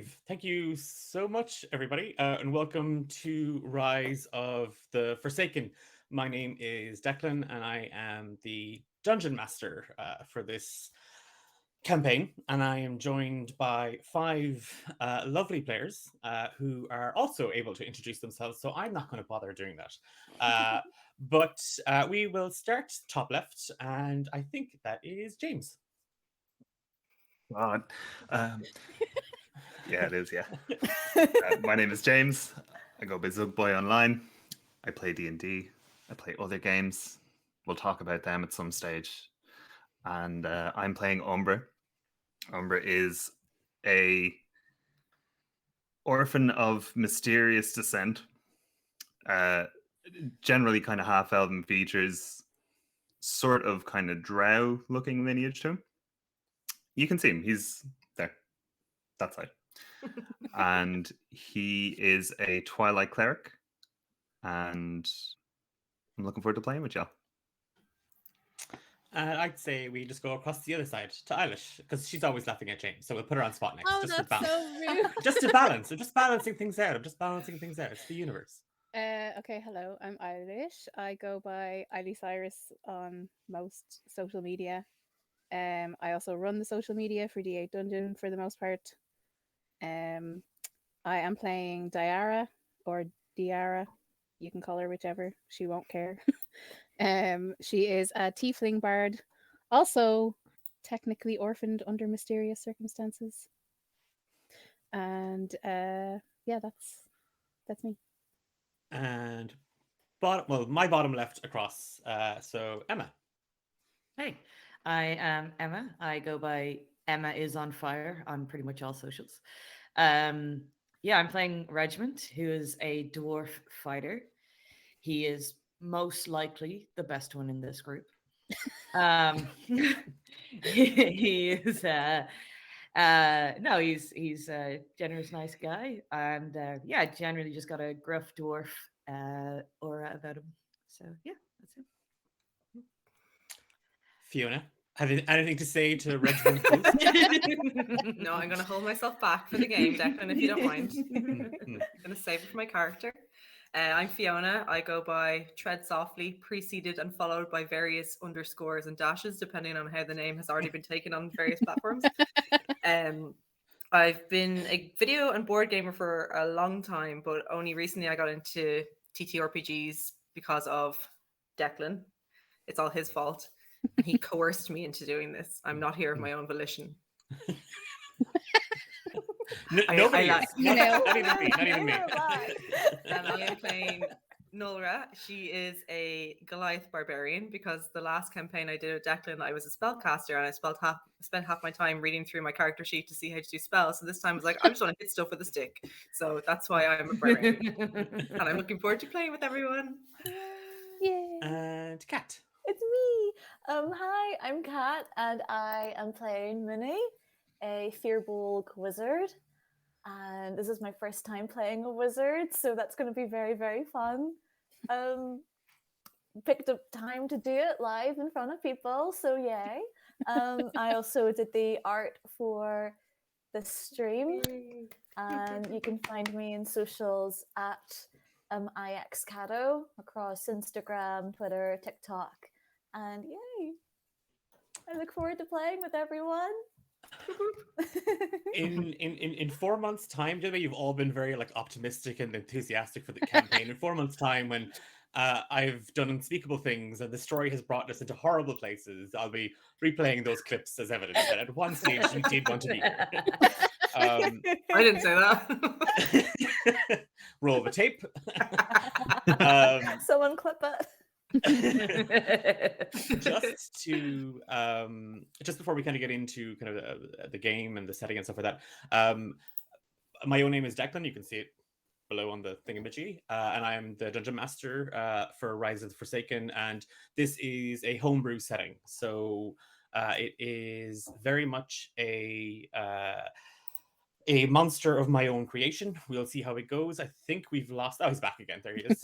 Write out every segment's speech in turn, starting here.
live. Thank you so much, everybody, and welcome to Rise of the Forsaken. My name is Declan, and I am the Dungeon Master for this campaign, and I am joined by five lovely players who are also able to introduce themselves, so I'm not going to bother doing that. But we will start top left, and I think that is James. On. Yeah, it is. Yeah. My name is James. I go by Zugboy online. I play D&D. I play other games. We'll talk about them at some stage. And I'm playing Umbra. Umbra is a orphan of mysterious descent. Generally kind of half-elven features, sort of kind of drow-looking lineage to him. You can see him. He's there. That side. And he is a Twilight cleric, and I'm looking forward to playing with y'all. I'd say we just go across the other side to Eilish, because she's always laughing at James, so we'll put her on spot next. Oh, just to that's balance. so rude. Just to balance. I'm just balancing things out. I'm just balancing things out. It's the universe. Okay, hello, I'm Eilish. I go by Eilish Cyrus on most social media. I also run the social media for D8 Dungeon for the most part. I am playing Diara or Diara. You can call her whichever. She won't care. She is a tiefling bard, also technically orphaned under mysterious circumstances. And yeah, that's me. And my bottom left across. So Emma. Hey, I am Emma. I go by Emma is on fire on pretty much all socials. Yeah, I'm playing Regiment, who is a dwarf fighter. He is most likely the best one in this group. He is no, he's a generous, nice guy, and yeah, generally just got a gruff dwarf aura about him. So yeah, that's it. Fiona. Anything to say to Regiment Boost? No, I'm going to hold myself back for the game, Declan, if you don't mind. I'm going to save it for my character. I'm Fiona. I go by Tread Softly, preceded and followed by various underscores and dashes, depending on how the name has already been taken on various platforms. I've been a video and board gamer for a long time, but only recently I got into TTRPGs because of Declan. It's all his fault. And he coerced me into doing this. I'm not here of my own volition. Nobody is. Not even me. Not even me. And I am playing Nolra. She is a Goliath barbarian because the last campaign I did with Declan, I was a spellcaster and I spent half my time reading through my character sheet to see how to do spells. So this time I was like, I'm just want to hit stuff with a stick. So that's why I'm a barbarian. And I'm looking forward to playing with everyone. Yay! And Kat. It's me. Hi, I'm Kat, and I am playing Minnie, a Firbolg wizard. And this is my first time playing a wizard, so that's going to be very, very fun. Picked up time to do it live in front of people, so yay. I also did the art for the stream, and you can find me in socials at IXCado across Instagram, Twitter, TikTok. And yay! I look forward to playing with everyone. In 4 months' time, Jimmy, you've all been very optimistic and enthusiastic for the campaign. In 4 months' time, when I've done unspeakable things and the story has brought us into horrible places, I'll be replaying those clips as evidence that at one stage you did want to be here. I didn't say that. Roll the tape. Someone clip it. Just before we kind of get into kind of the game and the setting and stuff like that, my own name is Declan. You can see it below on the thingamajig, and I am the dungeon master for Rise of the Forsaken, and this is a homebrew setting, so it is very much a monster of my own creation. We'll see how it goes. I think we've lost. Oh, he's back again. There he is.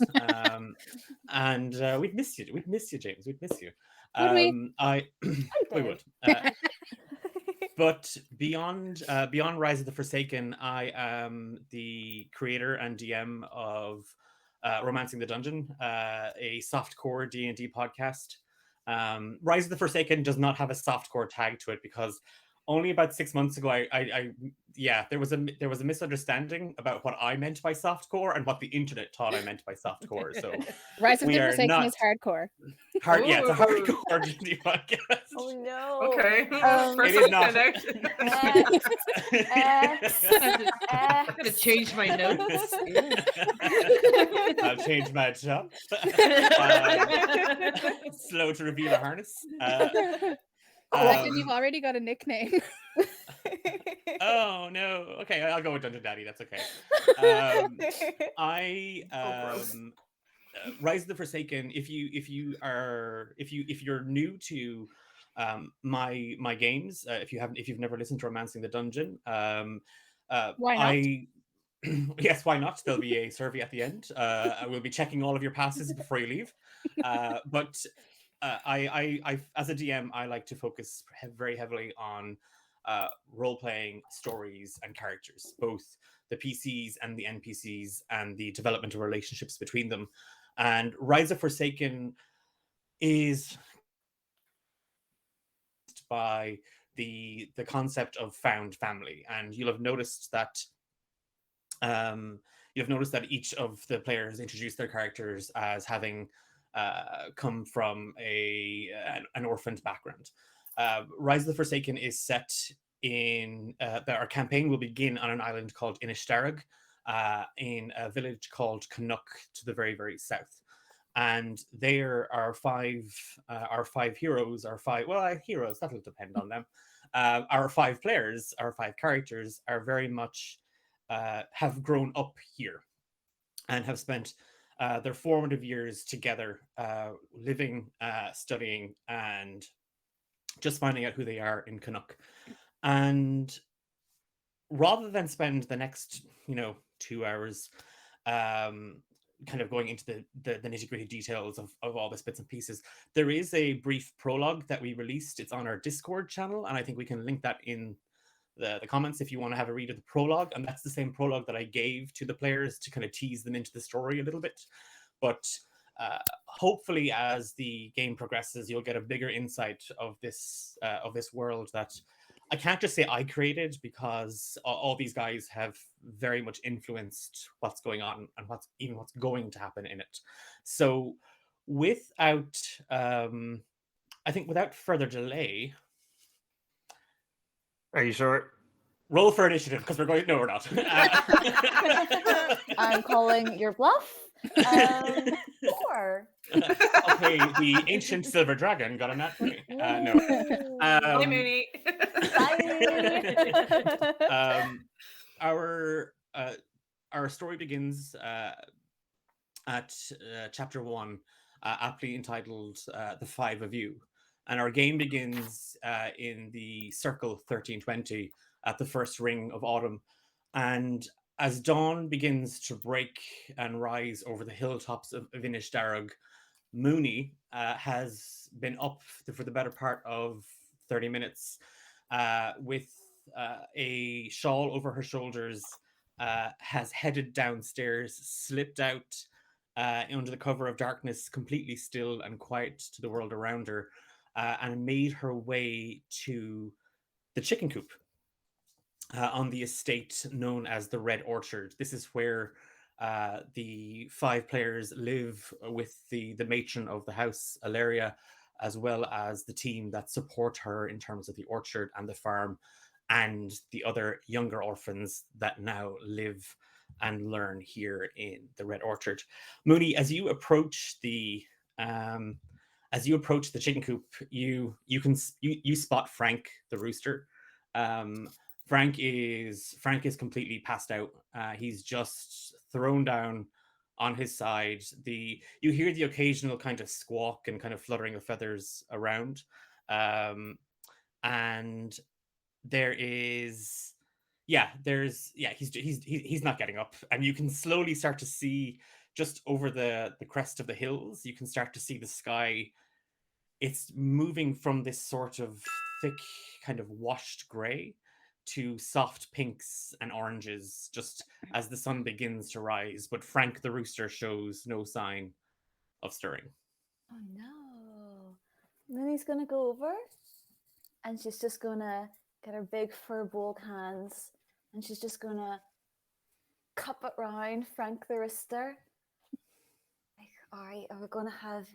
And we'd miss you. We'd miss you, James. We'd miss you. Would we? We would. But beyond Rise of the Forsaken, I am the creator and DM of Romancing the Dungeon, a softcore D&D podcast. Rise of the Forsaken does not have a softcore tag to it because only about 6 months ago, there was a misunderstanding about what I meant by softcore and what the internet thought I meant by softcore. So Rise of we the are Forsaken not is hardcore. Yeah, it's a Ooh. hardcore D&D podcast. Oh no. Okay. It is not. I'm gonna change my notes. I'll change my job. Slow to reveal a harness. Declan, you've already got a nickname. Oh no. Okay, I'll go with Dungeon Daddy. That's okay. Rise of the Forsaken. If you're new to my games, if you've never listened to Romancing the Dungeon, Why not? Yes, why not? There'll be a survey at the end. I will be checking all of your passes before you leave. But I as a DM, I like to focus very heavily on role-playing stories and characters, both the PCs and the NPCs, and the development of relationships between them. And Rise of Forsaken is by the concept of found family, and you'll have noticed that each of the players introduce their characters as having come from an orphaned background. Rise of the Forsaken is set in our campaign will begin on an island called Inishtarug, in a village called Canuck to the very, very south. And there are five heroes, heroes, that'll depend on them. Our five players, our five characters are very much have grown up here and have spent their formative years together, living, studying, and just finding out who they are in Canuck. And rather than spend the next 2 hours kind of going into the nitty-gritty details of all the bits and pieces, there is a brief prologue that we released. It's on our Discord channel, and I think we can link that in the comments if you want to have a read of the prologue. And that's the same prologue that I gave to the players to kind of tease them into the story a little bit. But hopefully, as the game progresses, you'll get a bigger insight of this world that I can't just say I created, because all these guys have very much influenced what's going on and what's going to happen in it. So without further delay. Are you sure? Roll for initiative, because we're going. No, we're not. I'm calling your bluff. 4. Okay, the ancient silver dragon got a nat 20. No. Bye, Mooney. Our story begins at chapter 1, aptly entitled "The Five of You," and our game begins in the circle 1320 at the first ring of autumn. And as dawn begins to break and rise over the hilltops of Inishtarug, Mooney has been up for the better part of 30 minutes with a shawl over her shoulders, has headed downstairs, slipped out under the cover of darkness, completely still and quiet to the world around her, and made her way to the chicken coop on the estate known as the Red Orchard. This is where the 5 players live with the matron of the house, Alaria, as well as the team that support her in terms of the orchard and the farm, and the other younger orphans that now live and learn here in the Red Orchard. Mooney, as you approach the chicken coop, you spot Frank the rooster. Frank is completely passed out. He's just thrown down on his side. You hear the occasional kind of squawk and kind of fluttering of feathers around, and he's not getting up, and you can slowly start to see just over the crest of the hills. You can start to see the sky. It's moving from this sort of thick, kind of washed grey to soft pinks and oranges just as the sun begins to rise. But Frank the rooster shows no sign of stirring. Oh no. And then he's gonna go over and she's just gonna get her big fur bowled hands and she's just gonna cup it round Frank the rooster. Like, all right, are we gonna have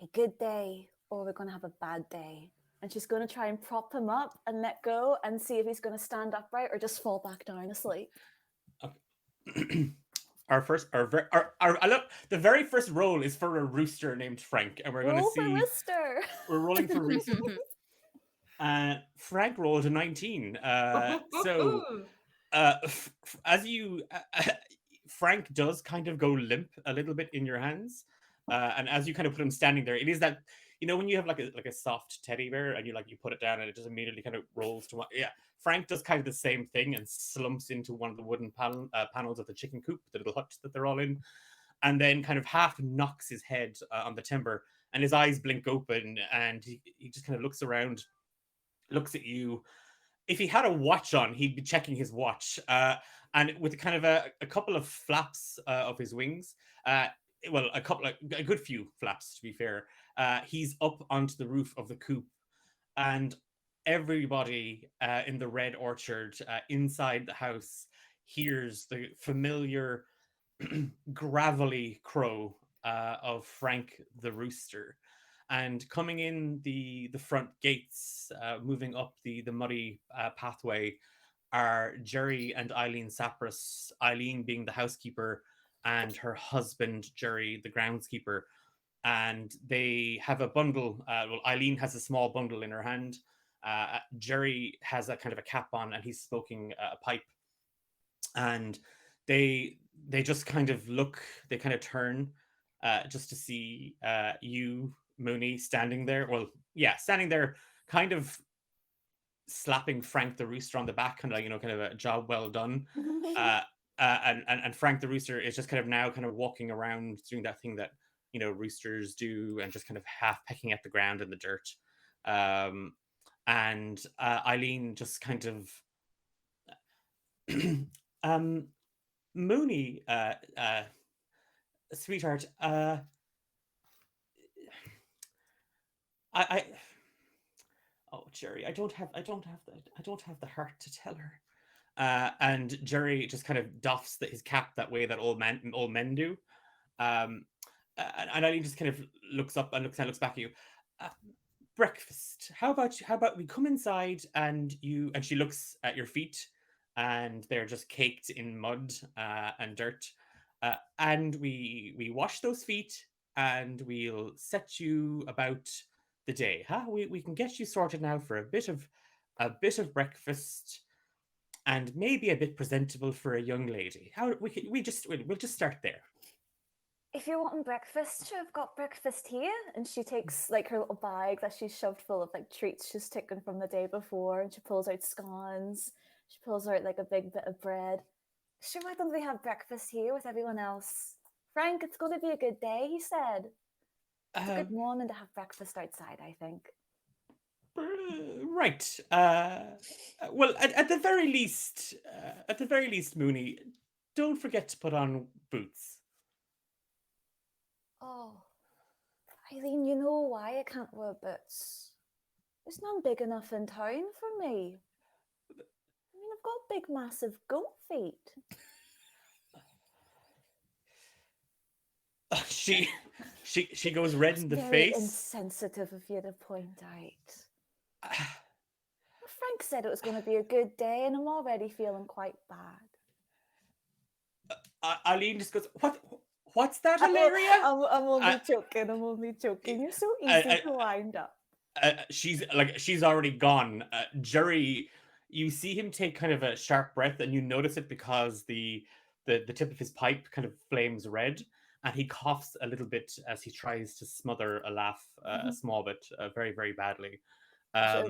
a good day or are we gonna have a bad day? And she's gonna try and prop him up and let go and see if he's gonna stand upright or just fall back down asleep. I look, the very first roll is for a rooster named Frank, and we're going to Roll for see. rooster. We're rolling for rooster. Frank rolled a 19. So as you, Frank does kind of go limp a little bit in your hands, and as you kind of put him standing there, it is that, you know, when you have like a soft teddy bear and you put it down and it just immediately kind of rolls to one. Yeah, Frank does kind of the same thing and slumps into one of the wooden panels of the chicken coop, the little hut that they're all in, and then kind of half knocks his head on the timber, and his eyes blink open, and he just kind of looks around, looks at you. If he had a watch on, he'd be checking his watch, and with kind of a couple of flaps of his wings, well, a good few flaps to be fair, he's up onto the roof of the coop, and everybody in the Red Orchard inside the house hears the familiar gravelly crow of Frank the rooster. And coming in the front gates, moving up the muddy pathway, are Jerry and Eileen Sapras, Eileen being the housekeeper and her husband, Jerry, the groundskeeper. And they have a bundle. Well, Eileen has a small bundle in her hand. Jerry has a kind of a cap on and he's smoking a pipe. And they just kind of look, they kind of turn just to see you, Mooney, standing there. Well, yeah, standing there, kind of slapping Frank the rooster on the back, kind of a job well done. And Frank the rooster is just kind of now kind of walking around doing that thing that, you know, roosters do, and just kind of half pecking at the ground in the dirt. And Eileen just kind of Mooney, sweetheart, oh, Jerry, I don't have the heart to tell her. And Jerry just kind of doffs his cap that way that all men do. And Eileen just kind of looks up and looks back at you. Breakfast. How about we come inside and she looks at your feet, and they're just caked in mud and dirt. And we wash those feet, and we'll set you about the day. Huh? We can get you sorted now for a bit of breakfast, and maybe a bit presentable for a young lady. We'll just start there. If you're wanting breakfast, sure, I've got breakfast here. And she takes like her little bag that she's shoved full of like treats she's taken from the day before, and she pulls out scones. She pulls out like a big bit of bread. Sure, why don't we have breakfast here with everyone else? Frank, it's going to be a good day, he said. It's a good morning to have breakfast outside, I think. Right. Well, at the very least, Mooney, don't forget to put on boots. Oh, Eileen, you know why I can't wear boots? There's none big enough in town for me. I mean, I've got big, massive goat feet. She goes red in the Very face. Insensitive of you to point out. Frank said it was going to be a good day, and I'm already feeling quite bad. Eileen just goes, What's that, Hilaria? I'm only joking. I'm only joking. You're so easy to wind up. She's already gone. Jerry, you see him take kind of a sharp breath, and you notice it because the tip of his pipe kind of flames red, and he coughs a little bit as he tries to smother a laugh a small bit, very, very badly.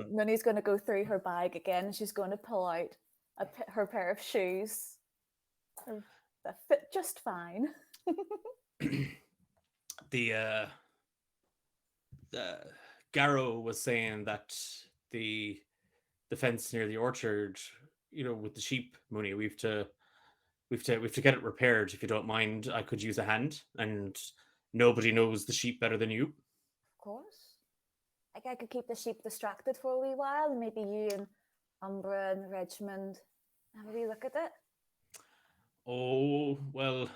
Minnie's going to go through her bag again, and she's going to pull out her pair of shoes that fit just fine. The Garrow was saying that the fence near the orchard, with the sheep, Mooney. We've to get it repaired. If you don't mind, I could use a hand, and nobody knows the sheep better than you. Of course. Like, I could keep the sheep distracted for a wee while, and maybe you and Umbra and Richmond have a wee look at it. Oh, well,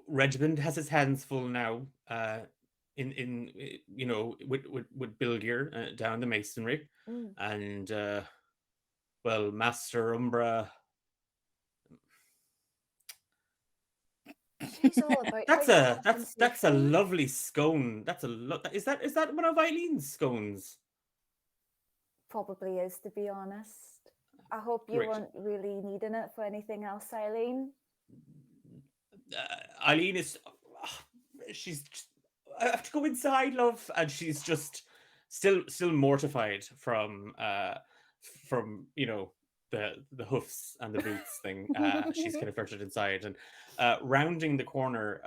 Regiment has his hands full now. In with Bilgear down the masonry, and well, Master Umbra. She's all about That's how you a keep that's them that's a safely. lovely scone. That's a is that one of Eileen's scones? Probably is, to be honest. I hope you Great. weren't really needing it for anything else, Eileen. Eileen is she's I have to go inside, love, and she's just still mortified from the hoofs and the boots thing. She's kind of verted inside, and rounding the corner,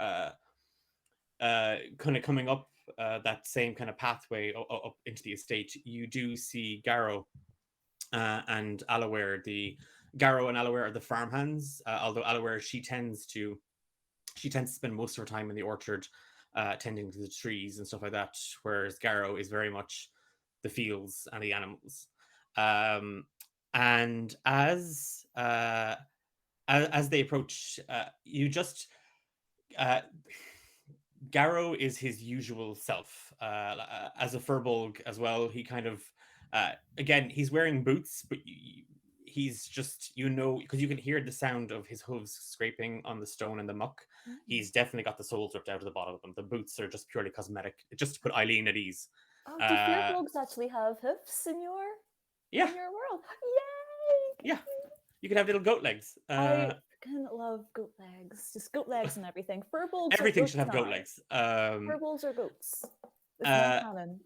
kind of coming up that same kind of pathway up into the estate, you do see Garrow and Allaware. Garrow and Allaware are the farmhands, although Allaware, she tends to spend most of her time in the orchard, tending to the trees and stuff like that, whereas Garrow is very much the fields and the animals. And as they approach, you just Garrow is his usual self, as a furbolg as well. He kind of again, he's wearing boots, but he's just, because you can hear the sound of his hooves scraping on the stone and the muck. He's definitely got the soles ripped out of the bottom of them. The boots are just purely cosmetic, just to put Eileen at ease. Oh, do Fearbolgs actually have hoofs in your world? Yay! Yeah, you can have little goat legs. I freaking love goat legs. Just goat legs and everything. Furbolgs Everything are should have goat now. legs. Furbolgs are goats. It's not canon.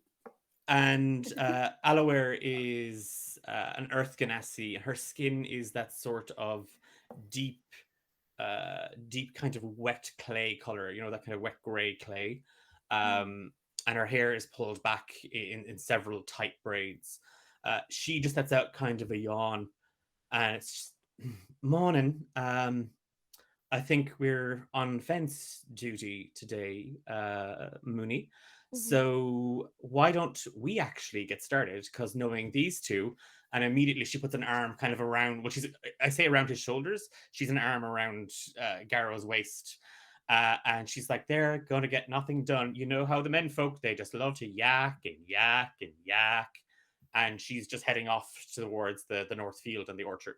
And Allaware is an Earth Ganassi, and her skin is that sort of deep kind of wet clay color, that kind of wet gray clay. And her hair is pulled back in several tight braids. She just lets out kind of a yawn, and it's just, morning. I think we're on fence duty today, Mooney. So why don't we actually get started? Because knowing these two, and immediately she puts an arm kind of around, I say around his shoulders. She's an arm around Garrow's waist. And she's like, they're going to get nothing done. You know how the men folk, they just love to yak and yak and yak. And she's just heading off towards the north field and the orchard.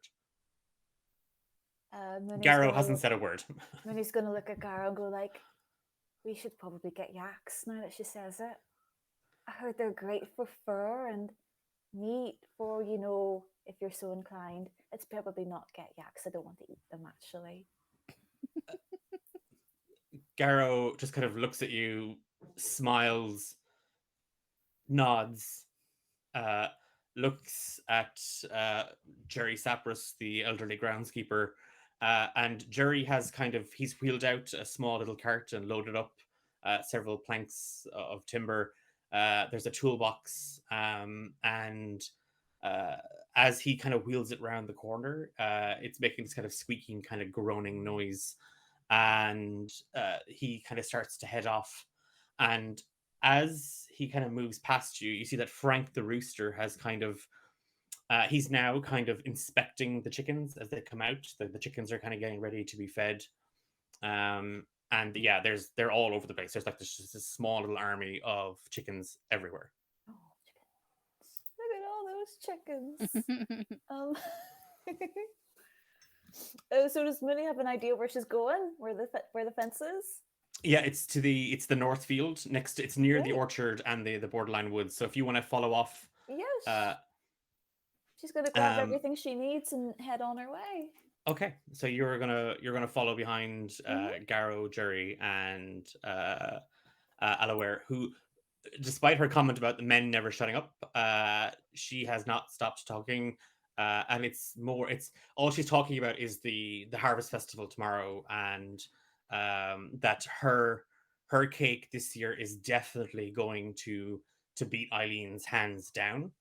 Garrow hasn't said a word. Mooney's going to look at Garrow and go like, we should probably get yaks now that she says it. I heard they're great for fur and meat for, if you're so inclined. It's probably not get yaks. I don't want to eat them, actually. Garrow just kind of looks at you, smiles, nods, looks at Jerry Sapras, the elderly groundskeeper, and Jerry has he's wheeled out a small little cart and loaded up several planks of timber. There's a toolbox, and as he kind of wheels it around the corner, it's making this kind of squeaking, kind of groaning noise, and he kind of starts to head off. And as he kind of moves past you, you see that Frank the rooster has he's now kind of inspecting the chickens as they come out. The chickens are kind of getting ready to be fed. And yeah, they're all over the place. There's just this small little army of chickens everywhere. Oh, chickens. Look at all those chickens. So does Mooney have an idea where she's going? Where the fence is? Yeah, it's the north field next. It's near the orchard and the borderline woods. So if you want to follow off, yes, she's gonna grab everything she needs and head on her way. Okay, so you're gonna follow behind Garrow, Jerry, and Allaware, who, despite her comment about the men never shutting up, she has not stopped talking. And it's all she's talking about is the harvest festival tomorrow, and that her cake this year is definitely going to beat Eileen's hands down.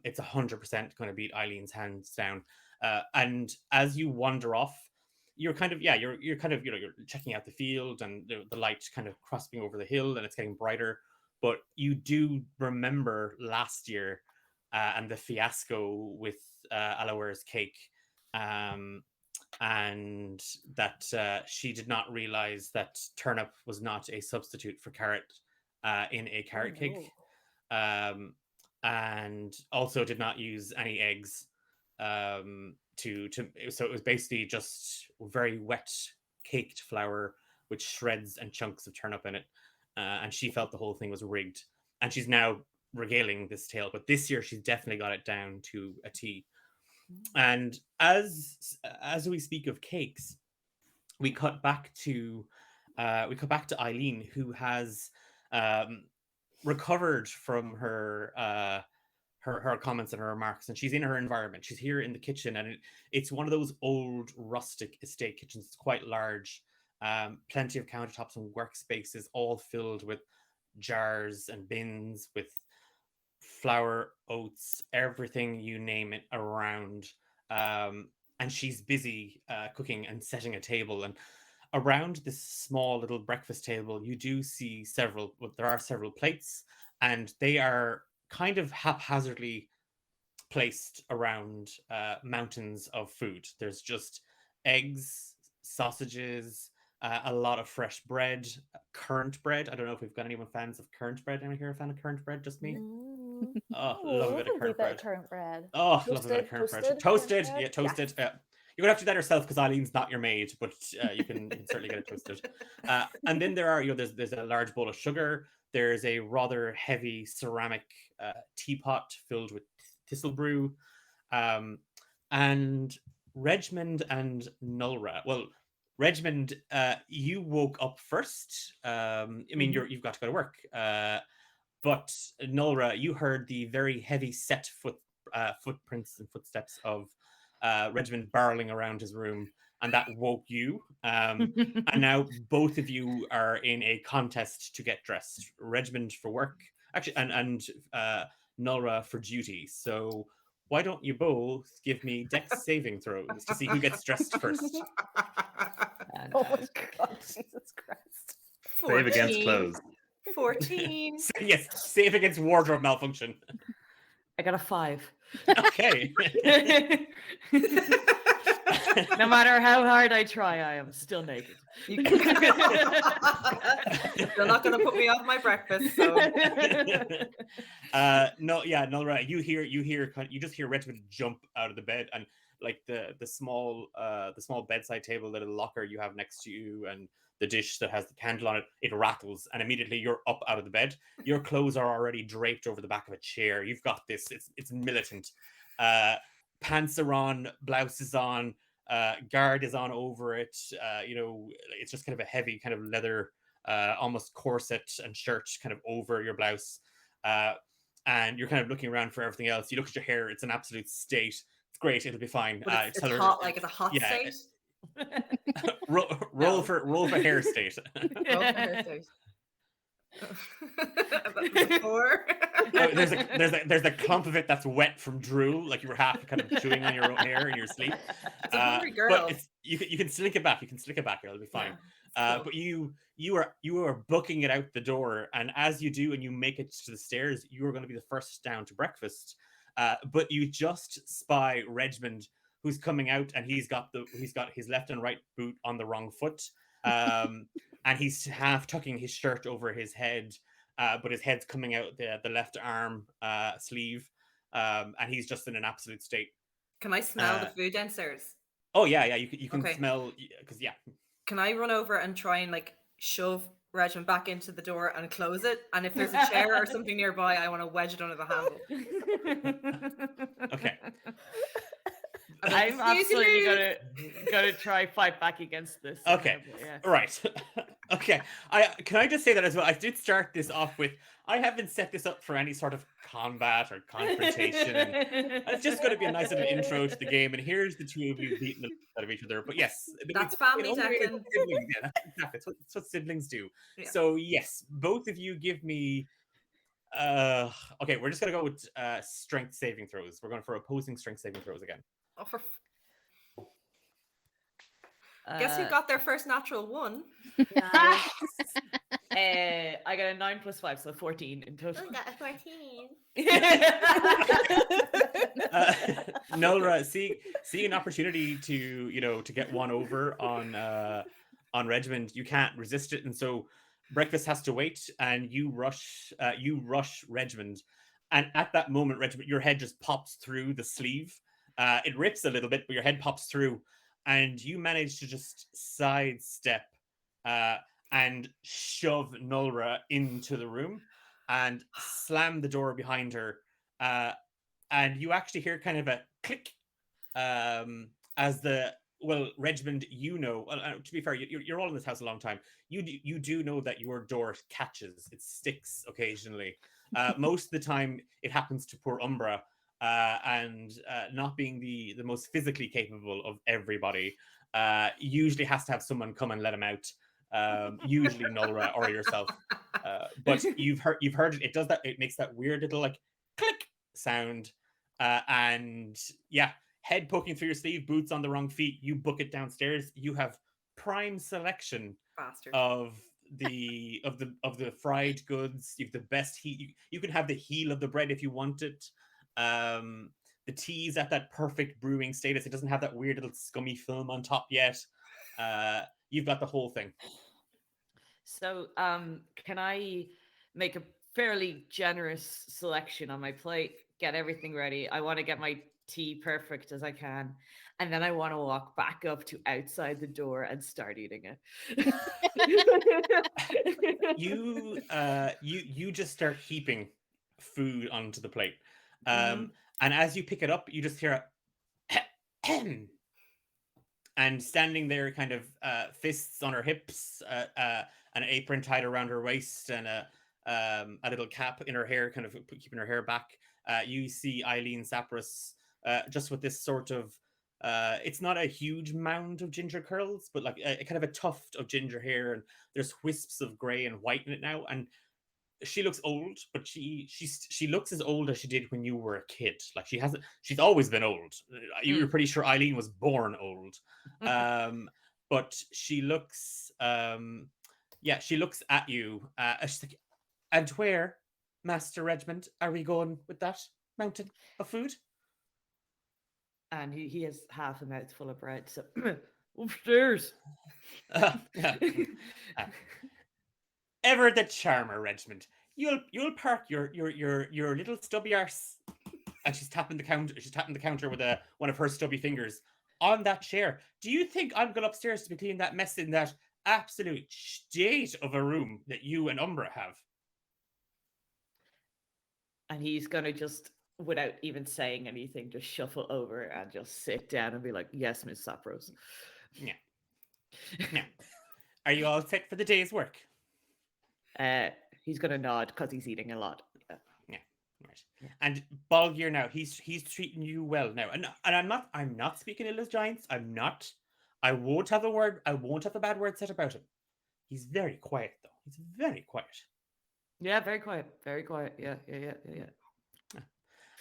It's 100% going to beat Eileen's hands down. And as you wander off, you're kind of you're kind of you're checking out the field, and the light kind of crossing over the hill, and it's getting brighter. But you do remember last year and the fiasco with Alaware's cake, and that she did not realize that turnip was not a substitute for carrot in a carrot cake, and also did not use any eggs. So it was basically just very wet caked flour with shreds and chunks of turnip in it, and she felt the whole thing was rigged, and she's now regaling this tale, but this year she's definitely got it down to a T. And as we speak of cakes, we cut back to Eileen, who has recovered from her comments and her remarks, and she's in her environment. She's here in the kitchen, and it's one of those old rustic estate kitchens. It's quite large, plenty of countertops and workspaces, all filled with jars and bins with flour, oats, everything you name it around. And she's busy cooking and setting a table. And around this small little breakfast table, you do see there are several plates, and they are kind of haphazardly placed around mountains of food. There's just eggs, sausages, a lot of fresh bread, currant bread. I don't know if we've got anyone fans of currant bread. Anyone here a fan of currant bread? Just me? Oh, love a bit of currant bread. Oh, love a bit of currant bread. Toasted, yeah, toasted. Yeah. You're gonna have to do that yourself because Eileen's not your maid, but you can certainly get it toasted. And then there are, there's a large bowl of sugar. There's a rather heavy ceramic teapot filled with thistle brew. And Regmund and Nulra. Well, Regmund, you woke up first. I mean, you've got to go to work. But Nulra, you heard the very heavy set footprints and footsteps of Regmund barreling around his room, and that woke you. And now both of you are in a contest to get dressed. Regmund for work, actually, and Nulra for duty. So why don't you both give me dex saving throws to see who gets dressed first? Oh my god, Jesus Christ. 14. Save against clothes. 14. Yes, save against wardrobe malfunction. I got a 5. Okay. No matter how hard I try, I am still naked. They're not going to put me off my breakfast. So. Nulra, you just hear Regmund jump out of the bed, and like the small bedside table, the little locker you have next to you, and the dish that has the candle on it, it rattles, and immediately you're up out of the bed. Your clothes are already draped over the back of a chair. You've got this. It's militant. Pants are on, blouse is on, guard is on over it. It's just kind of a heavy kind of leather, almost corset and shirt kind of over your blouse. And you're kind of looking around for everything else. You look at your hair; it's an absolute state. It's great. It'll be fine. It's hot, like it's a hot state. roll for hair state. Roll for hair state. There's a clump of it that's wet from drool, like you were half kind of chewing on your own hair in your sleep. It's a hungry girl. But you can slick it back. It'll be fine. Yeah, cool. But you are booking it out the door, and as you do, and you make it to the stairs, you are going to be the first down to breakfast. But you just spy Regmund, who's coming out, and he's got his left and right boot on the wrong foot, and he's half tucking his shirt over his head, but his head's coming out the left arm sleeve, and he's just in an absolute state. Can I smell the food downstairs? Oh yeah, you can smell, because yeah. Can I run over and try and like shove Regmund back into the door and close it? And if there's a chair or something nearby, I want to wedge it under the handle. Okay. I'm absolutely gonna try fight back against this. Okay, right. Okay. Can I just say that as well? I did start this off with, I haven't set this up for any sort of combat or confrontation. It's just going to be a nice little intro to the game, and here's the two of you beating the out of each other. But yes, that's family, Declan. Yeah, that's what siblings do. Yeah. So yes, both of you give me Okay, we're just gonna go with strength saving throws. We're going for opposing strength saving throws again. Oh, guess who got their first natural one? Nice. I got a 9 + 5, so 14 in total. got a 14. Nolra, see an opportunity to get one over on Regiment. You can't resist it, and so Breakfast has to wait, and you rush Regiment, and at that moment, Regiment, your head just pops through the sleeve. It rips a little bit, but your head pops through, and you manage to just sidestep and shove Nolra into the room and slam the door behind her. And you actually hear kind of a click as Regiment, to be fair, you're all in this house a long time. You do know that your door catches, it sticks occasionally. Most of the time, it happens to poor Umbra, and not being the most physically capable of everybody, usually has to have someone come and let him out. Usually Nolra or yourself. But you've heard it. It does that. It makes that weird little like click sound, and yeah, head poking through your sleeve, boots on the wrong feet. You book it downstairs. You have prime selection Bastard. of the fried goods. You've the best heat. You can have the heel of the bread if you want it. The tea's at that perfect brewing status. It doesn't have that weird little scummy film on top yet. You've got the whole thing. So, can I make a fairly generous selection on my plate, get everything ready? I want to get my tea perfect as I can, and then I want to walk back up to outside the door and start eating it. You just start heaping food onto the plate, and as you pick it up, you just hear a and standing there, kind of fists on her hips, an apron tied around her waist, and a little cap in her hair, kind of keeping her hair back. You see Eileen Sapros, just with this sort of, it's not a huge mound of ginger curls, but like a kind of a tuft of ginger hair, and there's wisps of grey and white in it now. And she looks old, but she looks as old as she did when you were a kid. Like she's always been old. You were pretty sure Eileen was born old. But she looks she looks at you. She's like, and where, Master Regiment, are we going with that mountain of food? And he has half a mouthful of bread, so upstairs. Ever the charmer, Regiment. You'll park your little stubby arse, and she's tapping the counter with one of her stubby fingers on that chair. Do you think I'm going upstairs to be cleaning that mess in that absolute state of a room that you and Umbra have? And he's gonna just, without even saying anything, just shuffle over and just sit down and be like, "Yes, Miss Sapros." Yeah. Now, are you all fit for the day's work? He's gonna nod because he's eating a lot. Yeah, right. Yeah. And Balgir now, he's treating you well now, and I'm not speaking ill as giants. I'm not. I won't have a bad word said about him. He's very quiet though. He's very quiet. Yeah, very quiet. Very quiet. Yeah.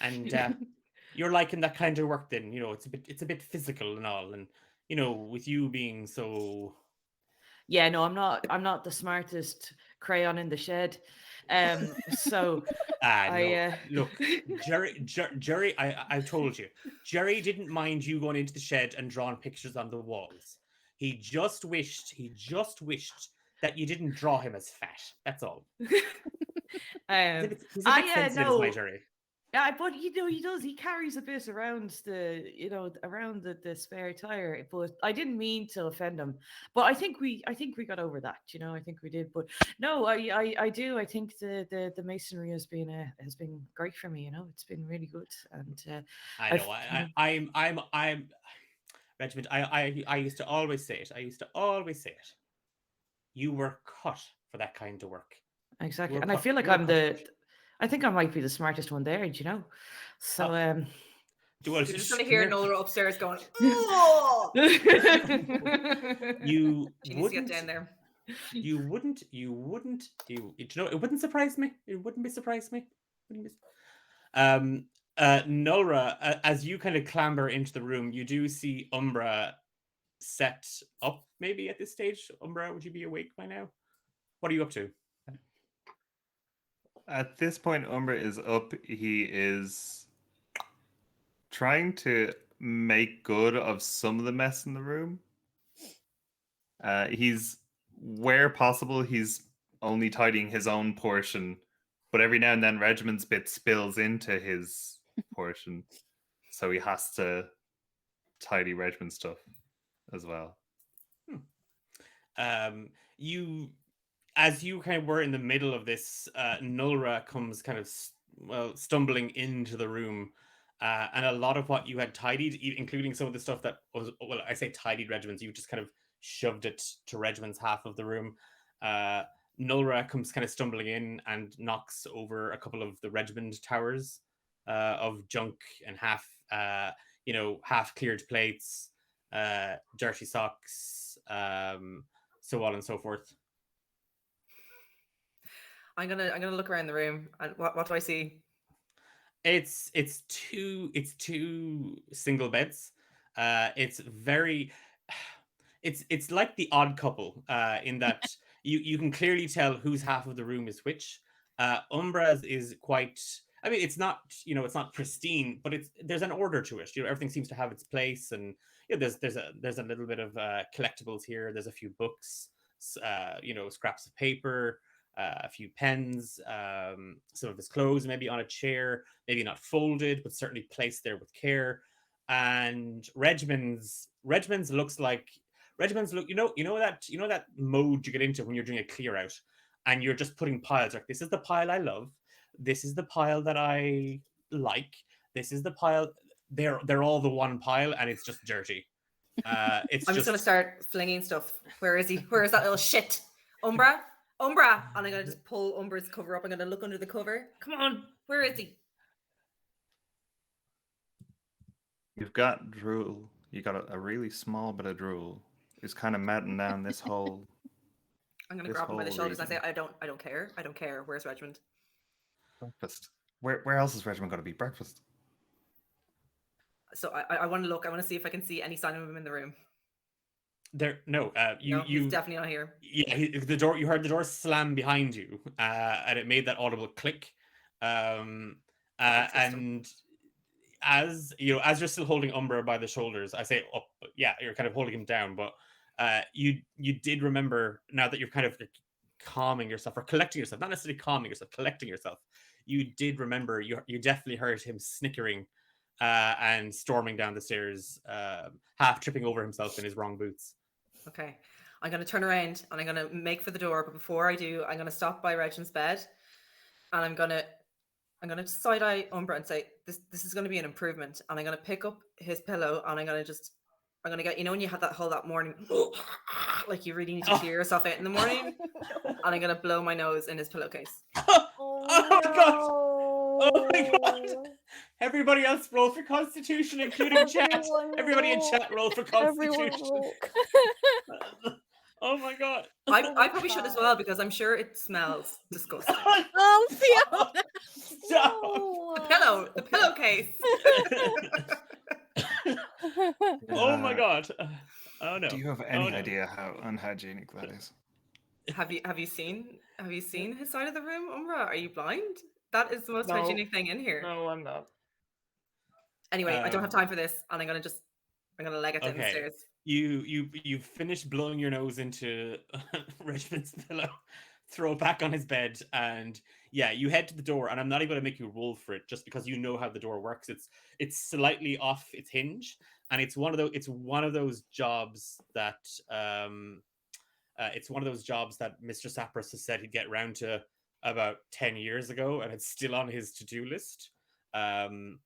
And you're liking that kind of work then, it's a bit physical and all, and with you being so. Yeah, no, I'm not the smartest crayon in the shed. So no. Look, Jerry, I told you, Jerry didn't mind you going into the shed and drawing pictures on the walls. He just wished that you didn't draw him as fat. That's all. He's a bit sensitive, is my Jerry. Yeah, but he does. He carries a bit around the spare tire. But I didn't mean to offend him. But I think we got over that. I think we did. But no, I do. I think the masonry has been great for me. It's been really good. And I know. I'm Regiment. I used to always say it. You were cut for that kind of work. Exactly, and I feel like I think I might be the smartest one there, So, you're just going to hear Nolra upstairs going, "Oh!" You she needs to get down there. You wouldn't. It wouldn't surprise me. It wouldn't be surprise me. Wouldn't be. Nolra, as you kind of clamber into the room, you do see Umbra set up. Maybe at this stage, Umbra, would you be awake by now? What are you up to? At this point, Umbra is up. He is trying to make good of some of the mess in the room. He's, where possible, he's only tidying his own portion, but every now and then Regiment's bit spills into his portion, so he has to tidy Regiment's stuff as well. You, as you kind of were in the middle of this, Nulra comes kind of stumbling into the room, and a lot of what you had tidied, including some of the stuff that was, well, I say tidied Regiments, you just kind of shoved it to Regiment's half of the room. Nulra comes kind of stumbling in and knocks over a couple of the Regiment towers of junk and half cleared plates, dirty socks, so on and so forth. I'm gonna look around the room. And what do I see? It's two single beds. It's like The Odd Couple, in that you can clearly tell whose half of the room is which. Umbra's is quite. I mean, it's not pristine, but there's an order to it. Everything seems to have its place, and there's a little bit of collectibles here. There's a few books, scraps of paper, a few pens, some of his clothes maybe on a chair, maybe not folded, but certainly placed there with care. And Regimens looks like Regimens look. That mode you get into when you're doing a clear out, and you're just putting piles. Like, this is the pile I love. This is the pile that I like. This is the pile. They're all the one pile, and it's just dirty. I'm just gonna start flinging stuff. Where is he? Where is that little shit? Umbra, and I'm gonna just pull Umbra's cover up. I'm gonna look under the cover. Come on, where is he? You've got drool. You got a really small bit of drool. It's kind of melting down this whole. I'm gonna grab him by the shoulders and I say, I don't care. I don't care. Where's Regiment? Breakfast. Where else is Regiment going to be? Breakfast. So I want to look. I want to see if I can see any sign of him in the room. He's definitely not here. Yeah, the door. You heard the door slam behind you, and it made that audible click. And as you're still holding Umbra by the shoulders, I say up. But yeah, you're kind of holding him down. But you did remember, now that you're kind of calming yourself or collecting yourself, not necessarily calming yourself, collecting yourself. You did remember. You definitely heard him snickering and storming down the stairs, half tripping over himself in his wrong boots. Okay, I'm going to turn around and I'm going to make for the door. But before I do, I'm going to stop by Regin's bed, and I'm going to side eye Umbra and say, this is going to be an improvement. And I'm going to pick up his pillow, and I'm going to get, when you had that morning, like you really need to clear yourself out in the morning, and I'm going to blow my nose in his pillowcase. Oh my god! Oh my god! Everybody else roll for Constitution, including chat. Everybody in chat roll for Constitution. Oh my god! I probably should as well, because I'm sure it smells disgusting. Oh, Fiona! Stop! The pillowcase. Oh my god! Oh no! Do you have any idea how unhygienic that is? Have you seen his side of the room, Umbra? Are you blind? That is the most hygienic thing in here. No, I'm not. Anyway, I don't have time for this, and I'm gonna leg it down the stairs. You finish blowing your nose into Regiment's pillow, throw it back on his bed, and yeah, you head to the door. And I'm not even going to make you roll for it, just because you know how the door works. It's slightly off its hinge, and it's one of those jobs that Mr. Sapras has said he'd get round to about 10 years ago, and it's still on his to-do list. And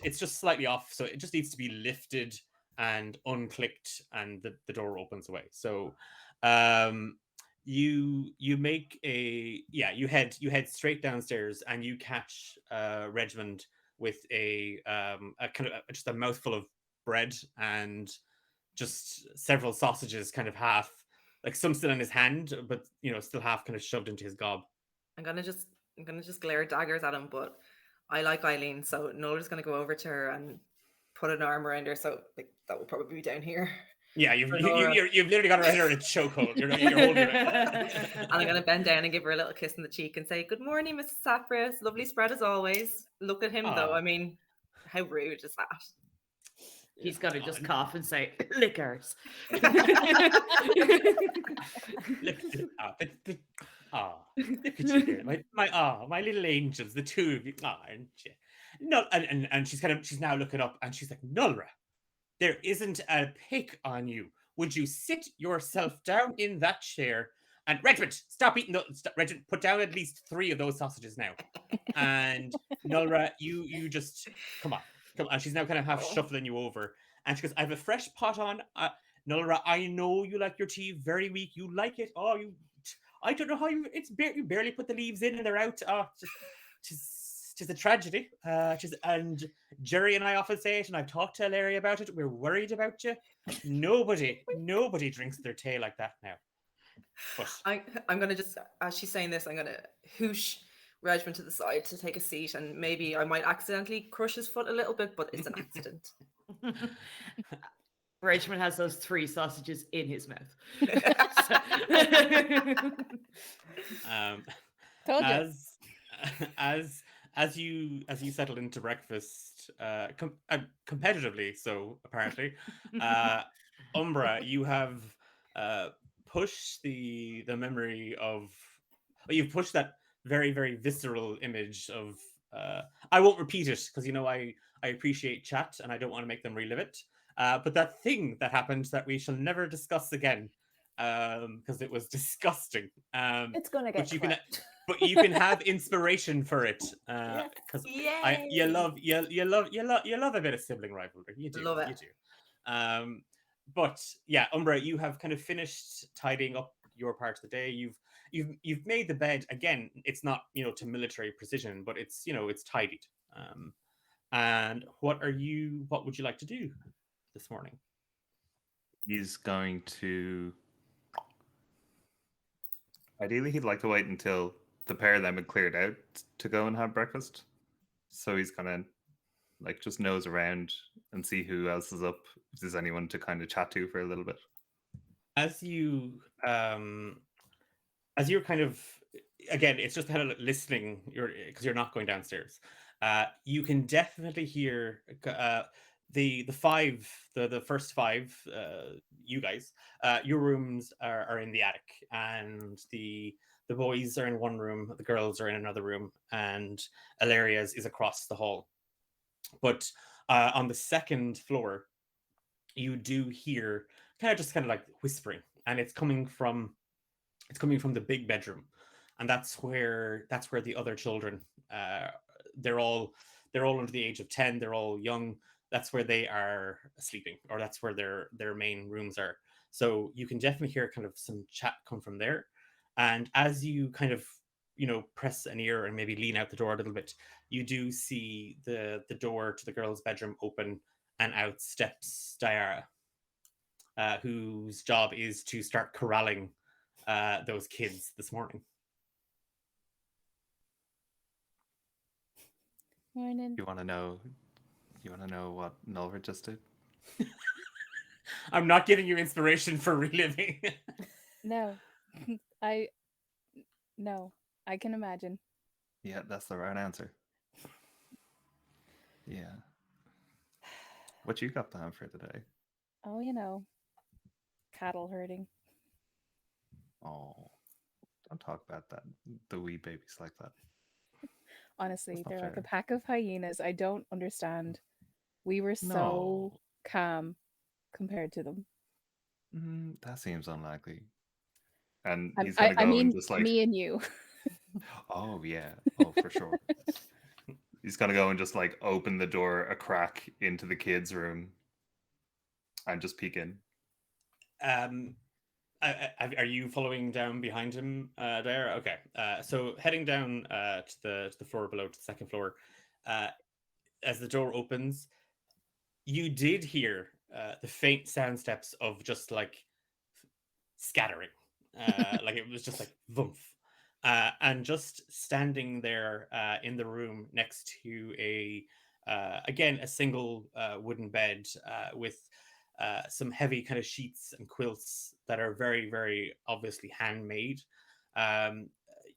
it's just slightly off, so it just needs to be lifted and unclicked, and the door opens away. So you head straight downstairs, and you catch Regiment with a kind of just a mouthful of bread and just several sausages, kind of half like some still in his hand, but still half kind of shoved into his gob. I'm gonna just glare daggers at him, but I like Eileen, so Nola's gonna go over to her and put an arm around her. So like that will probably be down here. Yeah, you've For Nora. literally got her in a chokehold. You're holding her. And I'm gonna bend down and give her a little kiss on the cheek and say, "Good morning, Mrs. Sapras. Lovely spread as always." Look at him though. Aw. I mean, how rude is that? He's got to just cough and say, liquors. Look, look at you there, my little angels, the two of you. Aren't you? No, and she's now looking up and she's like, Nulra, there isn't a pick on you. Would you sit yourself down in that chair? And Regiment, stop eating. Regiment, put down at least 3 of those sausages now. And Nulra, you just come on. And she's now kind of half shuffling you over. And she goes, I have a fresh pot on. Nulra, I know you like your tea very weak. You like it. I don't know how you barely put the leaves in and they're out. Tis a tragedy. And Jerry and I often say it, and I've talked to Larry about it. We're worried about you. Nobody drinks their tea like that now. But I'm gonna just, as she's saying this, I'm gonna whoosh Regiment to the side to take a seat, and maybe I might accidentally crush his foot a little bit, but it's an accident. Regiment has those 3 sausages in his mouth. Told you. As you settle into breakfast, competitively, so apparently, Umbra, you have pushed the memory of. You've pushed that very, very visceral image of. I won't repeat it because I appreciate chat and I don't want to make them relive it. But that thing that happened that we shall never discuss again, because it was disgusting. It's gonna get clipped. But you can have inspiration for it, because you love a bit of sibling rivalry. You do, Love it. you do. But yeah, Umbra, you have kind of finished tidying up your part of the day. You've made the bed again. It's not to military precision, but it's it's tidied. And what would you like to do this morning? He's going to. Ideally, he'd like to wait until the pair of them had cleared out to go and have breakfast. So he's gonna just nose around and see who else is up. If there's anyone to kind of chat to for a little bit. As you're kind of, again, it's just kind of listening. Because you're not going downstairs. You can definitely hear the first 5, you guys, your rooms are in the attic, and the boys are in one room, the girls are in another room, and Ilaria's is across the hall. But on the second floor, you do hear kind of like whispering, and it's coming from the big bedroom, and that's where the other children, they're all under the age of 10, they're all young. That's where they are sleeping, or that's where their main rooms are. So you can definitely hear kind of some chat come from there. And as you kind of press an ear and maybe lean out the door a little bit, you do see the door to the girls' bedroom open, and out steps Diara, whose job is to start corralling those kids this morning. Morning. You want to know what Nulra just did? I'm not giving you inspiration for reliving. No. No. I can imagine. Yeah, that's the right answer. Yeah. What you got planned for today? Oh, cattle herding. Oh, don't talk about that. The wee babies like that. Honestly, not they're like a fair. pack of hyenas. I don't understand. We were so No. calm compared to them. That seems unlikely. And I, he's gonna go I mean, and just me and you. oh yeah, oh for sure. He's gonna go and just open the door a crack into the kids' room and just peek in. Are you following down behind him there? Okay. So heading down to the floor below, to the second floor, as the door opens, you did hear the faint sound steps of just scattering. Like it was just like vroom. And just standing there in the room next to again, a single wooden bed with some heavy kind of sheets and quilts that are very, very obviously handmade. Um,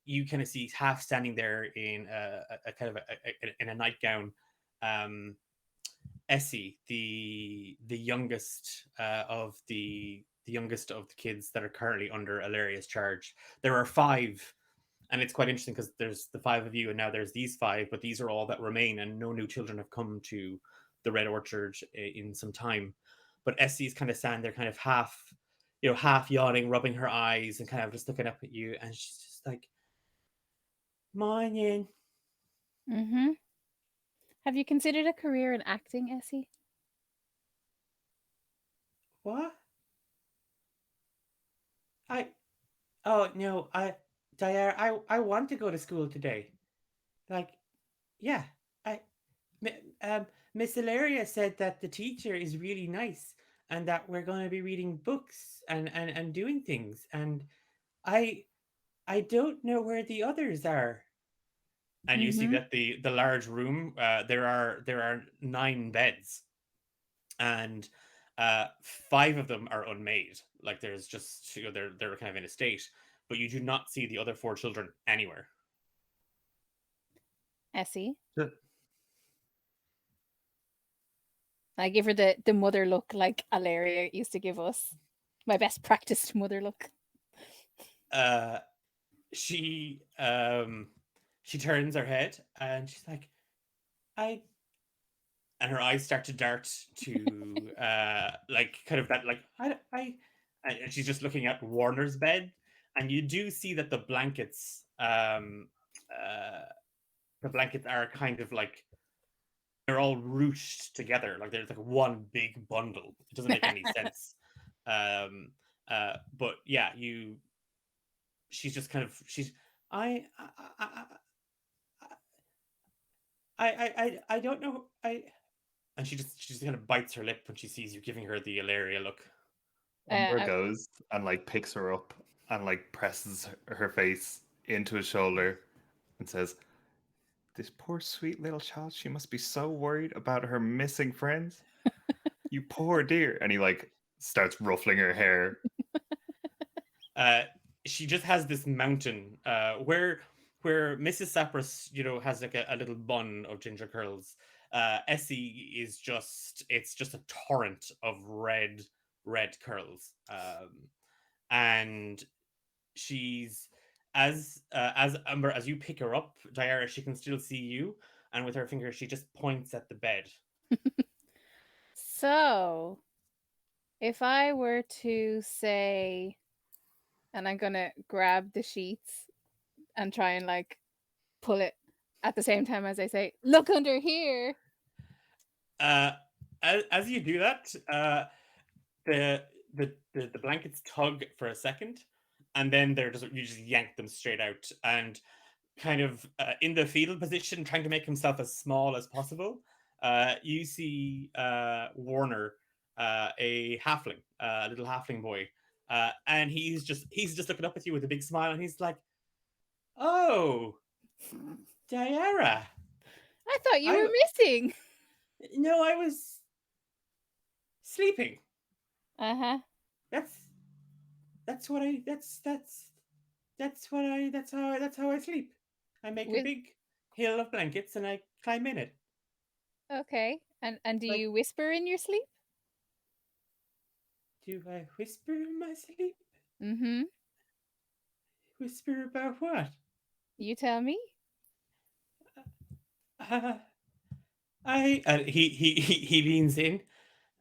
you kind of see half standing there in a kind of in a nightgown. Essie, the youngest the youngest of the kids that are currently under Alaria's charge. There are 5, and it's quite interesting because there's the 5 of you, and now there's these 5, but these are all that remain, and no new children have come to the Red Orchard in some time. But Essie's kind of standing there, kind of half yawning, rubbing her eyes, and kind of just looking up at you, and she's just like, "Morning." Mm-hmm. Have you considered a career in acting, Essie? What? Oh no, Diara, I want to go to school today. Like, yeah, I, Miss Ilaria said that the teacher is really nice and that we're going to be reading books and doing things. And I, I don't know where the others are. And you see Mhm. that the large room, there are 9 beds, and 5 of them are unmade. Like there's just they're kind of in a state, but you do not see the other 4 children anywhere. Essie. Ju- I give her the mother look like Alaria used to give us. My best practiced mother look. Uh, she turns her head and she's like, I, and her eyes start to dart to like kind of that like I and she's just looking at Warner's bed, and you do see that uh the blankets are kind of like they're all ruched together, like there's like one big bundle. It doesn't make any sense. Um but yeah, she's just kind of she's I don't know. And she just kind of bites her lip when she sees you giving her the Ilaria look. Umber I- goes and like picks her up and like presses her face into his shoulder and says, "This poor sweet little child, she must be so worried about her missing friends. You poor dear." And he like starts ruffling her hair. Uh, she just has this mountain where Mrs. Sapras, has like a little bun of ginger curls. Essie is it's just a torrent of red curls. And she's as Umber, as you pick her up, Diara, she can still see you, and with her finger she just points at the bed. So, if I were to say, and I'm gonna grab the sheets and try and like pull it at the same time as I say, "Look under here." Uh, as you do that, the the blankets tug for a second, and then you just yank them straight out, and kind of in the fetal position, trying to make himself as small as possible. You see Warner, a halfling, a little halfling boy, and he's just looking up at you with a big smile, and he's like, "Oh, Diara, I thought you I were missing. no, I was sleeping. Uh-huh. That's that's what I that's how I sleep. I make a With big hill of blankets and I climb in it. Okay. And do Like, you whisper in your sleep? do I whisper in my sleep? Mm-hmm. Whisper about what? You tell me. Uh, he leans in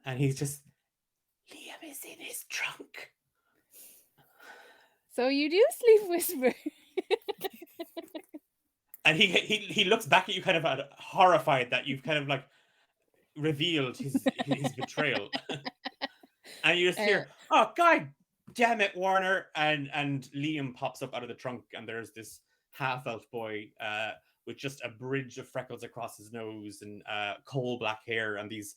and he's just, Liam is in his trunk. So you do sleep whisper. And he looks back at you kind of horrified that you've kind of like revealed his betrayal. And you just hear, "Oh God damn it, Warner!" And Liam pops up out of the trunk, and there's this half elf boy with just a bridge of freckles across his nose and coal black hair and these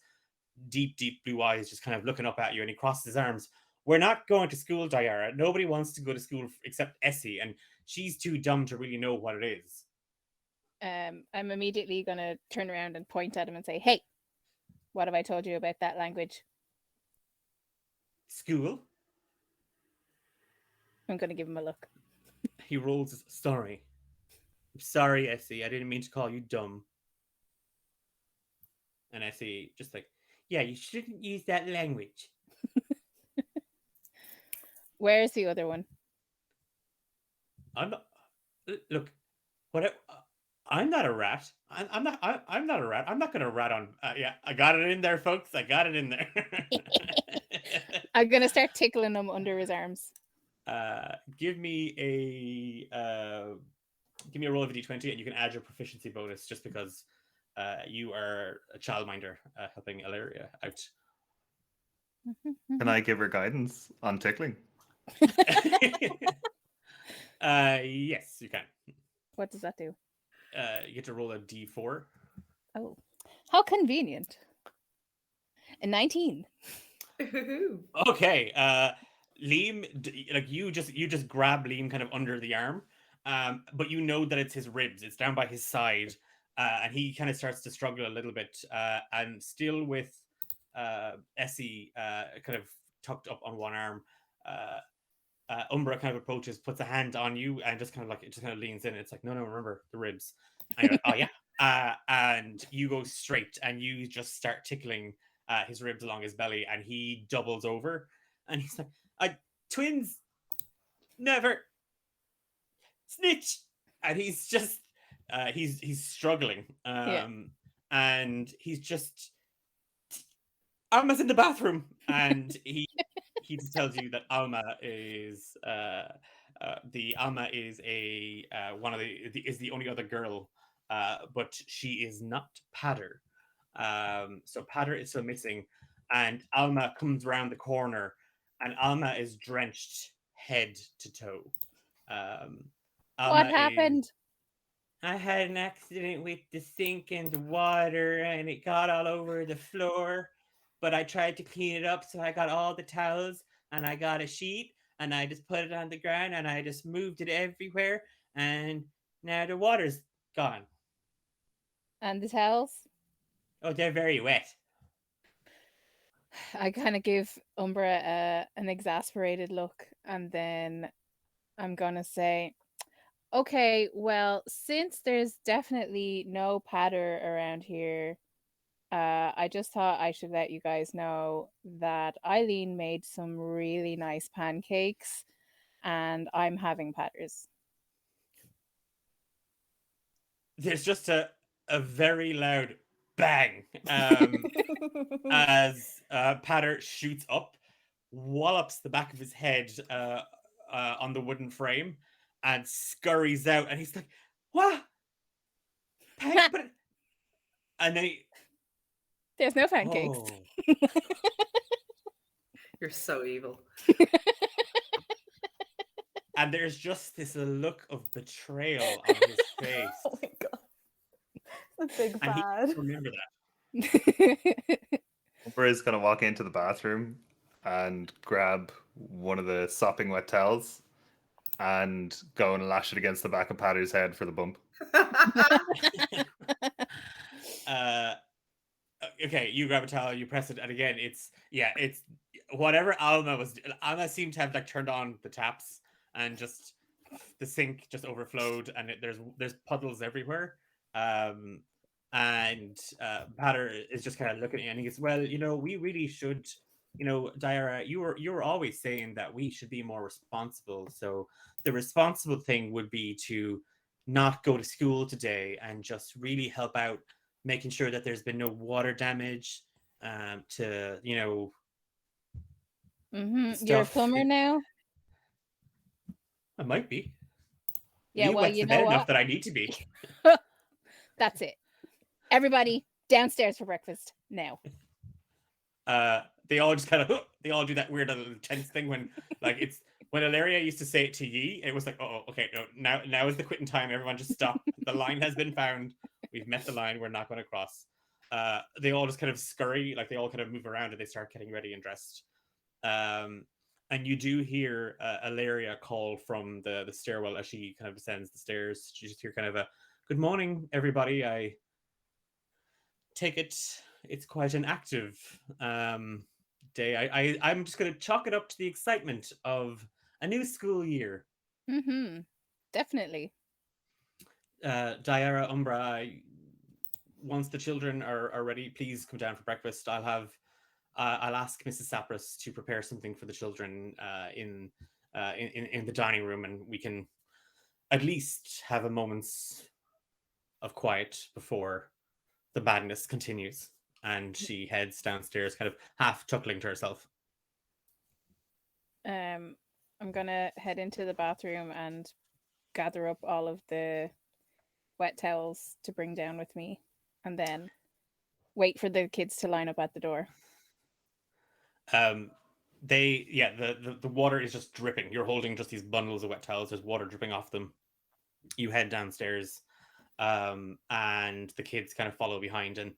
deep blue eyes, just kind of looking up at you. And he crosses his arms. we're not going to school, Diara. Nobody wants to go to school except Essie, and she's too dumb to really know what it is. I'm immediately gonna turn around and point at him and say, "Hey, what have I told you about that language?" School? I'm gonna give him a look. He rolls his, sorry. I'm sorry, Essie. I didn't mean to call you dumb. And Essie just like, yeah, you shouldn't use that language. Where's the other one? I'm not. Look, what? I'm not a rat. I'm not. I'm not a rat. I'm not gonna rat on. Yeah, I got it in there, folks. I got it in there. I'm gonna start tickling him under his arms. Give me a roll of a d20, and you can add your proficiency bonus just because you are a childminder helping Ilaria out. Can I give her guidance on tickling? Yes, you can. What does that do? You get to roll a d4. Oh, how convenient. A 19. Okay. Liam, like you just grab Liam kind of under the arm, but you know that it's his ribs. It's down by his side, and he kind of starts to struggle a little bit, and still with Essie kind of tucked up on one arm. Umbra kind of approaches, puts a hand on you, and just kind of like it just kind of leans in. It's like, no, remember the ribs. And you're like, oh yeah. And you go straight, and you just start tickling his ribs along his belly, and he doubles over, and he's like, twins, never snitch. And he's just he's struggling, and he's just Alma's in the bathroom, and he just tells you that Alma is the Alma is a one of the is the only other girl, but she is not Patter. So Patter is still missing, and Alma comes around the corner, and Alma is drenched head to toe. What happened? I had an accident with the sink and the water, and it got all over the floor. But I tried to clean it up, so I got all the towels, and I got a sheet, and I just put it on the ground, and I just moved it everywhere, and now the water's gone. And the towels? Oh, they're very wet. I kind of give Umbra an exasperated look, and then I'm gonna say, okay, well, since there's definitely no Patter around here, I just thought I should let you guys know that Eileen made some really nice pancakes, and I'm having Patters. There's just a very loud bang as Patter shoots up, wallops the back of his head on the wooden frame, and scurries out. And he's like, "What? And then there's no pancakes. Oh. You're so evil. And there's just this look of betrayal on his face. Oh my god. The big And he bad. remember that. Umbra is going to walk into the bathroom and grab one of the sopping wet towels and go and lash it against the back of Patter's head for the bump. Okay, you grab a towel, you press it, and again, it's whatever Alma was. Alma seemed to have like turned on the taps, and just the sink just overflowed, and there's puddles everywhere. And Patter is just kind of looking at you, and he goes, "Well, we really should. Diara, you were always saying that we should be more responsible. So the responsible thing would be to not go to school today and just really help out." Making sure that there's been no water damage to, You're a plumber now? I might be. Yeah, you well, wet you the know bed what? enough that I need to be. That's it. Everybody downstairs for breakfast now. They all just kind of they all do that weird little tense thing when when Ilaria used to say it to Yi, it was like, oh, okay, no, now is the quitting time. Everyone just stop. The line has been found. We've met the line. We're not going to cross. They all just kind of scurry, like they all kind of move around and they start getting ready and dressed. and you do hear Ilaria call from the stairwell as she kind of descends the stairs. You just hear kind of a "Good morning, everybody. I take it's quite an active day. I'm just going to chalk it up to the excitement of a new school year." Definitely. Diara, Umbra, once the children are ready, please come down for breakfast. I'll ask Mrs. Sapras to prepare something for the children in the dining room, and we can at least have a moment's of quiet before the madness continues. And she heads downstairs, kind of half chuckling to herself. I'm gonna head into the bathroom and gather up all of the wet towels to bring down with me, and then wait for the kids to line up at the door. The water is just dripping. You're holding just these bundles of wet towels. There's water dripping off them. You head downstairs, and the kids kind of follow behind. And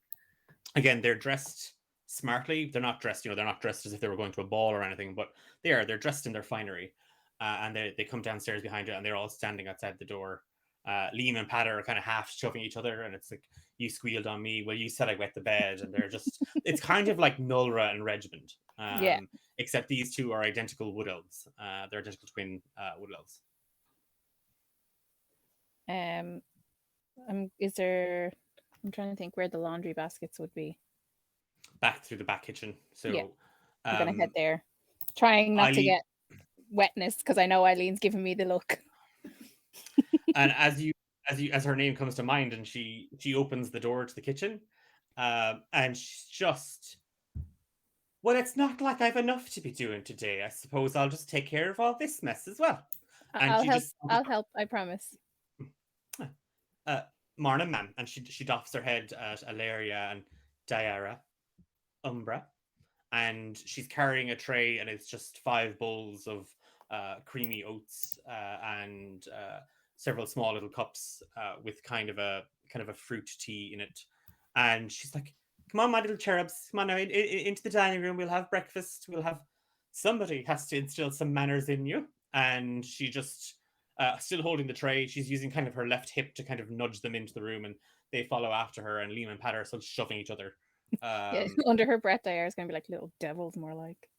again, they're dressed smartly. They're not dressed, they're not dressed as if they were going to a ball or anything, but they're dressed in their finery. And they come downstairs behind you, and they're all standing outside the door. Liam and Pat are kind of half shoving each other, and it's like, "You squealed on me. Well, you said I wet the bed," and they're just. It's kind of like Nulra and Regiment, except these two are identical wood elves. They're identical twin wood elves. I'm trying to think where the laundry baskets would be. Back through the back kitchen. So yeah. I'm gonna head there, trying not to get wetness because I know Eileen's giving me the look. And as her name comes to mind, and she opens the door to the kitchen, and she's just, "Well, it's not like I've enough to be doing today. I suppose I'll just take care of all this mess as well." I'll help. I promise. Marna, ma'am, and she doffs her head at Ilaria and Diara, Umbra, and she's carrying a tray, and it's just 5 bowls of creamy oats and several small little cups with kind of a fruit tea in it. And she's like, "Come on, my little cherubs, come on now into the dining room. We'll have breakfast. Somebody has to instill some manners in you." And she just still holding the tray, she's using kind of her left hip to kind of nudge them into the room, and they follow after her, and Liam and Pat are still shoving each other. Under her breath, Diara's going to be like, "Little devils," more like.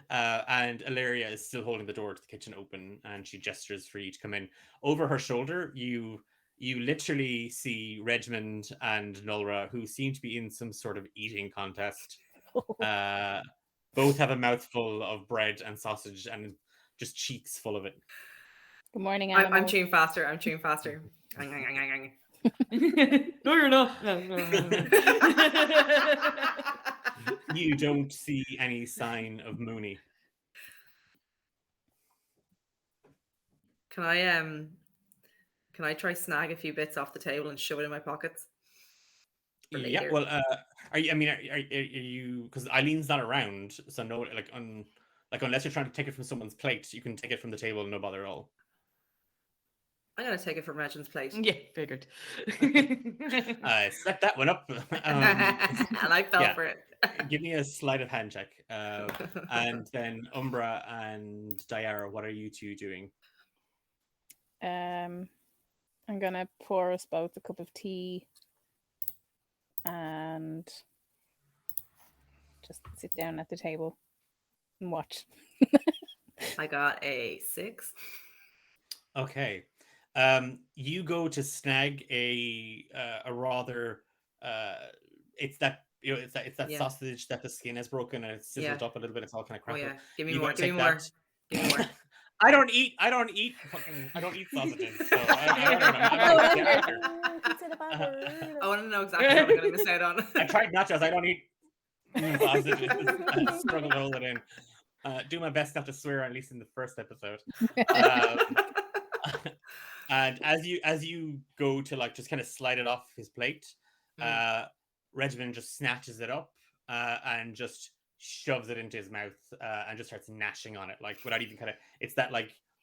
And Ilaria is still holding the door to the kitchen open, and she gestures for you to come in. Over her shoulder, you literally see Regiment and Nulra, who seem to be in some sort of eating contest. Both have a mouthful of bread and sausage and just cheeks full of it. Good morning, I'm chewing faster. No, you're not. You don't see any sign of Mooney. Can I try snag a few bits off the table and shove it in my pockets? Yeah, well, are you? Because Eileen's not around, so no, unless you're trying to take it from someone's plate, you can take it from the table, no bother at all. I'm gonna take it from Regin's plate. Yeah, figured. I set that one up. And I fell for it. Give me a sleight of hand check. And then Umbra and Diara, what are you two doing? I'm gonna pour us both a cup of tea and just sit down at the table and watch. I got a 6. Okay. You go to snag a rather it's that sausage that the skin is broken and it's sizzled up a little bit. It's all kind of cracked. Oh yeah, give me more. Give me more. I don't eat sausages. So I want to know exactly what I'm going to miss out on. I tried nachos. I don't eat sausages. I struggle to hold it in. Do my best not to swear, at least in the first episode. And as you go to just kind of slide it off his plate, Regiment just snatches it up and just shoves it into his mouth and just starts gnashing on it, without even it's that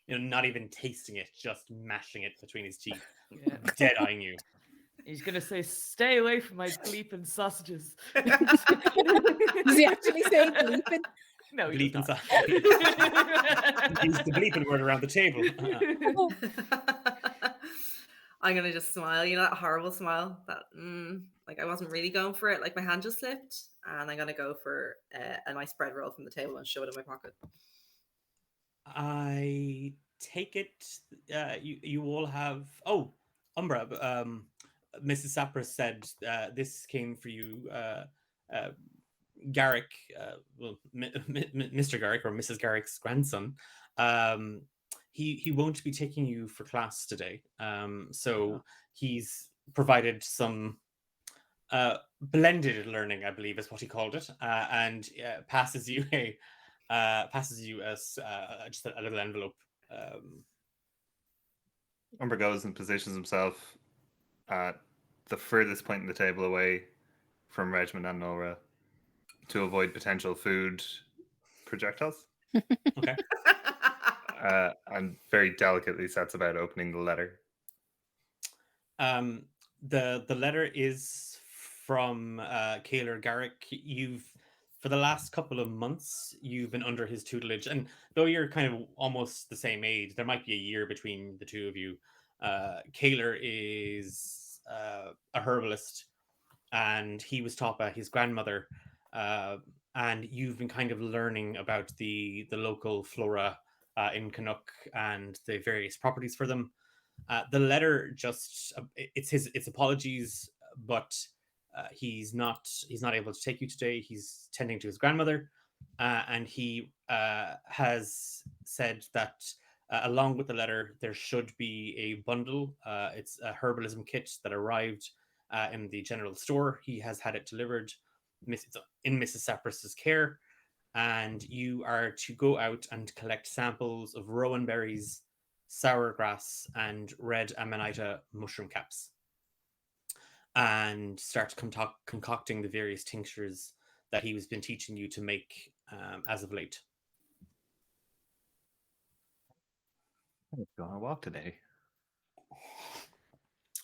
not even tasting it, just mashing it between his teeth, dead eyeing you. He's gonna say, "Stay away from my bleeping sausages." Does he actually say bleeping? No, he bleep does not. inside. Use the bleeping word around the table. I'm gonna just smile, you know, that horrible smile that like I wasn't really going for it, like my hand just slipped, and I'm gonna go for a nice bread roll from the table and shove it in my pocket. I take it you all have. Oh, Umbra. Mrs. Sapras said this came for you, Garrick. Mr. Garrick, or Mrs. Garrick's grandson. He won't be taking you for class today. So he's provided some blended learning, I believe, is what he called it, and passes you a just a little envelope. Umber goes and positions himself at the furthest point in the table away from Regiment and Nora to avoid potential food projectiles. Okay. And very delicately sets about opening the letter. The letter is from Kaler Garrick. For the last couple of months, you've been under his tutelage, and though you're kind of almost the same age, there might be a year between the two of you. Kaler is a herbalist, and he was taught by his grandmother, and you've been kind of learning about the local flora in Canuck and the various properties for them. The letter just it's apologies, but he's not able to take you today. He's tending to his grandmother, and he has said that along with the letter there should be a bundle. It's a herbalism kit that arrived in the general store. He has had it delivered in Mrs. Sapras's care, and you are to go out and collect samples of rowan berries, sour grass, and red amanita mushroom caps, and start concocting the various tinctures that he has been teaching you to make as of late. I'm going on a walk today.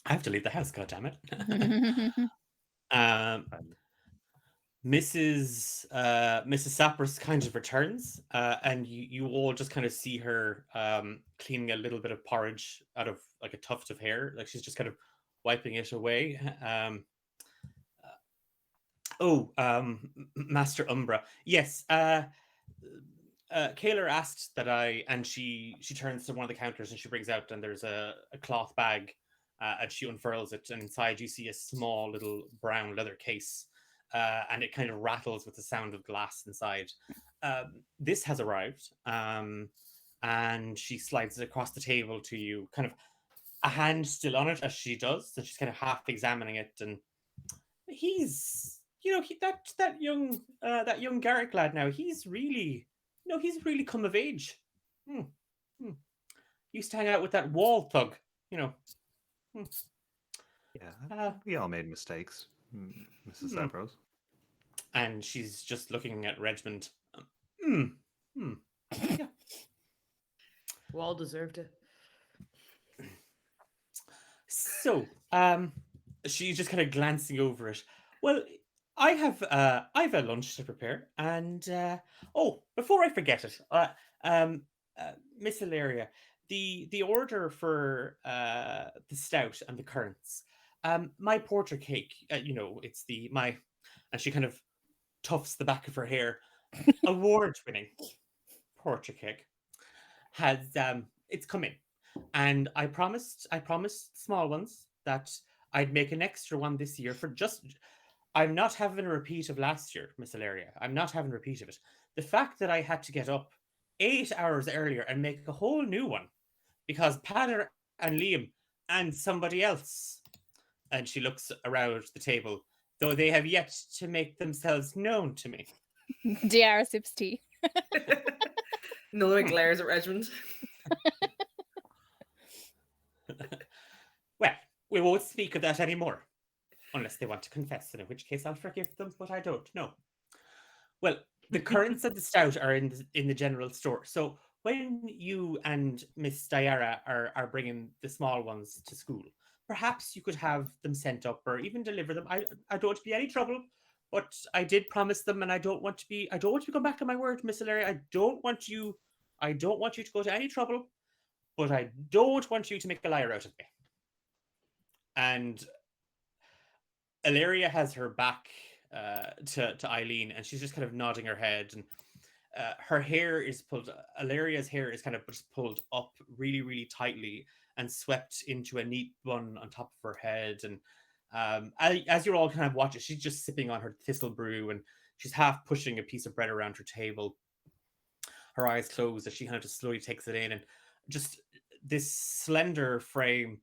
I have to leave the house, goddammit. Mrs. Sapras kind of returns, and you all just kind of see her cleaning a little bit of porridge out of like a tuft of hair, like she's just kind of wiping it away. Master Umbra, yes. Kaler asked that and she turns to one of the counters and she brings out, and there's a cloth bag, and she unfurls it, and inside you see a small little brown leather case. And it kind of rattles with the sound of glass inside. This has arrived, and she slides it across the table to you, kind of a hand still on it as she does, and she's kind of half examining it. And he's, that young Garrick lad now. He's really come of age. Used to hang out with that wall thug, Yeah, we all made mistakes, Mrs. Sapros. And she's just looking at Regiment. Yeah. Wall deserved it. So, she's just kind of glancing over it. Well, I've a lunch to prepare, and before I forget it, Miss Hilaria, the order for the stout and the currants, my porter cake, it's and she kind of tufts the back of her hair, award-winning porter cake has it's come in, and I promised small ones that I'd make an extra one this year for just. I'm not having a repeat of last year, Miss Hilaria. I'm not having a repeat of it. The fact that I had to get up 8 hours earlier and make a whole new one because Padder and Liam and somebody else, and she looks around the table, though they have yet to make themselves known to me. Diara sips tea. Nora glares at Regiment. Well, we won't speak of that anymore. Unless they want to confess, in which case I'll forgive them, but I don't know. Well, the currants and the stout are in the general store. So when you and Miss Diara are bringing the small ones to school, perhaps you could have them sent up or even deliver them. I don't be any trouble. but I did promise them, and I don't want to come back to my word, Miss Ilaria. I don't want you to go to any trouble, but I don't want you to make a liar out of me. And Ilaria has her back to Eileen, and she's just kind of nodding her head, and her hair is pulled. Ilaria's hair is kind of just pulled up really, really tightly and swept into a neat bun on top of her head. And as you're all kind of watching, she's just sipping on her thistle brew, and she's half pushing a piece of bread around her table. Her eyes closed as she kind of just slowly takes it in, and just this slender frame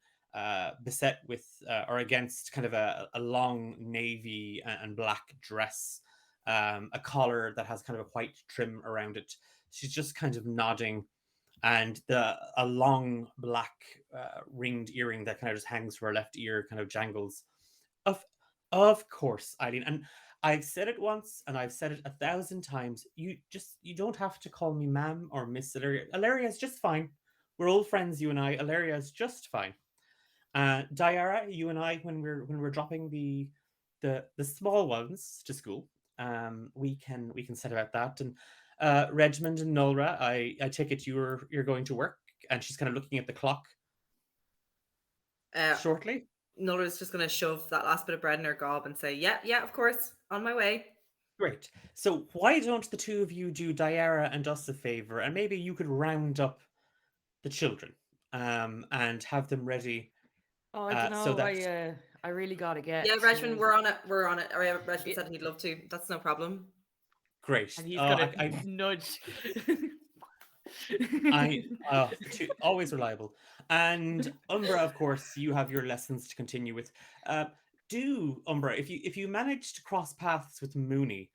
beset with or against kind of a long navy and black dress, a collar that has kind of a white trim around it. She's just kind of nodding, and a long black ringed earring that kind of just hangs from her left ear kind of jangles. Of course, Eileen, and I've said it once and I've said it 1,000 times. You don't have to call me ma'am or Miss Ilaria. Ilaria is just fine. We're old friends, you and I. Ilaria is just fine. Diara, you and I, when we're dropping the small ones to school, we can set about that. And Regmund and Nolra, I take it you're going to work, and she's kind of looking at the clock shortly. Nola's just going to shove that last bit of bread in her gob and say, yeah, of course, on my way. Great. So why don't the two of you do Diara and us a favor, and maybe you could round up the children and have them ready. Oh, I don't know. So I really gotta get. Yeah, Regmund, we're on it. Regmund said he'd love to. That's no problem. Great. And he's gonna nudge. Always reliable. And Umbra, of course, you have your lessons to continue with. Do Umbra, if you manage to cross paths with Mooney,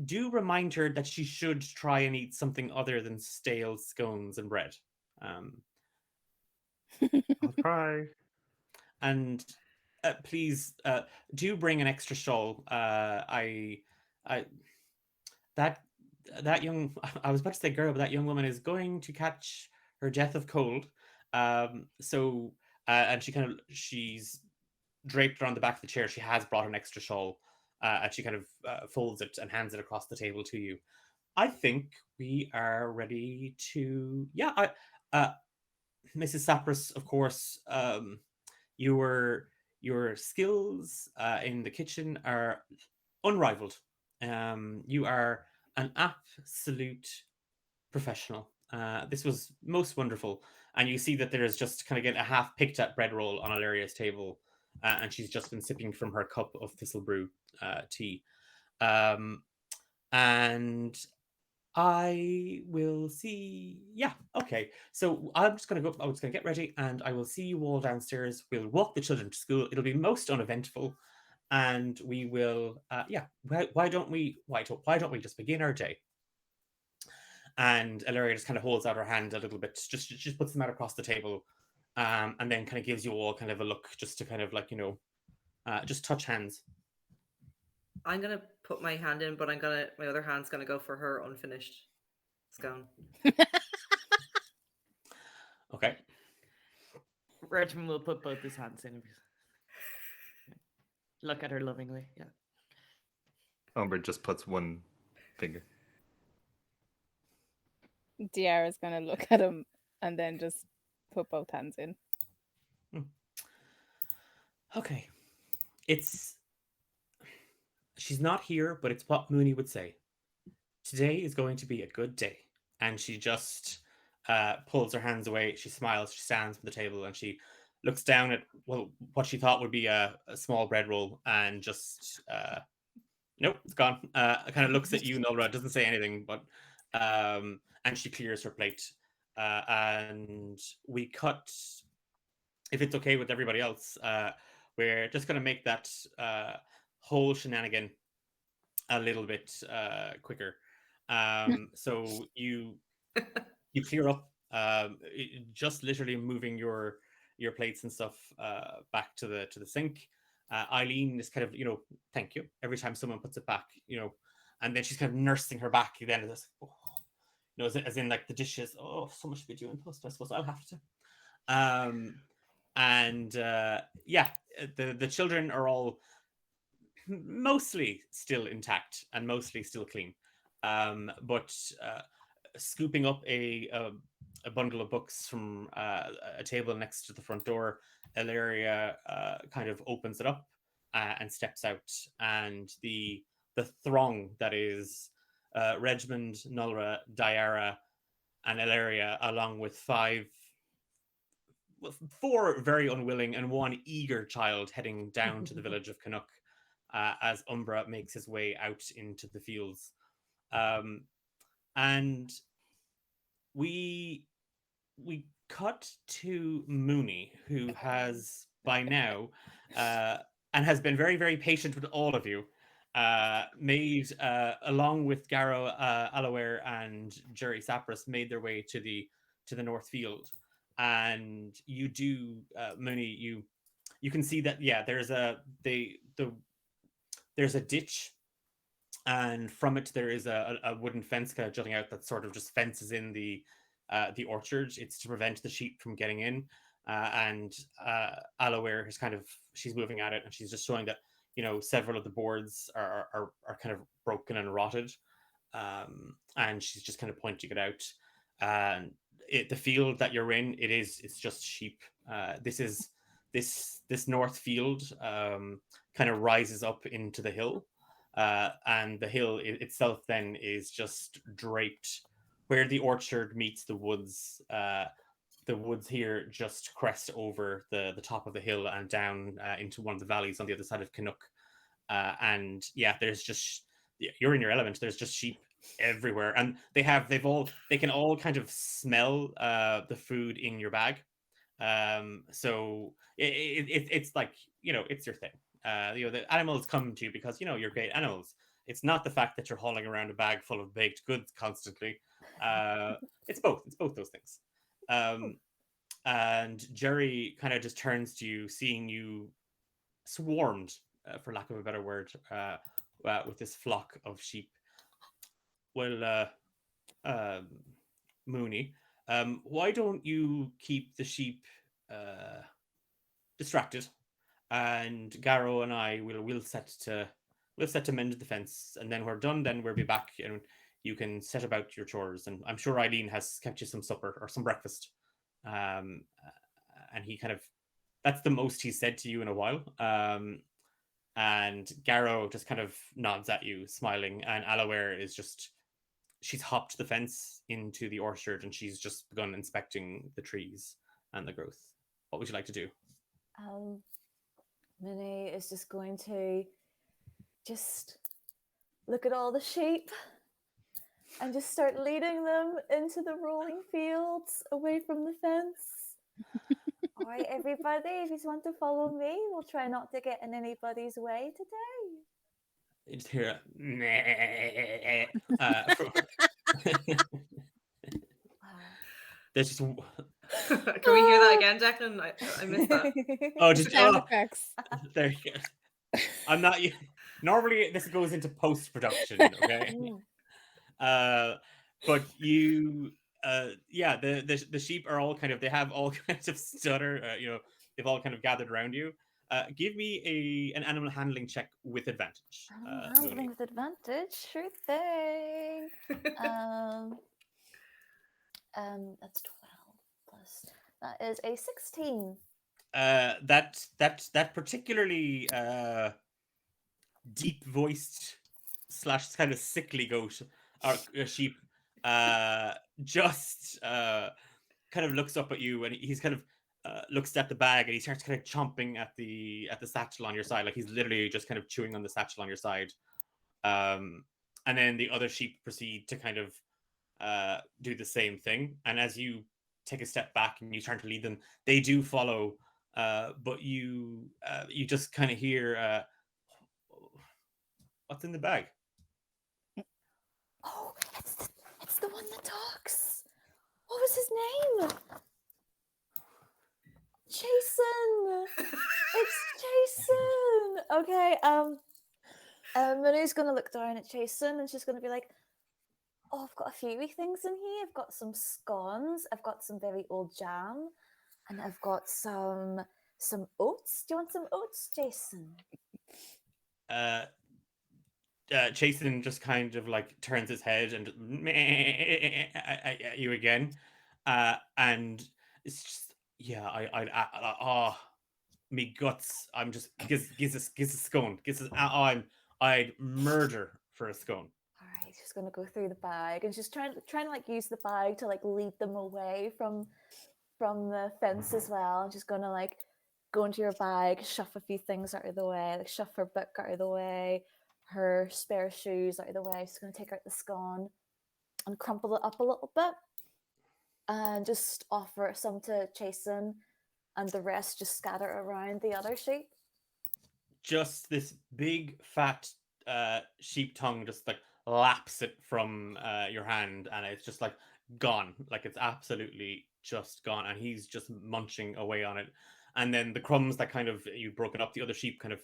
do remind her that she should try and eat something other than stale scones and bread. I'll try. And please do bring an extra shawl. That young, I was about to say girl, but that young woman is going to catch her death of cold. And she's draped around the back of the chair. She has brought an extra shawl, and she kind of folds it and hands it across the table to you. I think we are ready to, Mrs. Sapras, of course, your skills in the kitchen are unrivaled. You are an absolute professional. This was most wonderful. And you see that there is just kind of getting a half picked at bread roll on Ilaria's table. And she's just been sipping from her cup of thistle brew tea. And I will see. Yeah, okay. So I'm just going to go. I was going to get ready, and I will see you all downstairs. We'll walk the children to school. It'll be most uneventful, and we will. Why don't we just begin our day? And Ilaria just kind of holds out her hand a little bit, just puts them out across the table, and then kind of gives you all kind of a look, just to kind of just touch hands. I'm gonna put my hand in, but my other hand's gonna go for her unfinished scone. Okay. Regmund will put both his hands in. Look at her lovingly. Yeah. Umbra just puts one finger. Diara's gonna look at him and then just put both hands in. Okay. She's not here, but it's what Mooney would say. Today is going to be a good day. And she just pulls her hands away. She smiles. She stands at the table and she looks down at what she thought would be a small bread roll and just nope, it's gone. Kind of looks at you, Nolra, doesn't say anything, but and she clears her plate. And we cut, if it's okay with everybody else, we're just going to make that whole shenanigan a little bit quicker. So you clear up, just literally moving your plates and stuff back to the sink. Eileen is kind of, thank you every time someone puts it back, and then she's kind of nursing her back. Then it's as in like the dishes. Oh, so much to be doing post. I suppose I'll have to. The children are all mostly still intact and mostly still clean. But scooping up a bundle of books from a table next to the front door, Ilaria kind of opens it up and steps out, and the throng that is Regmund, Nulra, Diara, and Ilaria, along with four very unwilling and one eager child heading down to the village of Canuck as Umbra makes his way out into the fields. And we cut to Mooney, who has by now and has been very, very patient with all of you, made along with Garrow, Alaware, and Jerry Sapras, made their way to the North Field. And you do, Mooney, you can see that there's a ditch, and from it there is a wooden fence kind of jutting out that sort of just fences in the orchard. It's to prevent the sheep from getting in. And Alaware is she's moving at it, and she's just showing that several of the boards are kind of broken and rotted, and she's just kind of pointing it out. And the field that you're in, it's just sheep. This north field kind of rises up into the hill, and the hill itself then is just draped where the orchard meets the woods. The woods here just crest over the top of the hill and down into one of the valleys on the other side of Canuck. And there's just you're in your element. There's just sheep everywhere, and they can all kind of smell the food in your bag. So it's like it's your thing. The animals come to you because you're great animals. It's not the fact that you're hauling around a bag full of baked goods constantly. It's both those things. And Jerry kind of just turns to you, seeing you swarmed, for lack of a better word, with this flock of sheep. Well, Mooney, why don't you keep the sheep distracted, and Garrow and I will set to mend the fence, and then we're done. Then we'll be back, and you can set about your chores. And I'm sure Eileen has kept you some supper or some breakfast. And he that's the most he's said to you in a while. And Garrow just kind of nods at you, smiling, and Alaware is she's hopped the fence into the orchard, and she's just begun inspecting the trees and the growth. What would you like to do? Minnie is just going to look at all the sheep and just start leading them into the rolling fields away from the fence. All right, everybody, if you want to follow me, we'll try not to get in anybody's way today. You just hear there's just Can we hear that again, Declan? I missed that. oh, just Sound effects. there you go. I'm not. Normally, this goes into post-production, okay? But you, the sheep are all kind of. They have all kinds of stutter. They've all kind of gathered around you. Give me an animal handling check with advantage. Handling with advantage, sure thing. That's 12 plus. That is a 16. That particularly deep-voiced / kind of sickly goat or sheep just kind of looks up at you, and he's kind of looks at the bag, and he starts kind of chomping at the satchel on your side, like he's literally just kind of chewing on the satchel on your side. And then the other sheep proceed to kind of do the same thing, and as you take a step back and you turn to lead them, they do follow, but you just kind of hear what's in the bag. Oh, it's the one that talks. What was his name? Jason. It's Jason. Okay. Minnie's gonna look down at Jason, and she's gonna be like, "Oh, I've got a few wee things in here. I've got some scones. I've got some very old jam, and I've got some oats. Do you want some oats, Jason?" uh, Jason just kind of like turns his head and at you again, and it's just yeah, oh, me guts. I'm just gives a scone. I'd murder for a scone. All right, she's gonna go through the bag, and she's trying to like use the bag to like lead them away from the fence as well. And she's gonna like go into your bag, shove a few things out of the way, like shove her book out of the way, her spare shoes out of the way. She's gonna take out the scone and crumple it up a little bit, and just offer some to Jason, and the rest just scatter around the other sheep. Just this big fat sheep tongue just like laps it from your hand, and it's just like gone. Like it's absolutely just gone, and he's just munching away on it. And then the crumbs that kind of you've broken up, the other sheep kind of.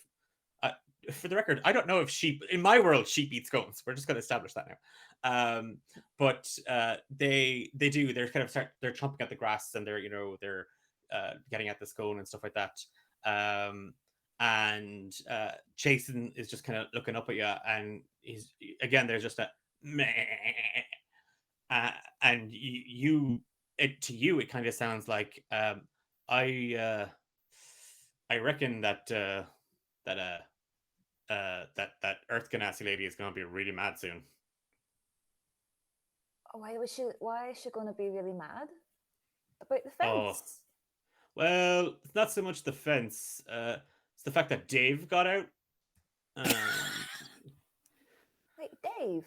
For the record, I don't know if sheep in my world sheep eat scones. We're just going to establish that now. But they do. They're kind of they're chomping at the grass, and they're getting at the scone and stuff like that. And Jason is just kind of looking up at you, and he's again. There's just a meh, and to you it kind of sounds like I reckon that that Earth Ganassi lady is going to be really mad soon. Why is she going to be really mad about the Oh. fence? Well, it's not so much the fence. It's the fact that Dave got out. Wait, Dave.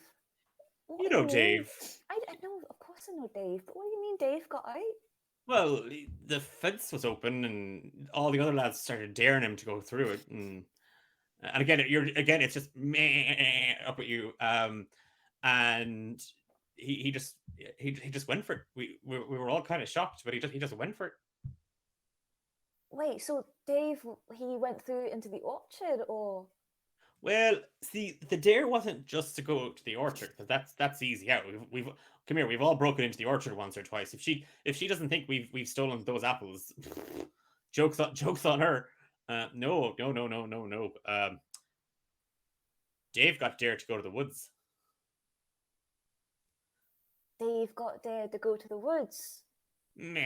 What You do know mean? Dave. I know, of course I know Dave, but what do you mean Dave got out? Well, the fence was open, and all the other lads started daring him to go through it, and again, it's just meh up at you, and he just went for it. We were all kind of shocked, but he just went for it. Wait, so Dave, he went through into the orchard, or? Well, see, the dare wasn't just to go to the orchard, because that's easy out. We've come here. We've all broken into the orchard once or twice. If she doesn't think we've stolen those apples, jokes on her. No. Dave got dared to go to the woods. Dave got dared to go to the woods. Meh.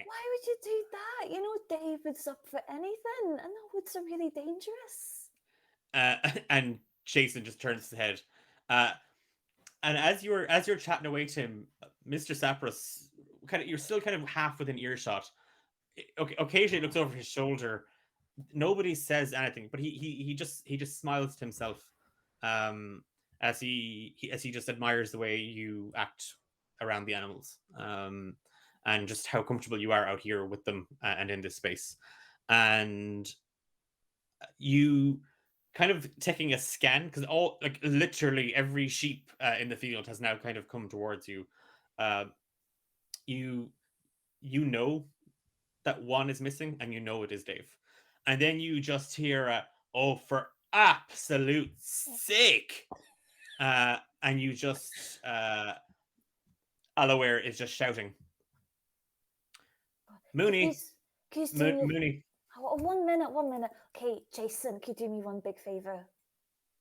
Why would you do that? You know, David's up for anything, and the woods are really dangerous. And Jason just turns his head. And as you're chatting away to him, Mr. Sapros, you're still kind of half within earshot. Okay, occasionally looks over his shoulder. Nobody says anything, but he just smiles to himself, as he just admires the way you act around the animals, and just how comfortable you are out here with them and in this space, and you kind of taking a scan, because all like literally every sheep in the field has now kind of come towards you. You know that one is missing, and you know it is Dave, and then you just hear oh, for absolute sake, and you just Alaware is just shouting, Mooney, Mooney. Oh, 1 minute. Okay, Jason, could you do me one big favor?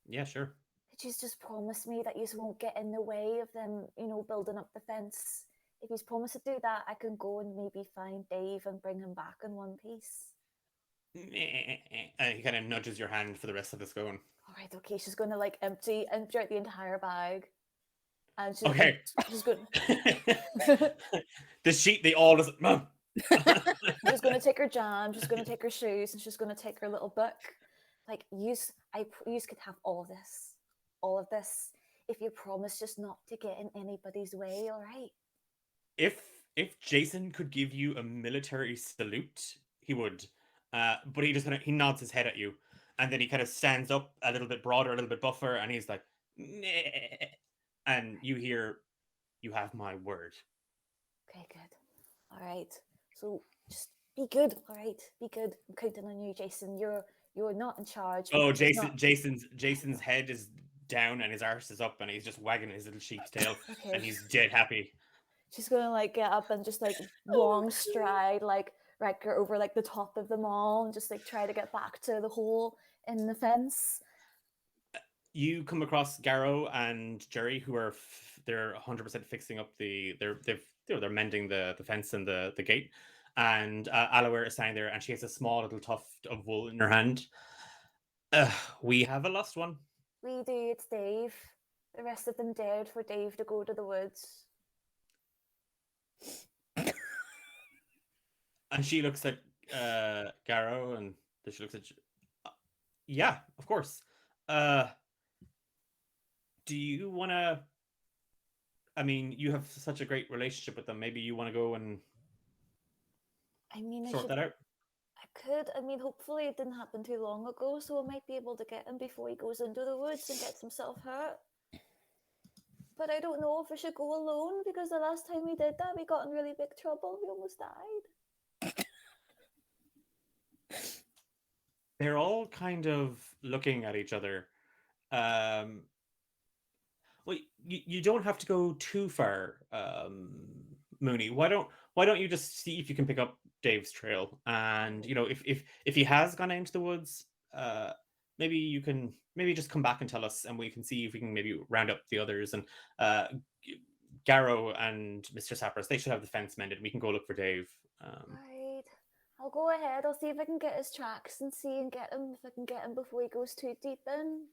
Yeah, sure. Could you just promise me that you won't get in the way of them, building up the fence? If you promise to do that, I can go and maybe find Dave and bring him back in one piece. And he kind of nudges your hand for the rest of the scone. All right, okay. She's gonna like empty out the entire bag, and she's Okay. She's good. The sheep, they all just. She's gonna take her jam. She's gonna take her shoes, and she's gonna take her little book. Like, you could have all of this, if you promise just not to get in anybody's way. All right. If Jason could give you a military salute, he would. But he nods his head at you, and then he kind of stands up a little bit broader, a little bit buffer, and he's like, nah. And you hear, "You have my word." Okay, good. All right. So just be good. All right, be good. I'm counting on you, Jason. You're not in charge. Oh, Jason's head is down and his arse is up, and he's just wagging his little sheep's tail, Okay. and he's dead happy. She's gonna like get up and just like long stride, like Riker over like the top of them all, and just like try to get back to the hole in the fence. you come across Garrow and Jerry, who are they're 100% fixing up they're mending the fence and the gate, and Alaware is standing there, and she has a small little tuft of wool in her hand. We have a lost one. We do, it's Dave. The rest of them dared for Dave to go to the woods. And she looks at Garrow, and she looks at yeah, of course. Do you want to? I mean, you have such a great relationship with them. Maybe you want to go and I mean, sort that out. I could. I mean, hopefully it didn't happen too long ago, so I might be able to get him before he goes into the woods and gets himself hurt. But I don't know if I should go alone, because the last time we did that, we got in really big trouble. We almost died. They're all kind of looking at each other. Well, you don't have to go too far, Mooney. Why don't you just see if you can pick up Dave's trail? And if he has gone into the woods, maybe you can just come back and tell us, and we can see if we can maybe round up the others. And Garrow and Mr. Sapras, they should have the fence mended. We can go look for Dave. Right. I'll go ahead. I'll see if I can get his tracks and get him, if I can get him before he goes too deep in.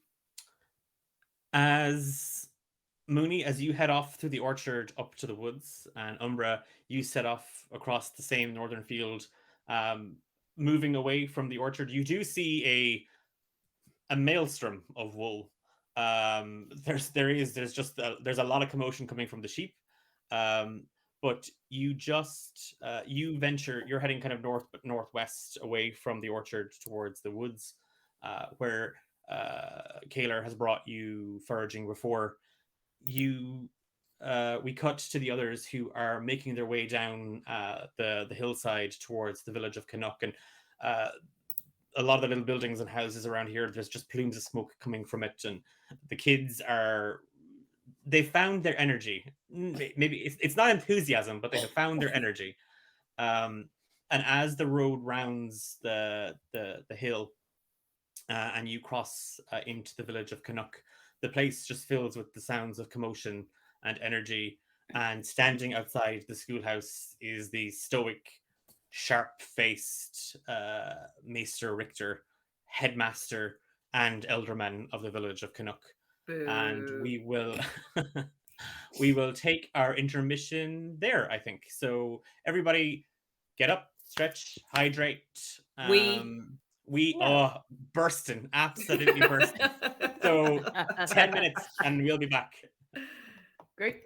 As Mooney, as you head off through the orchard up to the woods, and Umbra, you set off across the same northern field, moving away from the orchard. You do see a maelstrom of wool. There's a lot of commotion coming from the sheep. But you you're heading kind of northwest away from the orchard towards the woods, where Kaler has brought you foraging before. We cut to the others, who are making their way down the hillside towards the village of Canuck, and a lot of the little buildings and houses around here, there's just plumes of smoke coming from it, and the kids they found their energy. Maybe it's not enthusiasm, but they have found their energy. And as the road rounds the hill, and you cross into the village of Canuck, the place just fills with the sounds of commotion and energy. And standing outside the schoolhouse is the stoic, sharp-faced Maester Richter, headmaster and elderman of the village of Canuck. Boo. And we will take our intermission there, I think. So everybody, get up, stretch, hydrate. Bursting, absolutely bursting. So 10 minutes and we'll be back. Great.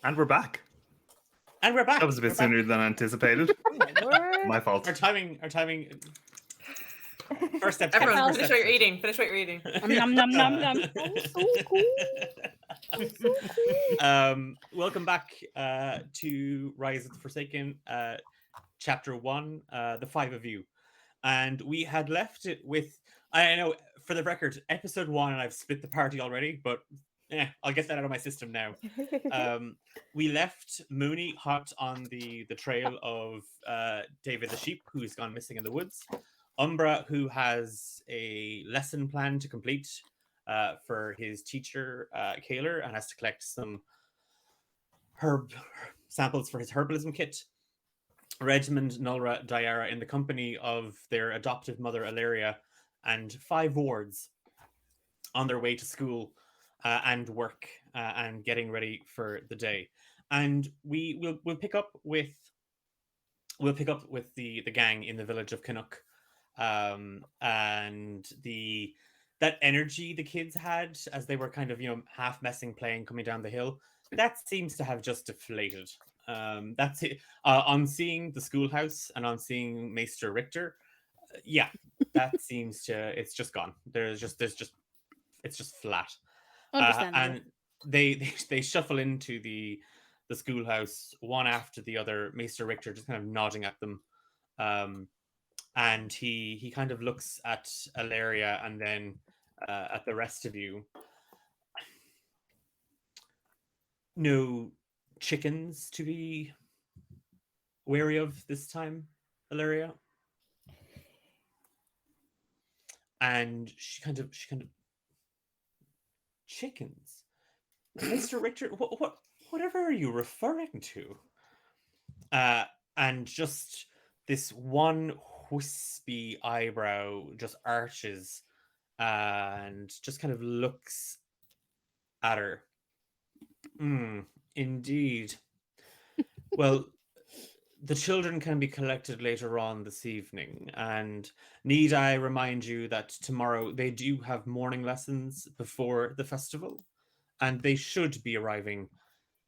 And we're back. And we're back. That was a bit We're back. sooner than anticipated. My fault. Our timing. First step. Everyone, Well, finish what you're eating. Finish what you're eating. Nom, nom, nom, nom. Oh, so cool. Oh, so cool. Welcome back to Rise of the Forsaken, Chapter 1, The Five of You. And we had left it with, I know, for the record, Episode 1, and I've split the party already, but I'll get that out of my system now. We left Mooney hot on the trail of David the sheep, who's gone missing in the woods. Umbra, who has a lesson plan to complete for his teacher, Kaler, and has to collect some herb samples for his herbalism kit. Regimund, Nulra, Diara, in the company of their adoptive mother, Ilaria, and 5 wards on their way to school and work and getting ready for the day. And we'll pick up with the gang in the village of Canuck. And that energy the kids had as they were kind of, half messing, playing, coming down the hill, that seems to have just deflated. That's it. On seeing the schoolhouse and on seeing Maester Richter, that seems to, it's just gone. It's just flat. Understandable. And they shuffle into the schoolhouse one after the other. Maester Richter just kind of nodding at them. And he kind of looks at Ilaria and then at the rest of you. No chickens to be wary of this time, Ilaria. And she kind of chickens. Mr. Richter, whatever are you referring to? And just this one wispy eyebrow just arches and just kind of looks at her. Indeed. Well, the children can be collected later on this evening, and need I remind you that tomorrow they do have morning lessons before the festival, and they should be arriving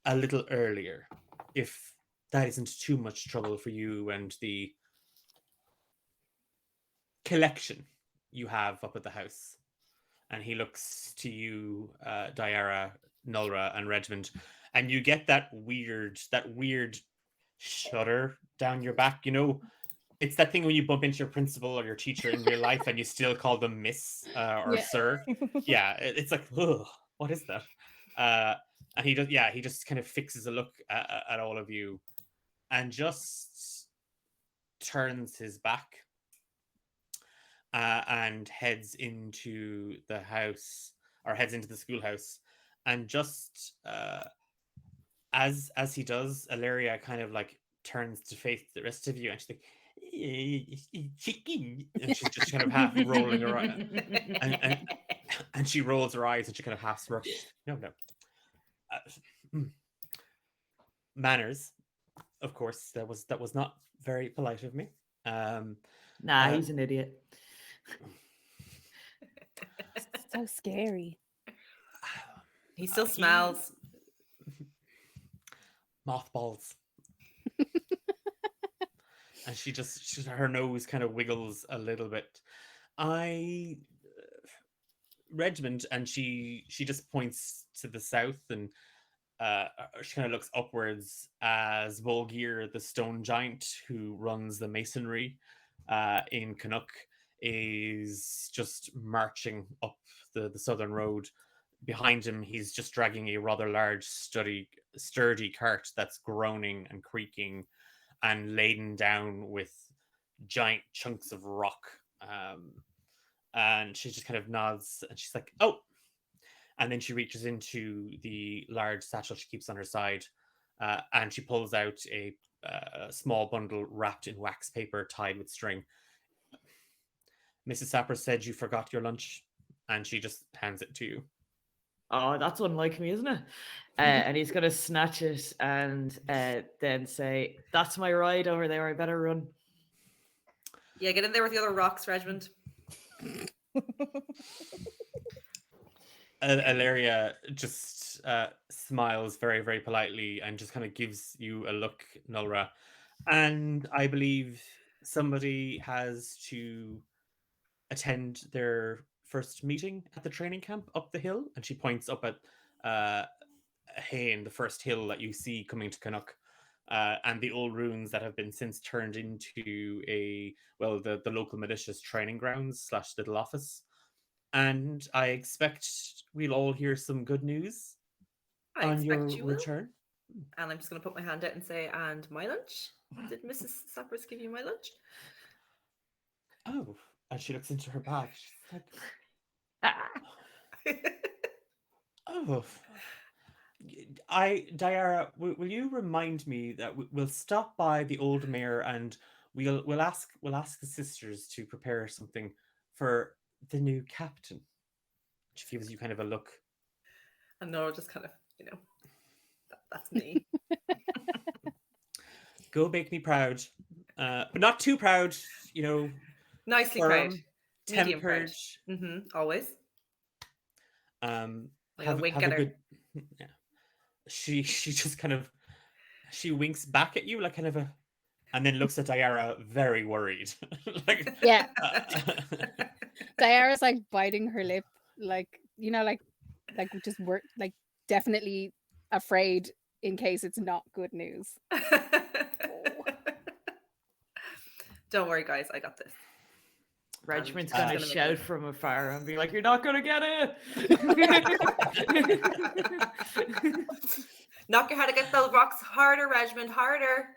a little earlier, if that isn't too much trouble for you and the collection you have up at the house. And he looks to you, Diara, Nulra, and Regimund, and you get that weird shudder down your back. It's that thing when you bump into your principal or your teacher in real life and you still call them Miss or Sir. Yeah, it's like, ugh, what is that? And he just kind of fixes a look at all of you and just turns his back and heads into the house, or heads into the schoolhouse. And just as he does, Ilaria kind of like turns to face the rest of you, and she's like, chicken, and she's just kind of half rolling her eyes, and she rolls her eyes, and she kind of half smirks. No. Manners, of course. That was not very polite of me. Nah, he's an idiot. So scary. He still smells. Mothballs. And her nose kind of wiggles a little bit. Regimund, and she just points to the south, and she kind of looks upwards as Volgir, the stone giant who runs the masonry in Canuck, is just marching up the southern road. Behind him, he's just dragging a rather large, sturdy cart that's groaning and creaking and laden down with giant chunks of rock. And she just kind of nods, and she's like, "Oh!" And then she reaches into the large satchel she keeps on her side, and she pulls out a small bundle wrapped in wax paper tied with string. Mrs. Sapper said you forgot your lunch, and she just hands it to you. Oh, that's unlike me, isn't it? And he's going to snatch it and then say, "That's my ride over there. I better run." Yeah, get in there with the other rocks, Regimund. Ilaria just smiles very, very politely and just kind of gives you a look, Nulra. And I believe somebody has to attend their first meeting at the training camp up the hill. And she points up at Hain, the first hill that you see coming to Canuck. And the old ruins that have been since turned into the local militia's training grounds / little office. And I expect we'll all hear some good news I on your expect you will. return. And I'm just going to put my hand out and say, and my lunch? Did Mrs. Sappers give you my lunch? Oh, and she looks into her bag. She's like, Ah, oh, Diara, will you remind me that we'll stop by the old mare and we'll ask the sisters to prepare something for the new captain. She gives you kind of a look. And Nora just kind of, that's me. Go make me proud, but not too proud. Nicely firm, proud. Medium tempered. proud. Always. Like a Have wink a at her. good. Yeah. She just kind of she winks back at you like kind of a, and then looks at Diara very worried. Like Yeah. uh, Diara's like biting her lip, like just work, like definitely afraid in case it's not good news. Don't worry, guys. I got this. Regiment's And gonna she's shout make from afar and be like, "You're not gonna get it." Knock your head against those rocks harder, Regiment, harder.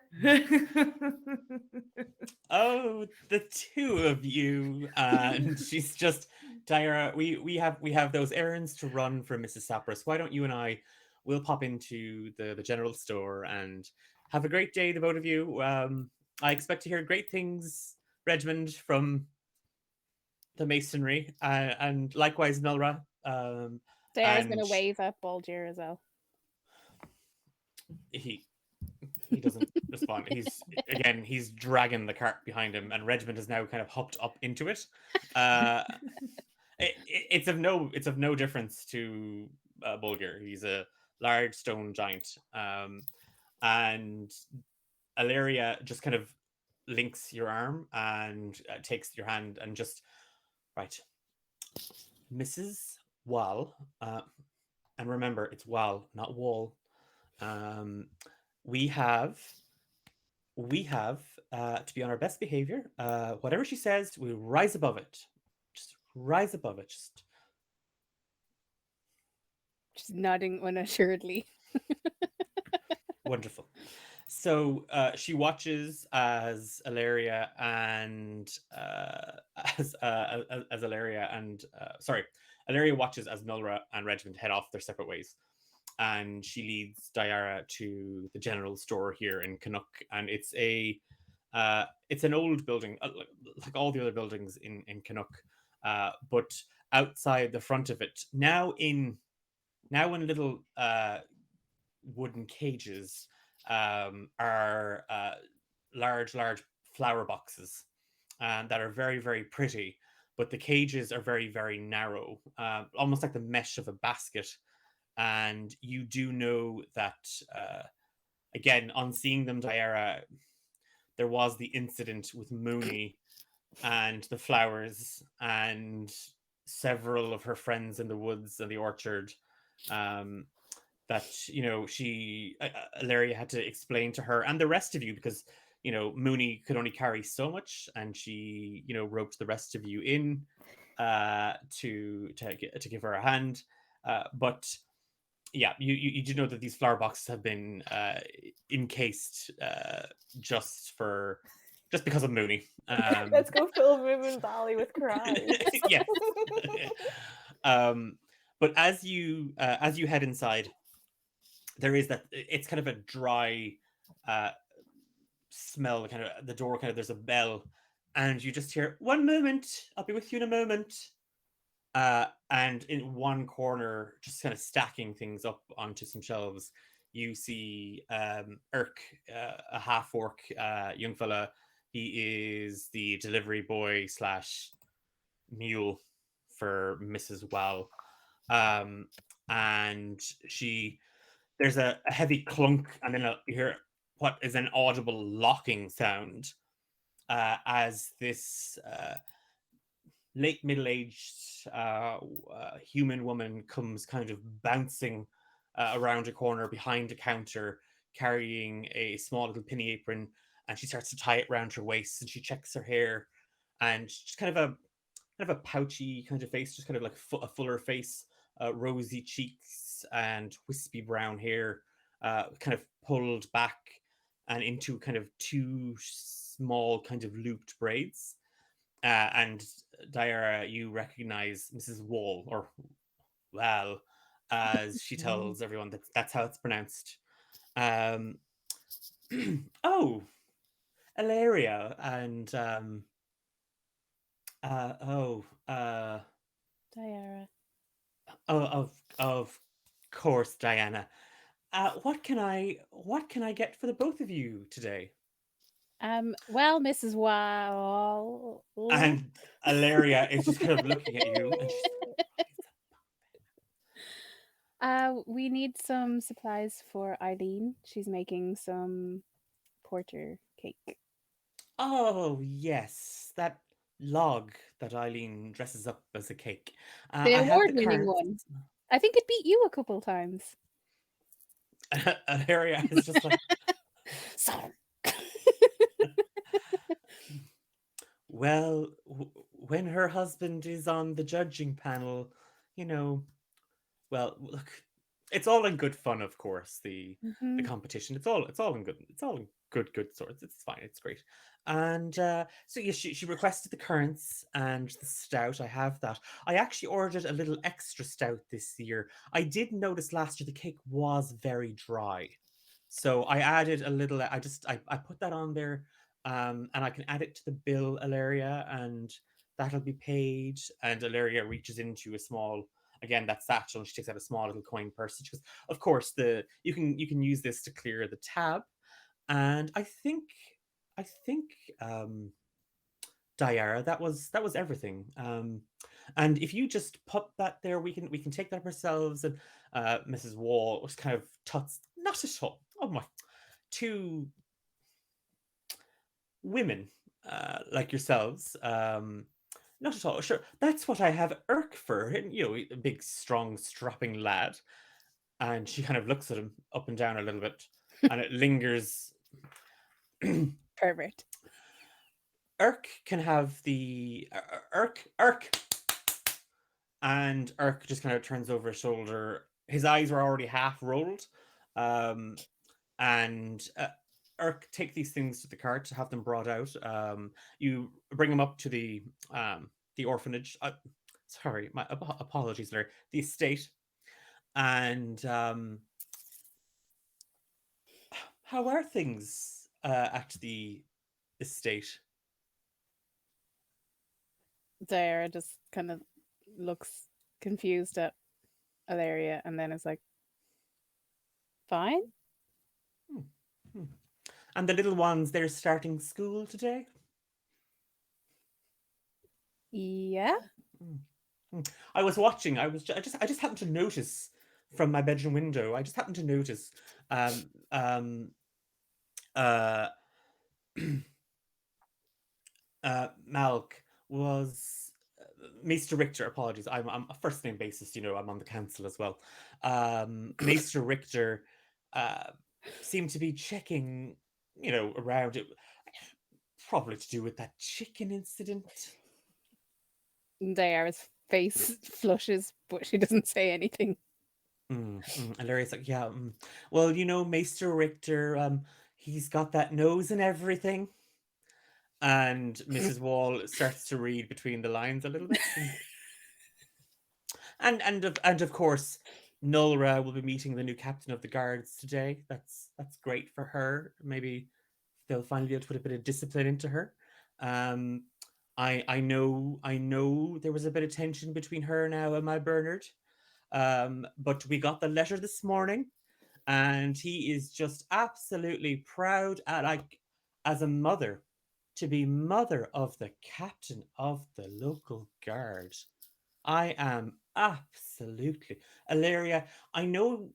oh, the two of you, and she's just Diara. We have those errands to run for Mrs. Sapras. Why don't you and I we'll pop into the general store and have a great day, the both of you. I expect to hear great things, Regiment, from the masonry, and likewise Nulra. Diara's gonna and wave at Baldur as well. he doesn't respond. He's dragging the cart behind him, and Regiment is now kind of hopped up into it. It's of no difference to Bulgar. He's a large stone giant, and Ilaria just kind of links your arm and takes your hand and just right, Mrs. Wall, and remember it's Wall, not Wall. We have to be on our best behavior. Whatever she says, we rise above it. Just rise above it. Just nodding unassuredly. Wonderful. So she watches as Ilaria and Ilaria watches as Nulra and Regiment head off their separate ways, and she leads Diara to the general store here in Canuck, and it's an old building, like all the other buildings in Canuck, but outside the front of it, now in little wooden cages, are large flower boxes that are very, very pretty, but the cages are very, very narrow, almost like the mesh of a basket. And you do know that, again, on seeing them, Diara, there was the incident with Mooney and the flowers and several of her friends in the woods and the orchard, that Ilaria had to explain to her and the rest of you, because Mooney could only carry so much, and she roped the rest of you in to give her a hand, but yeah, you do know that these flower boxes have been encased just because of Mooney. Let's go fill Moomin Valley with cries. Yes. But as you head inside, there is it's kind of a dry smell. Kind of the door. Kind of there's a bell, and you just hear, "One moment, I'll be with you in a moment." And in one corner, just kind of stacking things up onto some shelves, you see Irk, a half orc young fella. He is the delivery boy / mule for Mrs. Wall. and there's a heavy clunk, and then you hear what is an audible locking sound as this late middle-aged human woman comes kind of bouncing around a corner behind a counter, carrying a small little penny apron, and she starts to tie it around her waist, and she checks her hair, and just kind of a pouchy kind of face, just kind of like a fuller face, rosy cheeks, and wispy brown hair, kind of pulled back and into kind of two small kind of looped braids. And Diara, you recognize Mrs. Wall, or Wall, as she tells everyone that that's how it's pronounced. Um, oh, Ilaria, and oh, Diara. oh, of course, Diana. What can I get for the both of you today? Well, Mrs. Wow. And Ilaria is just kind of looking at you, and she's We need some supplies for Eileen. She's making some porter cake. oh yes, that log that Eileen dresses up as a cake. The I have the award-winning cards. one. I think it beat you a couple times. Ilaria is just like, Sorry. well, when her husband is on the judging panel, you know, well, look, it's all in good fun, of course. The Mhm. competition, it's all in good sorts. It's fine, it's great. And so yeah, she requested the currants and the stout. I have that. I actually ordered a little extra stout this year. I did notice last year the cake was very dry, so I added a little. I put that on there, and I can add it to the bill, Ilaria, and that'll be paid. And Ilaria reaches into a small, again, that satchel, and she takes out a small little coin purse. She goes, of course, the you can use this to clear the tab. And I think Diara, that was everything. And if you just put that there, we can take that up ourselves. And Mrs. Wall was kind of tuts, not at all. Oh my, two women like yourselves. Not at all. Sure, that's what I have Irk for. And, you know, a big, strong, strapping lad. And she kind of looks at him up and down a little bit, and it lingers. Pervert. Irk can have the Irk, and Irk just kind of turns over his shoulder. His eyes were already half rolled, and Irk, take these things to the cart to have them brought out. You bring them up to the orphanage. Sorry, my apologies, Larry. The estate, and how are things at the estate? Diara just kind of looks confused at Ilaria and then is like, fine. And the little ones, they're starting school today? Yeah. I was watching. I just happened to notice from my bedroom window. I just happened to notice uh Malk was Maester Richter. Apologies, I'm a first name basis. You know, I'm on the council as well. Maester Richter seemed to be checking, you know, around it, probably to do with that chicken incident. Diara's face flushes, but she doesn't say anything. And Larry's like, yeah, well, you know, Maester Richter, he's got that nose and everything. And Mrs. Wall starts to read between the lines a little bit. And of course, Nulra will be meeting the new captain of the guards today. That's great for her. Maybe they'll finally be able to put a bit of discipline into her. I know there was a bit of tension between her now and my Bernard. But we got the letter this morning, and he is just absolutely proud, like as a mother, to be mother of the captain of the local guard. I am Absolutely. Ilaria, I know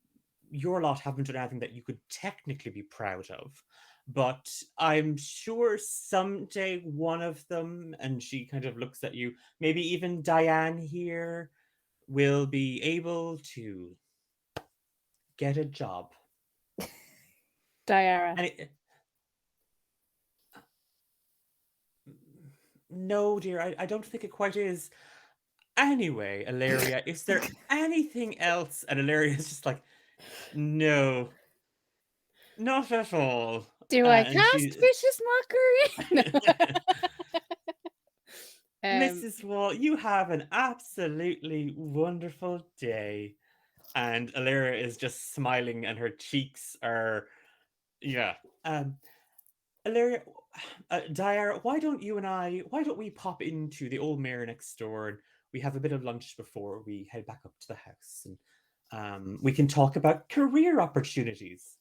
your lot haven't done anything that you could technically be proud of, but I'm sure someday one of them, and she kind of looks at you, maybe even Diane here, will be able to get a job. Diara. And no, dear, I don't think it quite is. Anyway, Ilaria, is there anything else? And Ilaria is just like, no, not at all. Do I And cast she, vicious mockery? Mrs. Wall, you have an absolutely wonderful day. And Ilaria is just smiling, and her cheeks are, yeah. Ilaria, Dyer, why don't we pop into the old mare next door, and we have a bit of lunch before we head back up to the house, and we can talk about career opportunities.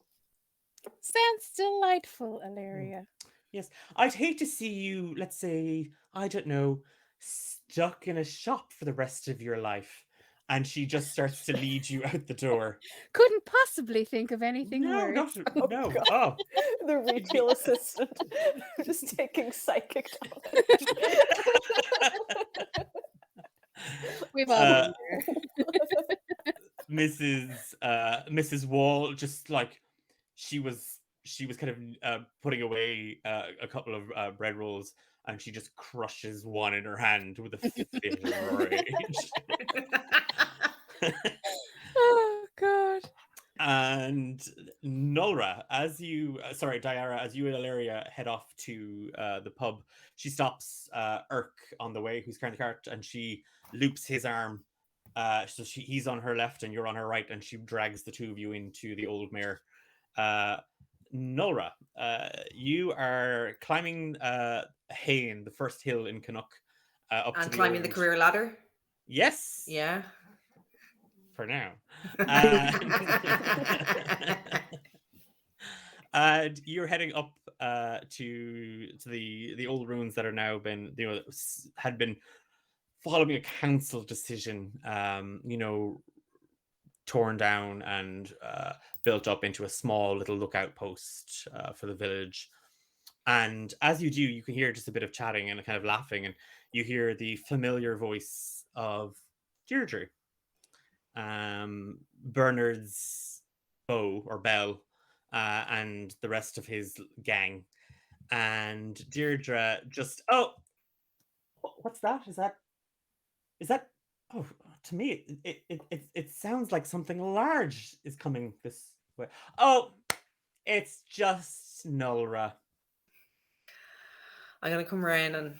Sounds delightful, Ilaria. Yes, I'd hate to see you, let's say, I don't know, stuck in a shop for the rest of your life. And she just starts to lead you out the door. Couldn't possibly think of anything No, worse. not no. God. Oh, The retail assistant just taking psychic We've all Uh, been there. Mrs. Wall just like she was kind of putting away a couple of bread rolls, and she just crushes one in her hand with a fit of rage. Oh God. And Nolra, as you, sorry, Diara, as you and Ilaria head off to the pub, she stops Irk on the way, who's carrying the cart, and she loops his arm. So he's on her left and you're on her right, and she drags the two of you into the old mare. Nolra, you are climbing Hain, the first hill in Canuck, up to And the climbing the old... career ladder. Yes. Yeah. For now. And you're heading up to the old ruins that are now been, had been following a council decision, torn down and built up into a small little lookout post for the village. And as you do, you can hear just a bit of chatting and kind of laughing, and you hear the familiar voice of Deirdre, Bernard's beau or belle, and the rest of his gang. And Deirdre just, oh, what's that? Is that? Oh, to me, it sounds like something large is coming this way. Oh, it's just Nolra. I'm gonna come around and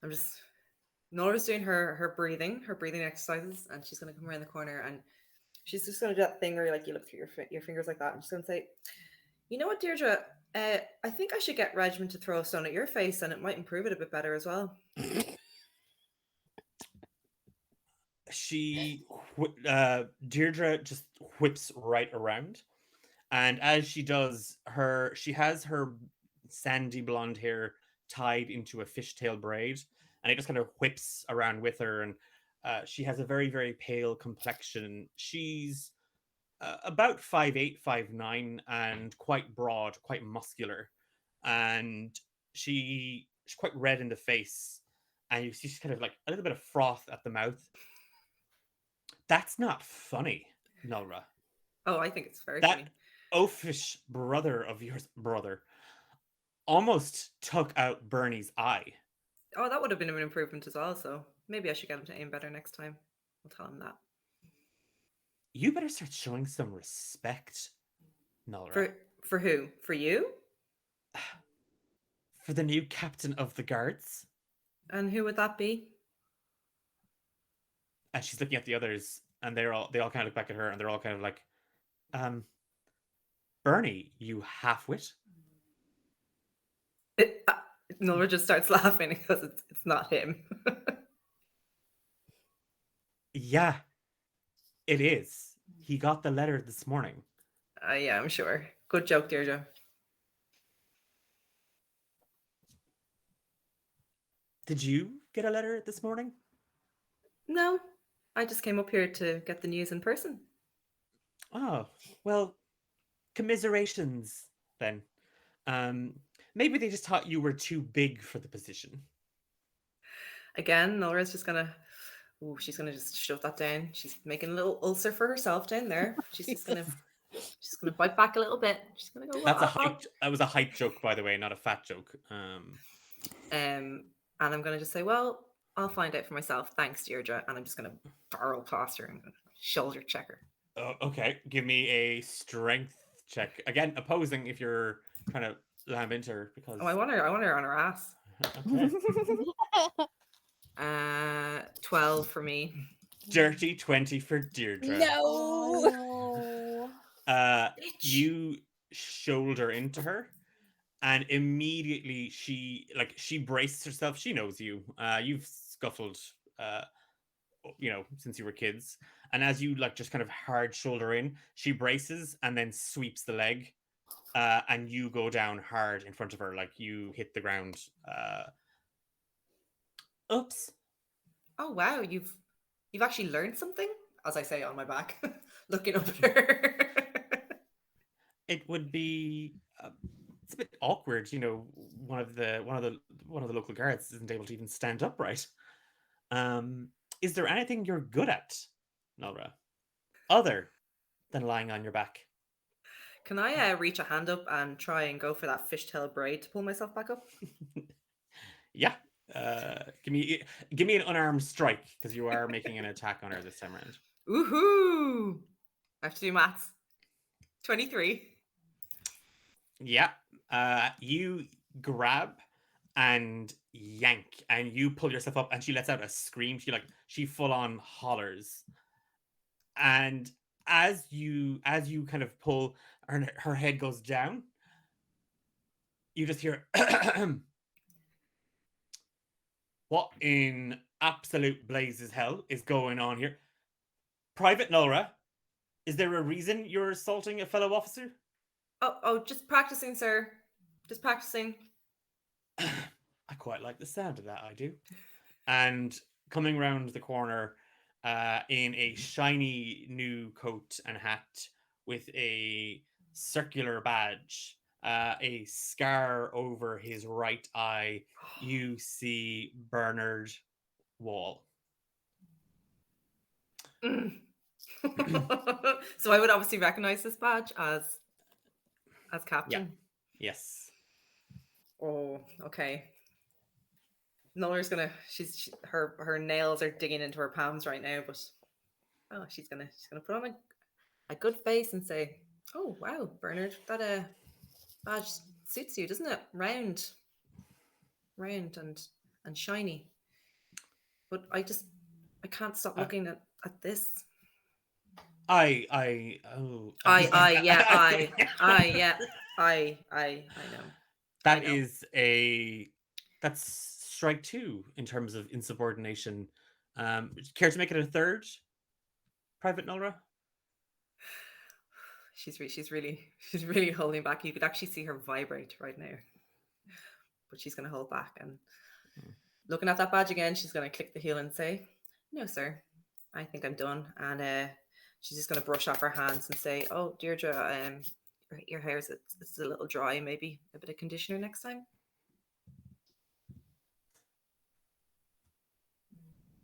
I'm just Nora's doing her breathing exercises, and she's gonna come around the corner and she's just gonna do that thing where like you look through your fingers like that, and she's gonna say, "You know what, Deirdre? I think I should get Regiment to throw a stone at your face, and it might improve it a bit better as well." Deirdre just whips right around, and as she does, she has her sandy blonde hair tied into a fishtail braid, and it just kind of whips around with her. And she has a very, very pale complexion. She's about 5'8", 5'9", and quite broad, quite muscular, and she's quite red in the face, and you see she's kind of like a little bit of froth at the mouth. That's not funny, Nolra. Oh, I think it's very That funny. oafish brother of yours, almost took out Bernie's eye. Oh, that would have been an improvement as well. So maybe I should get him to aim better next time. I'll tell him that. You better start showing some respect, Nolra. For who? For you? For the new captain of the guards. And who would that be? And she's looking at the others, and they all kind of look back at her, and they're all kind of like, Bernie, you half-wit. Nora just starts laughing because it's not him. Yeah, it is. He got the letter this morning. Yeah, I'm sure. Good joke, Deirdre. Did you get a letter this morning? No, I just came up here to get the news in person. Oh, well, commiserations then. Maybe they just thought you were too big for the position. Again, Nora's just gonna. Oh, she's gonna just shove that down. She's making a little ulcer for herself down there. She's just gonna. She's gonna bite back a little bit. She's gonna go. That's a "Ah, ah." height. That was a height joke, by the way, not a fat joke. And I'm gonna just say, well, I'll find out for myself. Thanks, Deirdre. And I'm just gonna barrel past her and shoulder check her. Okay, give me a strength check. Again, opposing if you're trying to lamb into her because. Oh, I want her on her ass. Okay. 12 for me. Dirty 20 for Deirdre. No. You shoulder into her, and immediately she braces herself. She knows you. You've scuffled, since you were kids. And as you just kind of hard shoulder in, she braces and then sweeps the leg, and you go down hard in front of her, like you hit the ground. Oops. Oh wow, you've actually learned something, as I say on my back, looking up at her. It would be it's a bit awkward, one of the local guards isn't able to even stand upright. Is there anything you're good at, Nolra, other than lying on your back? Can I reach a hand up and try and go for that fishtail braid to pull myself back up? Yeah. Give me an unarmed strike because you are making an attack on her this time around. Woohoo! I have to do maths. 23. Yeah. You grab and yank and you pull yourself up and she lets out a scream. She full on hollers. And as you kind of pull, her head goes down. You just hear what in absolute blazes hell is going on here? Private Nolra, is there a reason you're assaulting a fellow officer? Oh, just practicing, sir. Just practicing. I quite like the sound of that, I do. And coming round the corner in a shiny new coat and hat with a circular badge, a scar over his right eye, you see Bernard Wall. So I would obviously recognize this badge as captain. Yeah. Yes. Oh, okay. Noller's gonna. Her nails are digging into her palms right now, but she's gonna put on a good face and say, "Oh wow, Bernard, that badge suits you, doesn't it? Round and shiny." But I can't stop looking at this. I know. That's strike 2 in terms of insubordination. Care to make it a third, Private Nolra? She's really holding back. You could actually see her vibrate right now, but she's going to hold back and looking at that badge again. She's going to click the heel and say, "No, sir, I think I'm done." And she's just going to brush off her hands and say, "Oh, Deirdre, your hair it's a little dry. Maybe a bit of conditioner next time."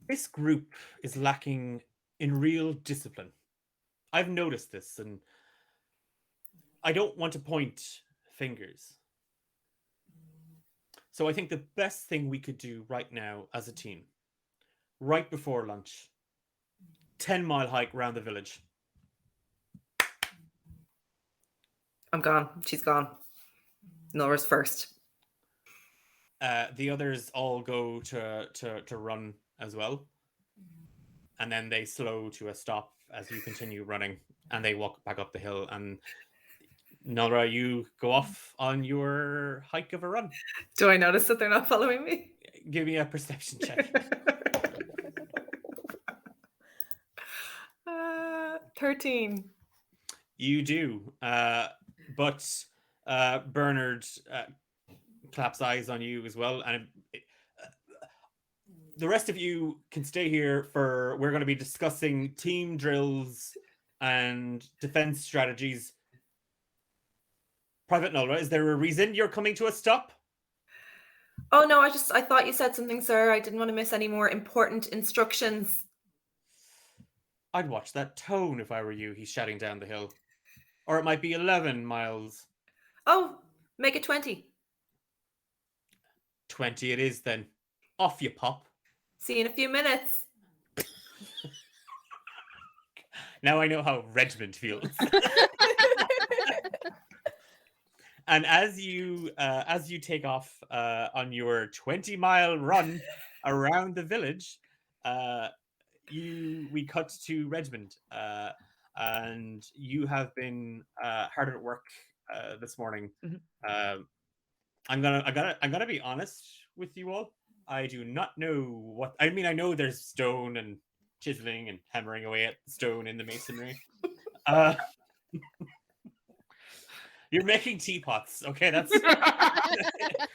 This group is lacking in real discipline. I've noticed this, and I don't want to point fingers. So I think the best thing we could do right now as a team, right before lunch, 10-mile hike around the village. I'm gone. She's gone. Nora's first. The others all go to run as well. And then they slow to a stop as you continue running, and they walk back up the hill. And Nolra, you go off on your hike of a run. Do I notice that they're not following me? Give me a perception check. 13. You do. But Bernard claps eyes on you as well. And the rest of you can stay here for. We're going to be discussing team drills and defense strategies. Private Nolra, is there a reason you're coming to a stop? Oh no, I thought you said something, sir. I didn't want to miss any more important instructions. I'd watch that tone if I were you, he's shouting down the hill. Or it might be 11 miles. Oh, make it 20. 20 it is then. Off you pop. See you in a few minutes. Now I know how Regiment feels. And as you take off on your 20-mile run around the village, we cut to Regiment, and you have been hard at work this morning. I'm gonna be honest with you all. I do not know what. I mean, I know there's stone and chiseling and hammering away at stone in the masonry. You're making teapots, okay? That's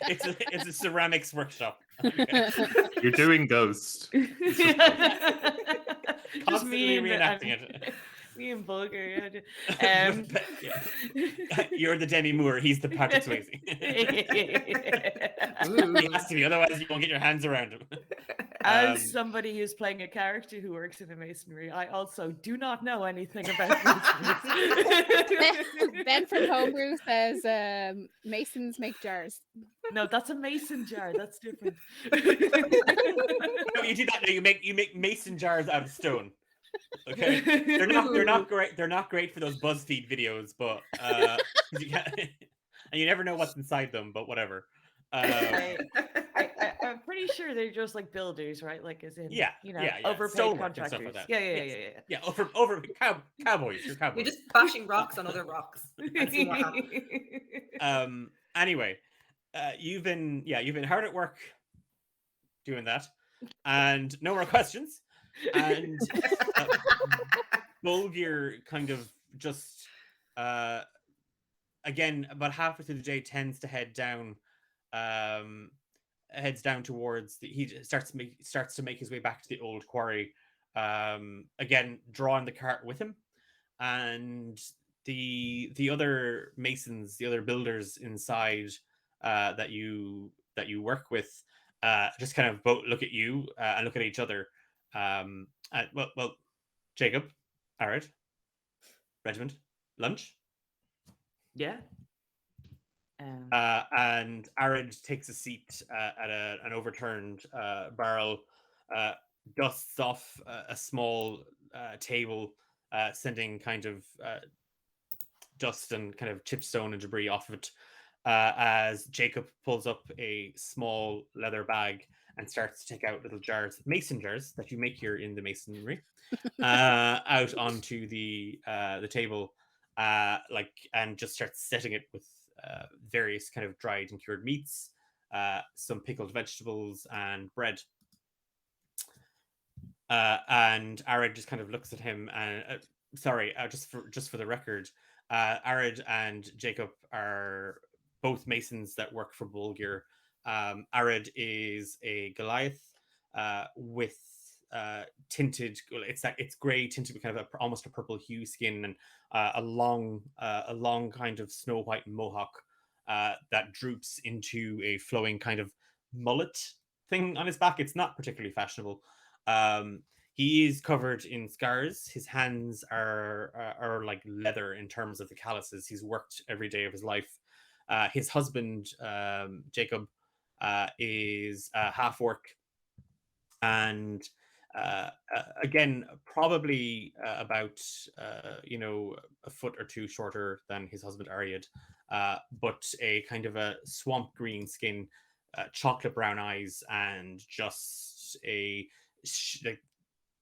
it's a ceramics workshop. Okay. You're doing Ghost. Constantly reenacting it. Me and Bulgar. Yeah. You're the Demi Moore. He's the Patrick Swayze. He has to be, otherwise you won't get your hands around him. As somebody who's playing a character who works in a masonry, I also do not know anything about masonry. Ben from Homebrew says masons make jars. No, that's a mason jar. That's different. No, you do that. No, you make mason jars out of stone. Okay, they're not great. They're not great for those BuzzFeed videos, but and you never know what's inside them. But whatever. I'm pretty sure they're just like builders, right? Like, as in, overpaid Stonework and contractors. stuff like that. Yeah. Over cowboys. You're cowboys. You're just bashing rocks on other rocks. And see what happens. Anyway, you've been hard at work doing that, and no more questions. And Bulgir kind of just again about halfway through the day tends to heads down towards he starts to make his way back to the old quarry, again drawing the cart with him, and the other masons, the other builders inside that you work with just kind of both look at you and look at each other. Well, Jacob, Arid, Regiment, lunch. Yeah. And Arid takes a seat at an overturned barrel, dusts off a small table, sending kind of dust and kind of chipstone and debris off of it, as Jacob pulls up a small leather bag and starts to take out little jars, mason jars that you make here in the masonry, out onto the table, and just starts setting it with various kind of dried and cured meats, some pickled vegetables, and bread. And Arid just kind of looks at him and just for the record, Arid and Jacob are both masons that work for Bulgir. Arid is a Goliath with tinted. It's grey tinted with kind of almost a purple hue skin, and a long kind of snow white mohawk that droops into a flowing kind of mullet thing on his back. It's not particularly fashionable. He is covered in scars. His hands are like leather in terms of the calluses. He's worked every day of his life. His husband, Jacob, is half orc, and again, probably about a foot or two shorter than his husband Ariad, but a kind of a swamp green skin, chocolate brown eyes, and just a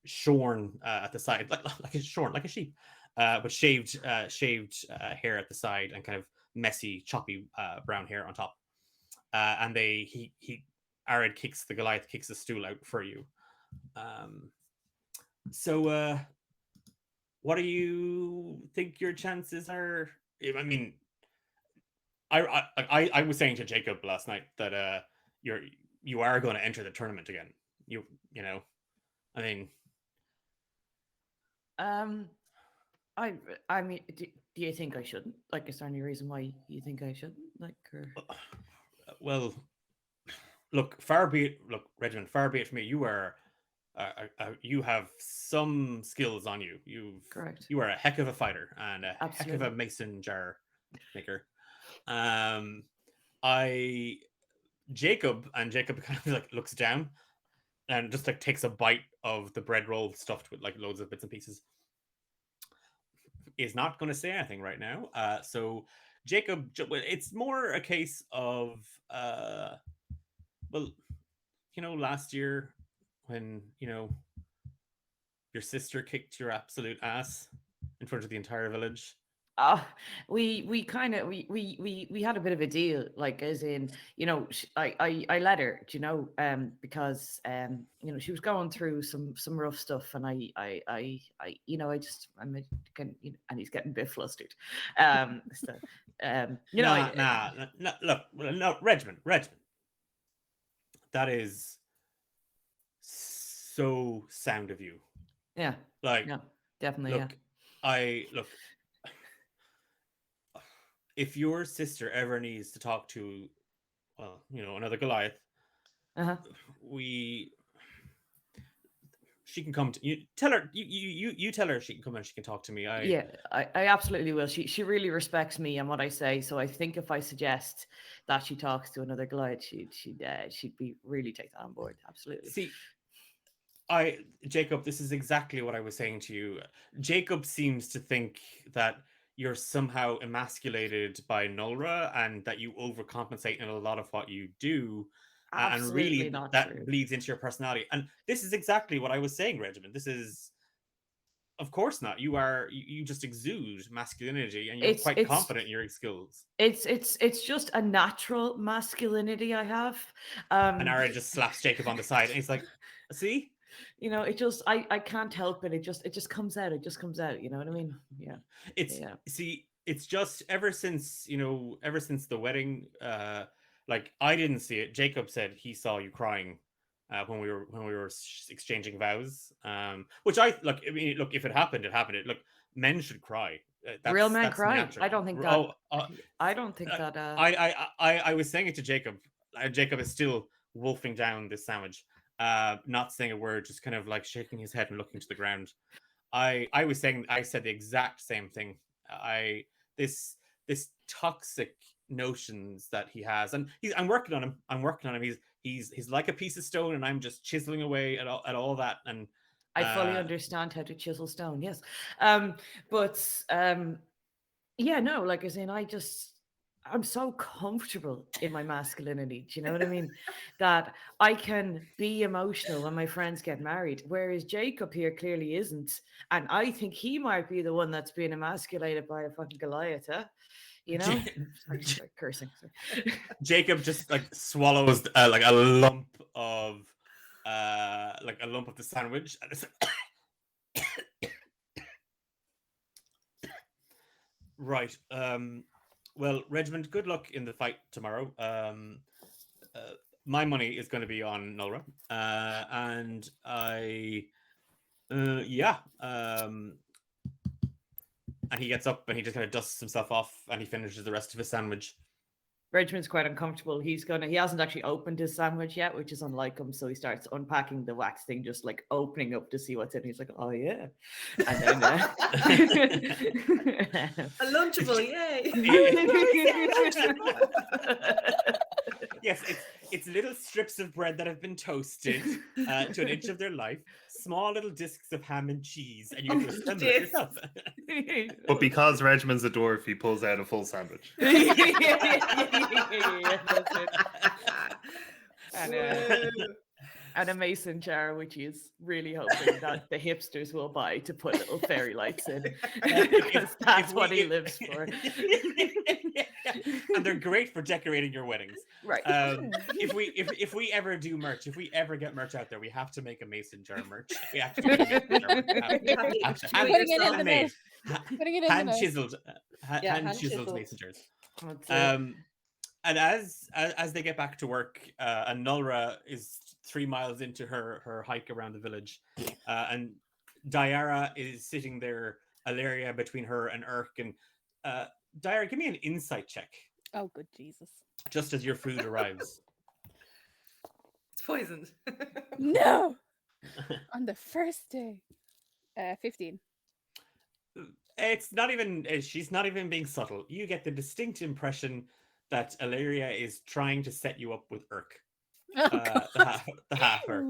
shorn at the side, like a sheep, but shaved hair at the side, and kind of messy, choppy brown hair on top. And Arid kicks the stool out for you. So what do you think your chances are? I mean, I was saying to Jacob last night that you are going to enter the tournament again. you know, I mean, I mean, do you think I shouldn't? Like, is there any reason why you think I shouldn't? Like, or well, look, far be it, look, Regiment, far be it from me. You are, you have some skills on you. correct? You are a heck of a fighter and a heck of a Absolutely. mason jar maker. Jacob kind of like looks down and just like takes a bite of the bread roll stuffed with like loads of bits and pieces. Is not going to say anything right now. So Jacob, it's more a case of, well, last year when your sister kicked your absolute ass in front of the entire village. We kind of we had a bit of a deal, like, as in, I let her, because she was going through some rough stuff, and I I'm and he's getting a bit flustered. So, No, Regiment. That is so sound of you. Yeah. Like, No, definitely. look. If your sister ever needs to talk to, well, another Goliath, she can come to you. Tell her you tell her she can come and she can talk to me. I absolutely will. She really respects me and what I say. So I think if I suggest that she talks to another Goliath, she'd be really take that on board. Absolutely. See, Jacob, this is exactly what I was saying to you. Jacob seems to think that you're somehow emasculated by Nulra and that you overcompensate in a lot of what you do. And really not that true. bleeds into your personality. And this is exactly what I was saying, Regiment. This is, of course not. You just exude masculinity and you're quite confident in your skills. It's just a natural masculinity I have. And Ara just slaps Jacob on the side and he's like, see? It just I can't help it. It just comes out. It just comes out. You know what I mean? Yeah. See, it's just ever since the wedding, like I didn't see it. Jacob said he saw you crying when we were exchanging vows. Which I look. I mean, look, if it happened, it happened. Look, men should cry. Real men cry. Natural. I don't think that. I don't think that. I was saying it to Jacob. Jacob is still wolfing down this sandwich. Not saying a word, just kind of like shaking his head and looking to the ground. I said the exact same thing. This toxic notions that he has, and I'm working on him. He's like a piece of stone, and I'm just chiseling away at all that. And I fully understand how to chisel stone. Yes, but yeah, no, like I was saying, I'm so comfortable in my masculinity. Do you know what I mean? That I can be emotional when my friends get married, whereas Jacob here clearly isn't. And I think he might be the one that's being emasculated by a fucking Goliath, huh? Sorry, cursing. Sorry. Jacob just like swallows like a lump of the sandwich. And it's right. Well, Regiment, good luck in the fight tomorrow. My money is going to be on Nulra, and and he gets up and he just kind of dusts himself off and he finishes the rest of his sandwich. Regiment's quite uncomfortable. He hasn't actually opened his sandwich yet, which is unlike him. So he starts unpacking the wax thing, just like opening up to see what's in it. He's like, oh yeah. And then a Lunchable, yay. Yes, it's little strips of bread that have been toasted to an inch of their life, small little discs of ham and cheese, and you just assemble it yourself. But because Regiment's a dwarf, he pulls out a full sandwich. And a mason jar, which he's really hoping that the hipsters will buy to put little fairy lights in, because that's what he lives for. And they're great for decorating your weddings. Right. If we ever do merch, if we ever get merch out there, we have to make a mason jar merch. We have to make a mason jar merch. Hand chiseled mason jars. as they get back to work, and Nulra is 3 miles into her hike around the village, and Diara is sitting there, Alaria between her and Urk, and Diara, give me an insight check, Oh, good Jesus. just as your food arrives. It's poisoned. No! On the first day. 15. It's not even. She's not even being subtle. You get the distinct impression that Alaria is trying to set you up with Urk. Oh, The half Urk.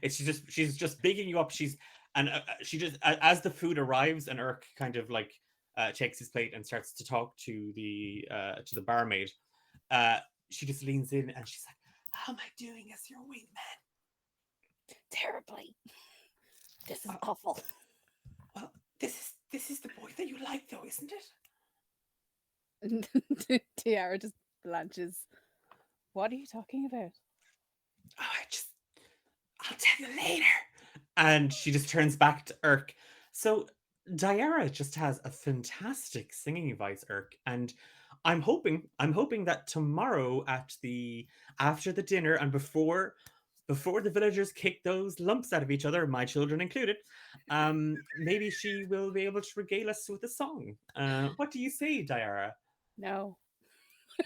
It's she's just bigging you up. She just as the food arrives and Urk kind of like takes his plate and starts to talk to the barmaid. She just leans in and she's like, "How am I doing as your wingman?" terribly. This is awful. Well, this is the boy that you like, though, isn't it? Tiara just blanches. What are you talking about? Oh, I'll tell you later. And she just turns back to Urk. So Diara just has a fantastic singing voice, Urk, and I'm hoping that tomorrow after the dinner and before the villagers kick those lumps out of each other, my children included, maybe she will be able to regale us with a song. What do you say, Diara? No.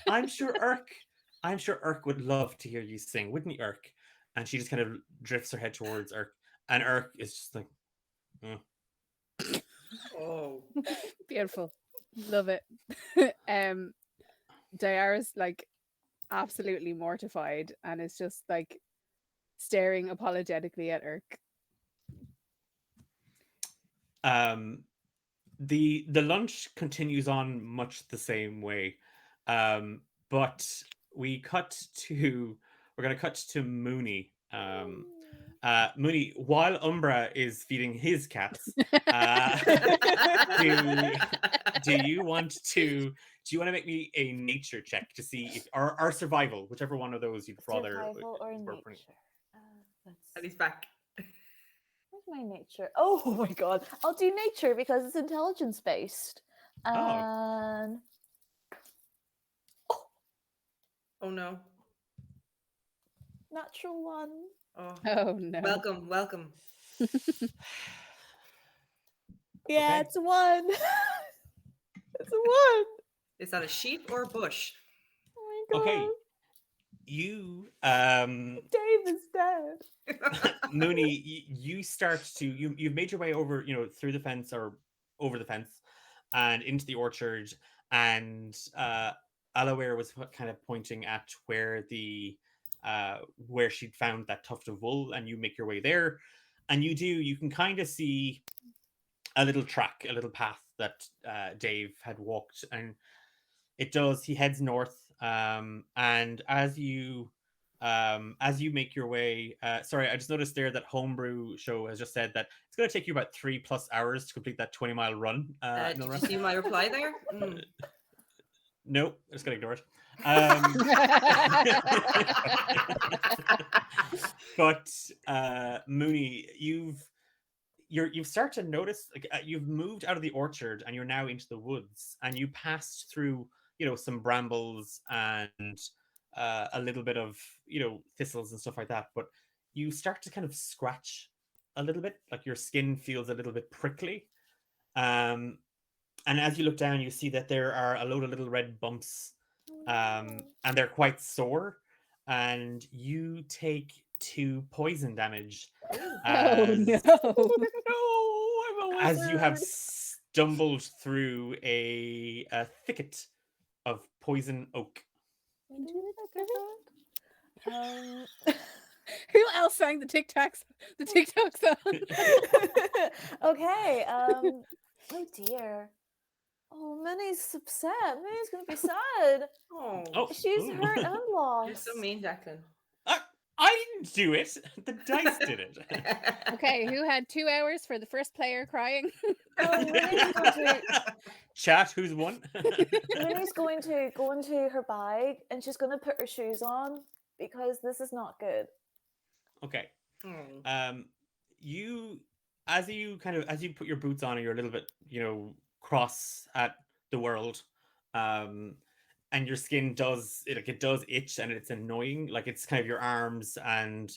I'm sure Urk would love to hear you sing, wouldn't he, Urk? And she just kind of drifts her head towards Urk, and Urk is just like, Oh. Beautiful. Love it. Diara's like absolutely mortified and is just like staring apologetically at Urk. The lunch continues on much the same way, but we're going to cut to Mooney. Mooney, while Umbra is feeding his cats, do you want to make me a nature check to see if or survival, whichever one of those you'd rather Survival or work for? nature? And he's back. Where's my nature? Oh my god. I'll do nature because it's intelligence based. And Oh no. natural one. Oh. Oh no. Welcome. Yeah, Okay. it's a one. It's a one. Is that a sheep or a bush? Oh my god. Okay. You Dave is dead. Mooney, you start to you've made your way over, through the fence or over the fence and into the orchard, and Alaware was kind of pointing at where where she'd found that tuft of wool, and you make your way there, and you can kind of see a little path that Dave had walked, and he heads north, and as you make your way, sorry, I just noticed there that Homebrew Show has just said that it's going to take you about 3+ hours to complete that 20-mile run. Did you see my reply there? Nope, I'm just going to ignore it. But Mooney, you've started to notice, like, you've moved out of the orchard and you're now into the woods, and you passed through some brambles and a little bit of thistles and stuff like that, but you start to kind of scratch a little bit, like your skin feels a little bit prickly, and as you look down you see that there are a load of little red bumps, and they're quite sore, and you take 2 poison damage as you have stumbled through a thicket of poison oak. Who else sang the TikTok song? Okay. Oh dear. Oh, Minnie's upset. Minnie's gonna be sad. Oh. She's hurt and lost. You're so mean, Declan. I didn't do it. The dice did it. Okay, who had 2 hours for the first player crying? Minnie's going to Chat, who's won? Minnie's going to go into her bag and she's going to put her shoes on because this is not good. Okay. Oh. As you put your boots on and you're a little bit, cross at the world, and and your skin does it does itch, and it's annoying. Like it's kind of your arms and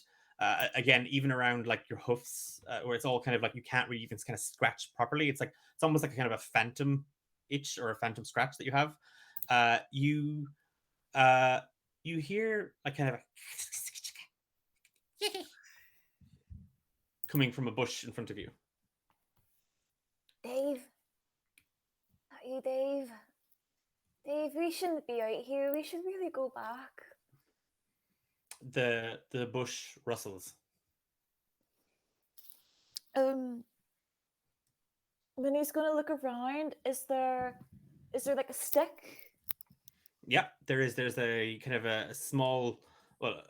again, even around like your hoofs, where it's all kind of like you can't really even kind of scratch properly. It's like it's almost like a kind of a phantom itch or a phantom scratch that you have. You hear like kind of a coming from a bush in front of you. Dave? Are you Dave? Dave, we shouldn't be out here. We should really go back. The bush rustles. Minnie's gonna look around. Is there like a stick? Yeah, there's a kind of a small, well,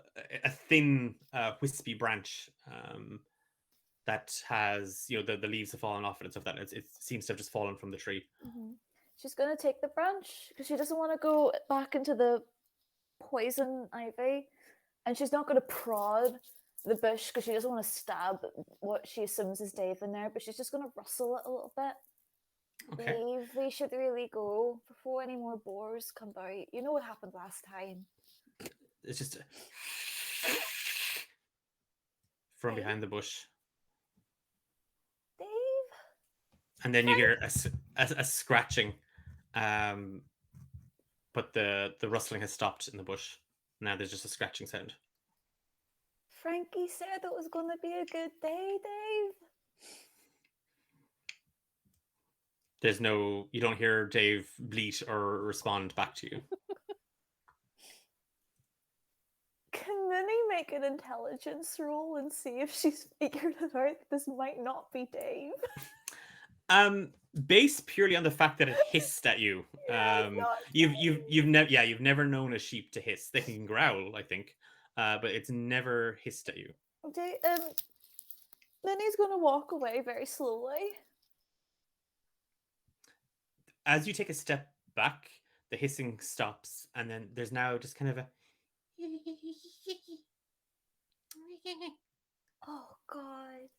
a thin wispy branch that has, the leaves have fallen off it and stuff. That it seems to have just fallen from the tree. She's gonna take the branch because she doesn't want to go back into the poison ivy, and she's not gonna prod the bush because she doesn't want to stab what she assumes is Dave in there, but she's just gonna rustle it a little bit. Okay. Dave, we should really go before any more boars come out. You know what happened last time. It's just from Dave? behind the bush, Dave? and then you hear a scratching, but the rustling has stopped in the bush. Now there's just a scratching sound. Frankie said it was gonna be a good day, Dave. You don't hear Dave bleat or respond back to you. Can Minnie make an intelligence roll and see if she's figured it out? This might not be Dave. Based purely on the fact that it hissed at you. Yeah, it's not You've never known a sheep to hiss. They can growl, I think, but it's never hissed at you. Minnie's gonna walk away very slowly. As you take a step back, the hissing stops, and then there's now just kind of a Oh God.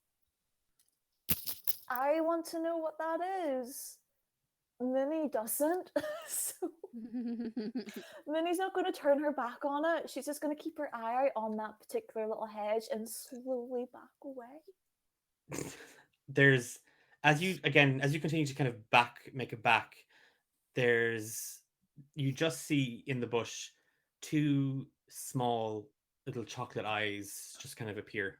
I want to know what that is. Minnie doesn't. So Minnie's not going to turn her back on it. She's just going to keep her eye out on that particular little hedge and slowly back away. There's as you continue to kind of make it back, you just see in the bush two small little chocolate eyes just kind of appear.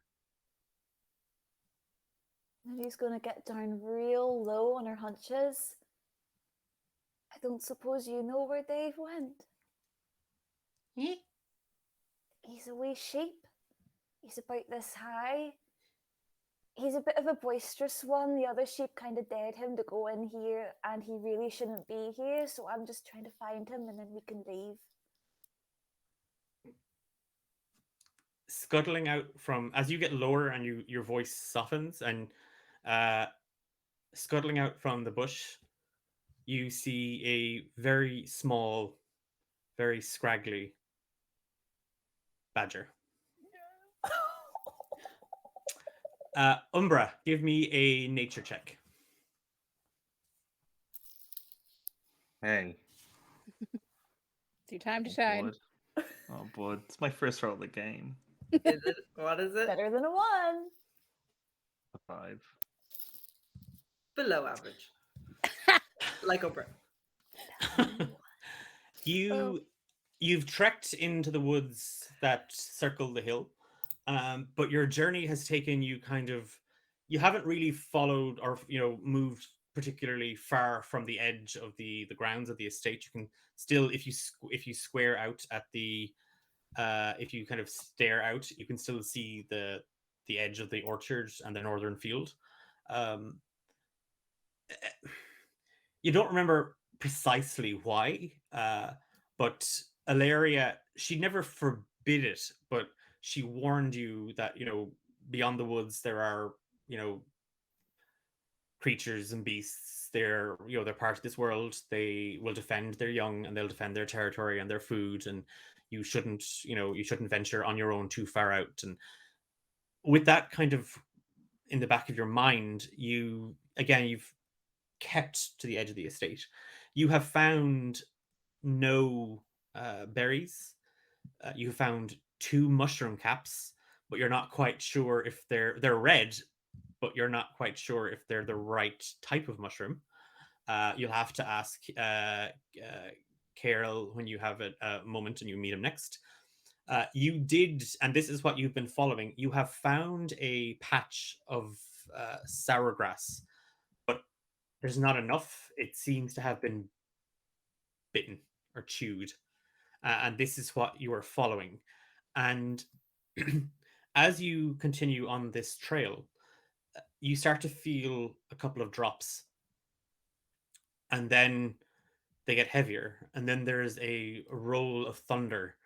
Minnie's going to get down real low on her hunches. I don't suppose you know where Dave went. He's a wee sheep. He's about this high. He's a bit of a boisterous one. The other sheep kind of dared him to go in here, and he really shouldn't be here, so I'm just trying to find him, and then we can leave. Scuttling out from, as you get lower and your voice softens, and scuttling out from the bush, you see a very small, very scraggly badger. Umbra, give me a nature check. Hey. It's your time to shine. Bud. Oh, bud. It's my first roll of the game. What is it? Better than a 1. A 5. Below average. Like Oprah. You've trekked into the woods that circle the hill, but your journey has taken you you haven't really followed or moved particularly far from the edge of the grounds of the estate. You can still, if you square out at the if you kind of stare out, you can still see the edge of the orchard and the northern field. You don't remember precisely why, but Alaria, she never forbid it, but she warned you that, beyond the woods there are, creatures and beasts. They're part of this world. They will defend their young, and they'll defend their territory and their food, and you shouldn't venture on your own too far out. And with that kind of in the back of your mind, you've kept to the edge of the estate. You have found no berries. You found 2 mushroom caps, but you're not quite sure if they're red, but you're not quite sure if they're the right type of mushroom. You'll have to ask Carol when you have a moment and you meet him next. You did, and this is what you've been following. You have found a patch of sour grass, but there's not enough. It seems to have been bitten or chewed, and this is what you are following. And as you continue on this trail, you start to feel a couple of drops, and then they get heavier, and then there's a roll of thunder,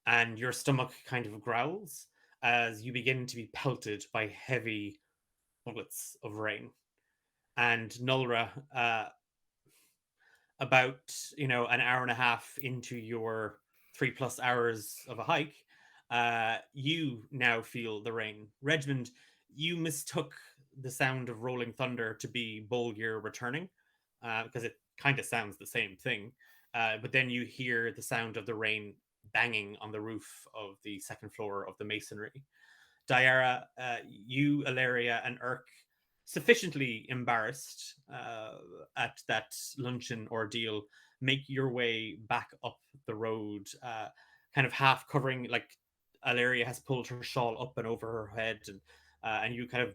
and your stomach kind of growls as you begin to be pelted by heavy bullets of rain. And Nulra, about an hour and a half into your 3+ hours of a hike, you now feel the rain. Regmund, you mistook the sound of rolling thunder to be Bolgir returning, because it kind of sounds the same thing. But then you hear the sound of the rain banging on the roof of the second floor of the masonry. Diara, you, Ilaria, and Urk, sufficiently embarrassed at that luncheon ordeal, make your way back up the road, kind of half covering, like Ilaria has pulled her shawl up and over her head, and you kind of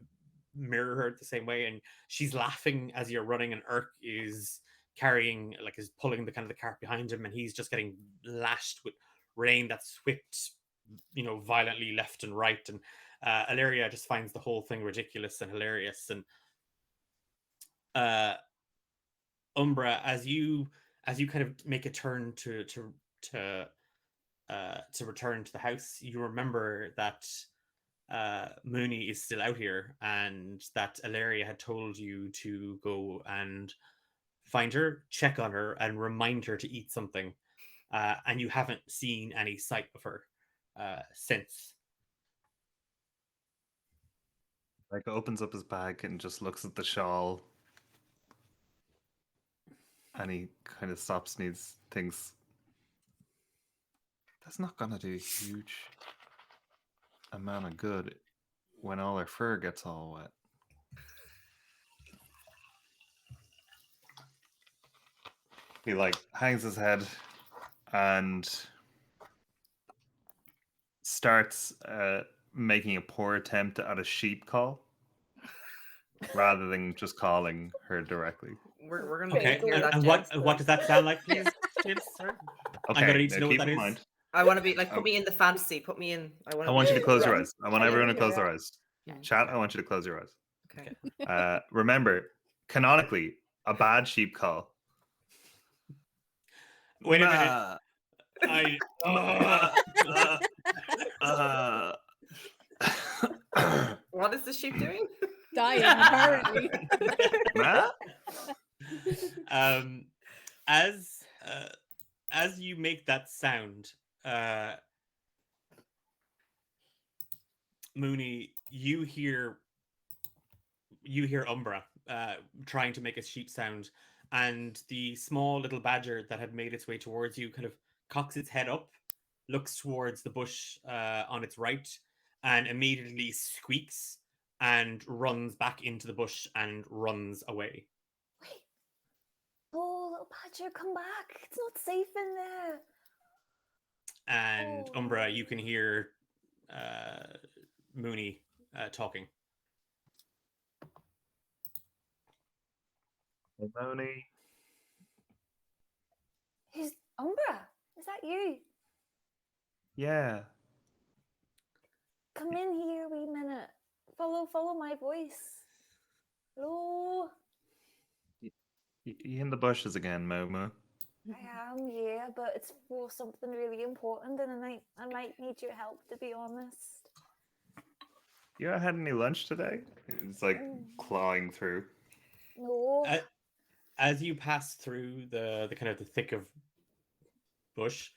mirror her the same way, and she's laughing as you're running, and Urk is carrying, like, is pulling the kind of the cart behind him, and he's just getting lashed with rain that's whipped, violently left and right, and Ilaria just finds the whole thing ridiculous and hilarious. And Umbra, as you kind of make a turn to return to the house, you remember that Mooney is still out here, and that Ilaria had told you to go and find her, check on her, and remind her to eat something. And you haven't seen any sight of her since. Like, opens up his bag and just looks at the shawl, and he kind of stops and he thinks, that's not gonna do a huge amount of good when all her fur gets all wet. He like hangs his head and starts making a poor attempt at a sheep call rather than just calling her directly. We're gonna Okay, hear that. and what does that sound like, please, James? Sorry. Okay, I'm gonna need to now know what keep that in is. mind. I want to be like, put me in the fantasy. Put me in. I want you to close your Yeah. eyes. I want Yeah, everyone to yeah, close yeah. their eyes. Yeah. Chat, I want you to close your eyes. Okay. Remember, canonically, a bad sheep call. Wait a minute. What is the sheep doing? Dying currently. Ma? As you make that sound, Mooney, you hear Umbra trying to make a sheep sound, and the small little badger that had made its way towards you kind of cocks its head up, looks towards the bush on its right, and immediately squeaks and runs back into the bush and runs away. Wait. Oh, little badger, come back. It's not safe in there. And Oh. Umbra, you can hear Mooney talking. Mooney. Who's Umbra? Is that you? Yeah. Come in here a wee minute. Follow my voice. Hello? You in the bushes again, Momo? I am, yeah, but it's for something really important, and I might need your help, to be honest. You haven't had any lunch today? It's like clawing through. No. As you pass through the kind of the thick of bush,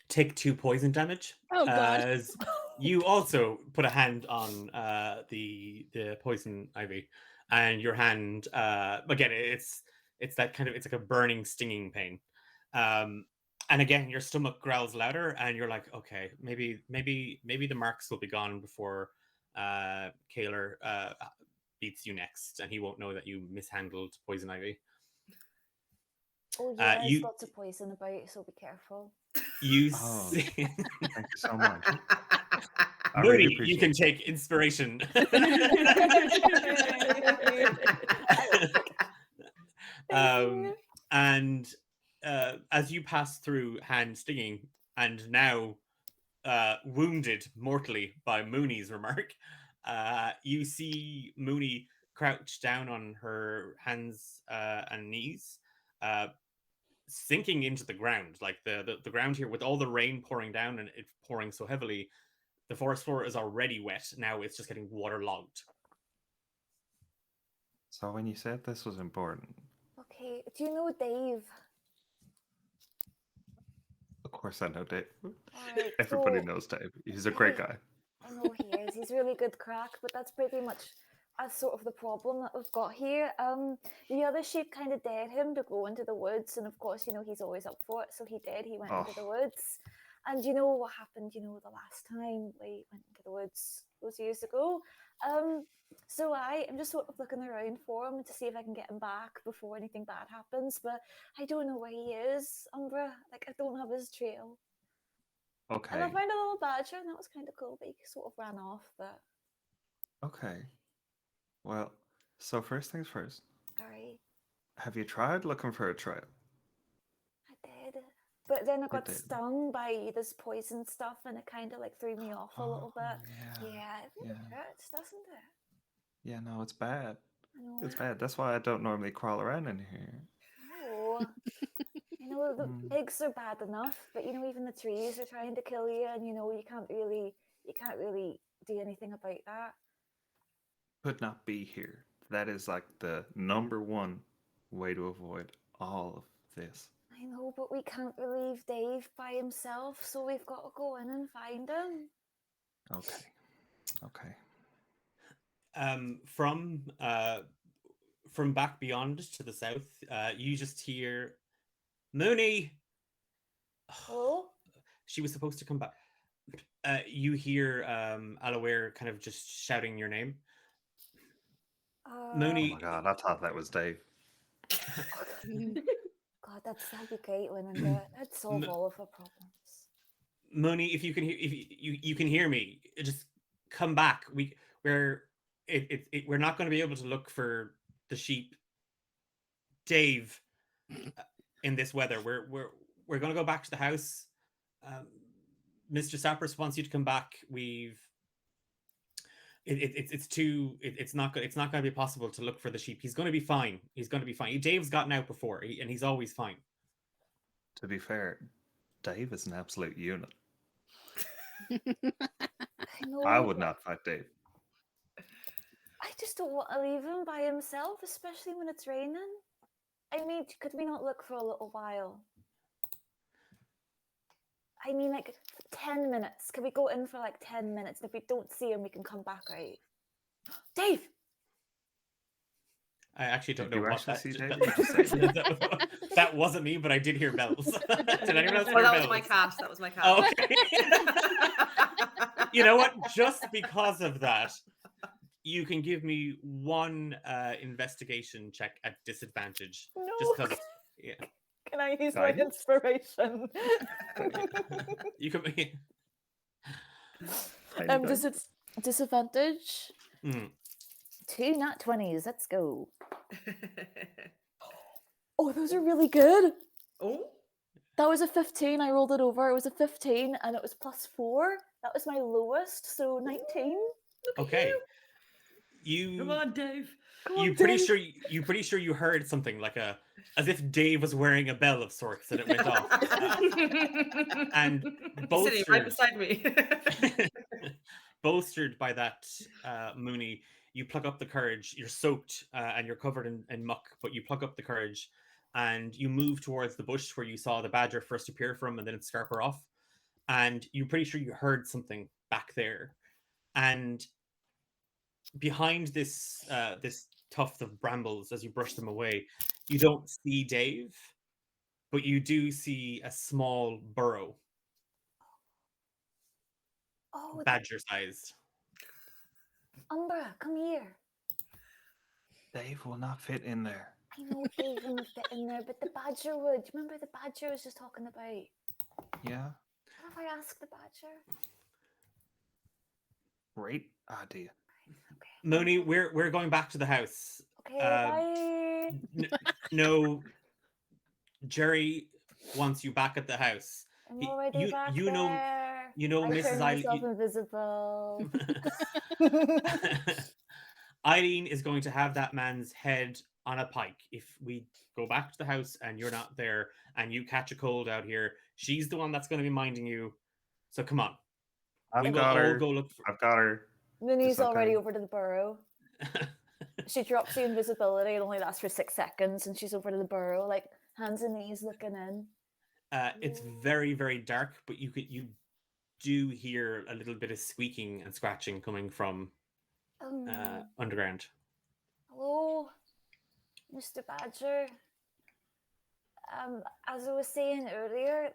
take 2 poison damage. Oh, God. As you also put a hand on the poison ivy, and your hand again, it's it's that kind of, it's like a burning, stinging pain. And again, your stomach growls louder, and you're like, okay, maybe the marks will be gone before Kaler beats you next, and he won't know that you mishandled poison ivy. Oh yeah, there's you lots of poison about, so be careful. you Oh. see, Thank you so much. I Moody, really you appreciate can it. take inspiration. And as you pass through hand stinging, and now wounded mortally by Mooney's remark, you see Mooney crouched down on her hands and knees, sinking into the ground. Like the ground here, with all the rain pouring down and it pouring so heavily, the forest floor is already wet. Now it's just getting waterlogged. So when you said this was important, Okay, do you know Dave? of course I know Dave. Alright, Everybody so knows Dave. He's a great guy. I know he is. He's really good crack, but that's pretty much sort of the problem that we've got here. The other sheep kind of dared him to go into the woods, and of course, you know, he's always up for it, so he did. He went into the woods, and you know what happened? You know, the last time we went into the woods those years ago. So I am just sort of looking around for him to see if I can get him back before anything bad happens, but I don't know where he is, Umbra. Like, I don't have his trail. And Okay. I found a little badger, and that was kind of cool, but he sort of ran off, but... Okay. Well, so first things first. Alright, Have you tried looking for a trail? I did. But then I got did. stung by this poison stuff, and it kind of like threw me off a little bit. Yeah. Yeah, it really yeah. hurts, doesn't it? Yeah, no, it's bad. I know. It's bad. That's why I don't normally crawl around in here. No. You know, the Mm. pigs are bad enough, but you know, even the trees are trying to kill you, and you know, you can't really do anything about that. Could not be here. That is like the number one way to avoid all of this. I know, but we can't relieve Dave by himself, so we've got to go in and find him. Okay. Okay. From back beyond to the south, you just hear Mooney. Hello? She was supposed to come back. You hear Alaware kind of just shouting your name. Oh Mooney. my god, I thought that was Dave. God, that'd be great, Linda. That'd solve all of our problems. Mooney, if you can hear, if you can hear me, just come back. We're not going to be able to look for the sheep, Dave, in this weather. We're going to go back to the house. Mr. Sapros wants you to come back. It's not going to be possible to look for the sheep. He's going to be fine. Dave's gotten out before, and he's always fine. To be fair, Dave is an absolute unit. I would not fight Dave. I just don't want to leave him by himself, especially when it's raining. I mean, could we not look for a little while? I mean, like 10 minutes. Can we go in for like 10 minutes? And if we don't see him, we can come back out. Dave! I actually don't Did know you what actually that, see Dave? that wasn't me, but I did hear bells. Did anyone else hear Well, that bells? was my cat. That was my cat. Oh, okay. You know what? Just because of that, you can give me one investigation check at disadvantage. No! Just because, yeah. Can I use my Guidance? inspiration? You can. Disadvantage? Mm. 2 nat 20s. Let's go. Oh, those are really good. Oh, That was a 15. I rolled it over. It was a 15 and it was +4. That was my lowest, so 19. Okay. Come on, Dave. You pretty sure you heard something like as if Dave was wearing a bell of sorts and it went off. And he's sitting right bolstered, beside me. bolstered by that, Mooney, you pluck up the courage. You're soaked and you're covered in muck, but you pluck up the courage and you move towards the bush where you saw the badger first appear from, and then it scarper off. And you're pretty sure you heard something back there. And behind this tuft of brambles, as you brush them away, You don't see Dave, but you do see a small burrow, Oh, badger-sized. Umbra, come here. Dave will not fit in there. I know Dave wouldn't fit in there, but the badger would. Do you remember the badger I was just talking about? Yeah, What if I ask the badger? great idea. Okay. Mooney, we're going back to the house. Okay, Um, bye. No, Jerry wants you back at the house. I'm he- already you- back you know- there. You know, I Mrs. turned myself Eileen. invisible. Eileen is going to have that man's head on a pike if we go back to the house and you're not there and you catch a cold out here. She's the one that's going to be minding you. So come on. We I've will got all her. go look for. I've got her. Minnie's Just okay. already over to the burrow. She drops the invisibility. It only lasts for 6 seconds, and she's over to the burrow, like hands and knees looking in. It's very, very dark, but you do hear a little bit of squeaking and scratching coming from underground. Hello, Mr. Badger. As I was saying earlier,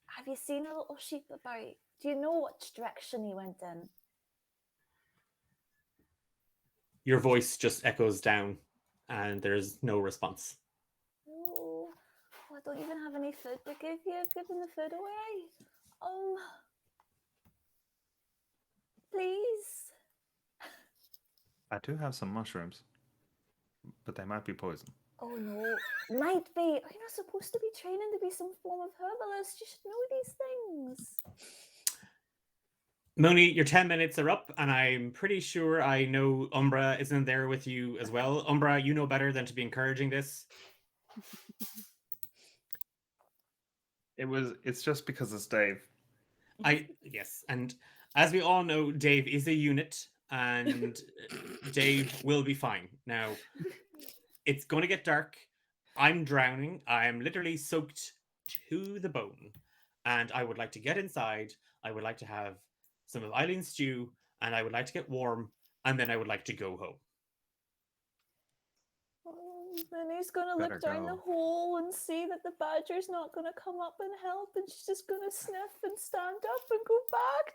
have you seen a little sheep about? Do you know which direction he went in? Your voice just echoes down, and there's no response. Oh, I don't even have any food to give you. I've given the food away. Please. I do have some mushrooms, but they might be poison. Oh no, might be. Are you not supposed to be training to be some form of herbalist? You should know these things. Moni, your 10 minutes are up, and I'm pretty sure I know Umbra isn't there with you as well. Umbra, you know better than to be encouraging this. It's just because it's Dave. Yes, and as we all know, Dave is a unit, and Dave will be fine. Now, it's going to get dark. I'm drowning. I'm literally soaked to the bone, and I would like to get inside. I would like to have some of Eileen's stew, and I would like to get warm, and then I would like to go home. Then he's gonna Better look down the go. hole and see that the badger's not gonna come up and help, and she's just gonna sniff and stand up and go back.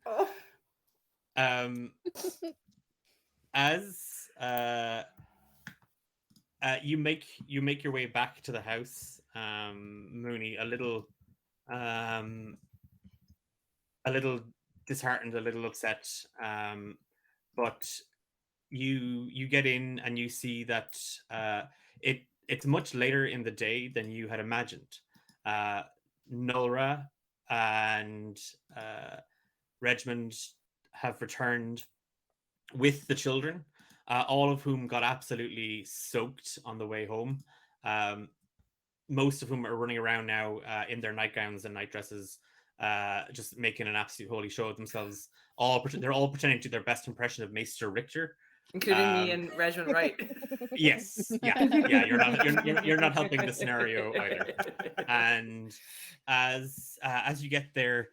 Oh. As you make your way back to the house, Mooney, a little disheartened, a little upset, but you get in and you see that it's much later in the day than you had imagined. Nolra and Regmund have returned with the children, all of whom got absolutely soaked on the way home. Most of whom are running around now in their nightgowns and night dresses, just making an absolute holy show of themselves. They're all pretending to do their best impression of Maester Richter, Including me and Regiment Wright. Yes, yeah. You're not helping the scenario either. And as you get there,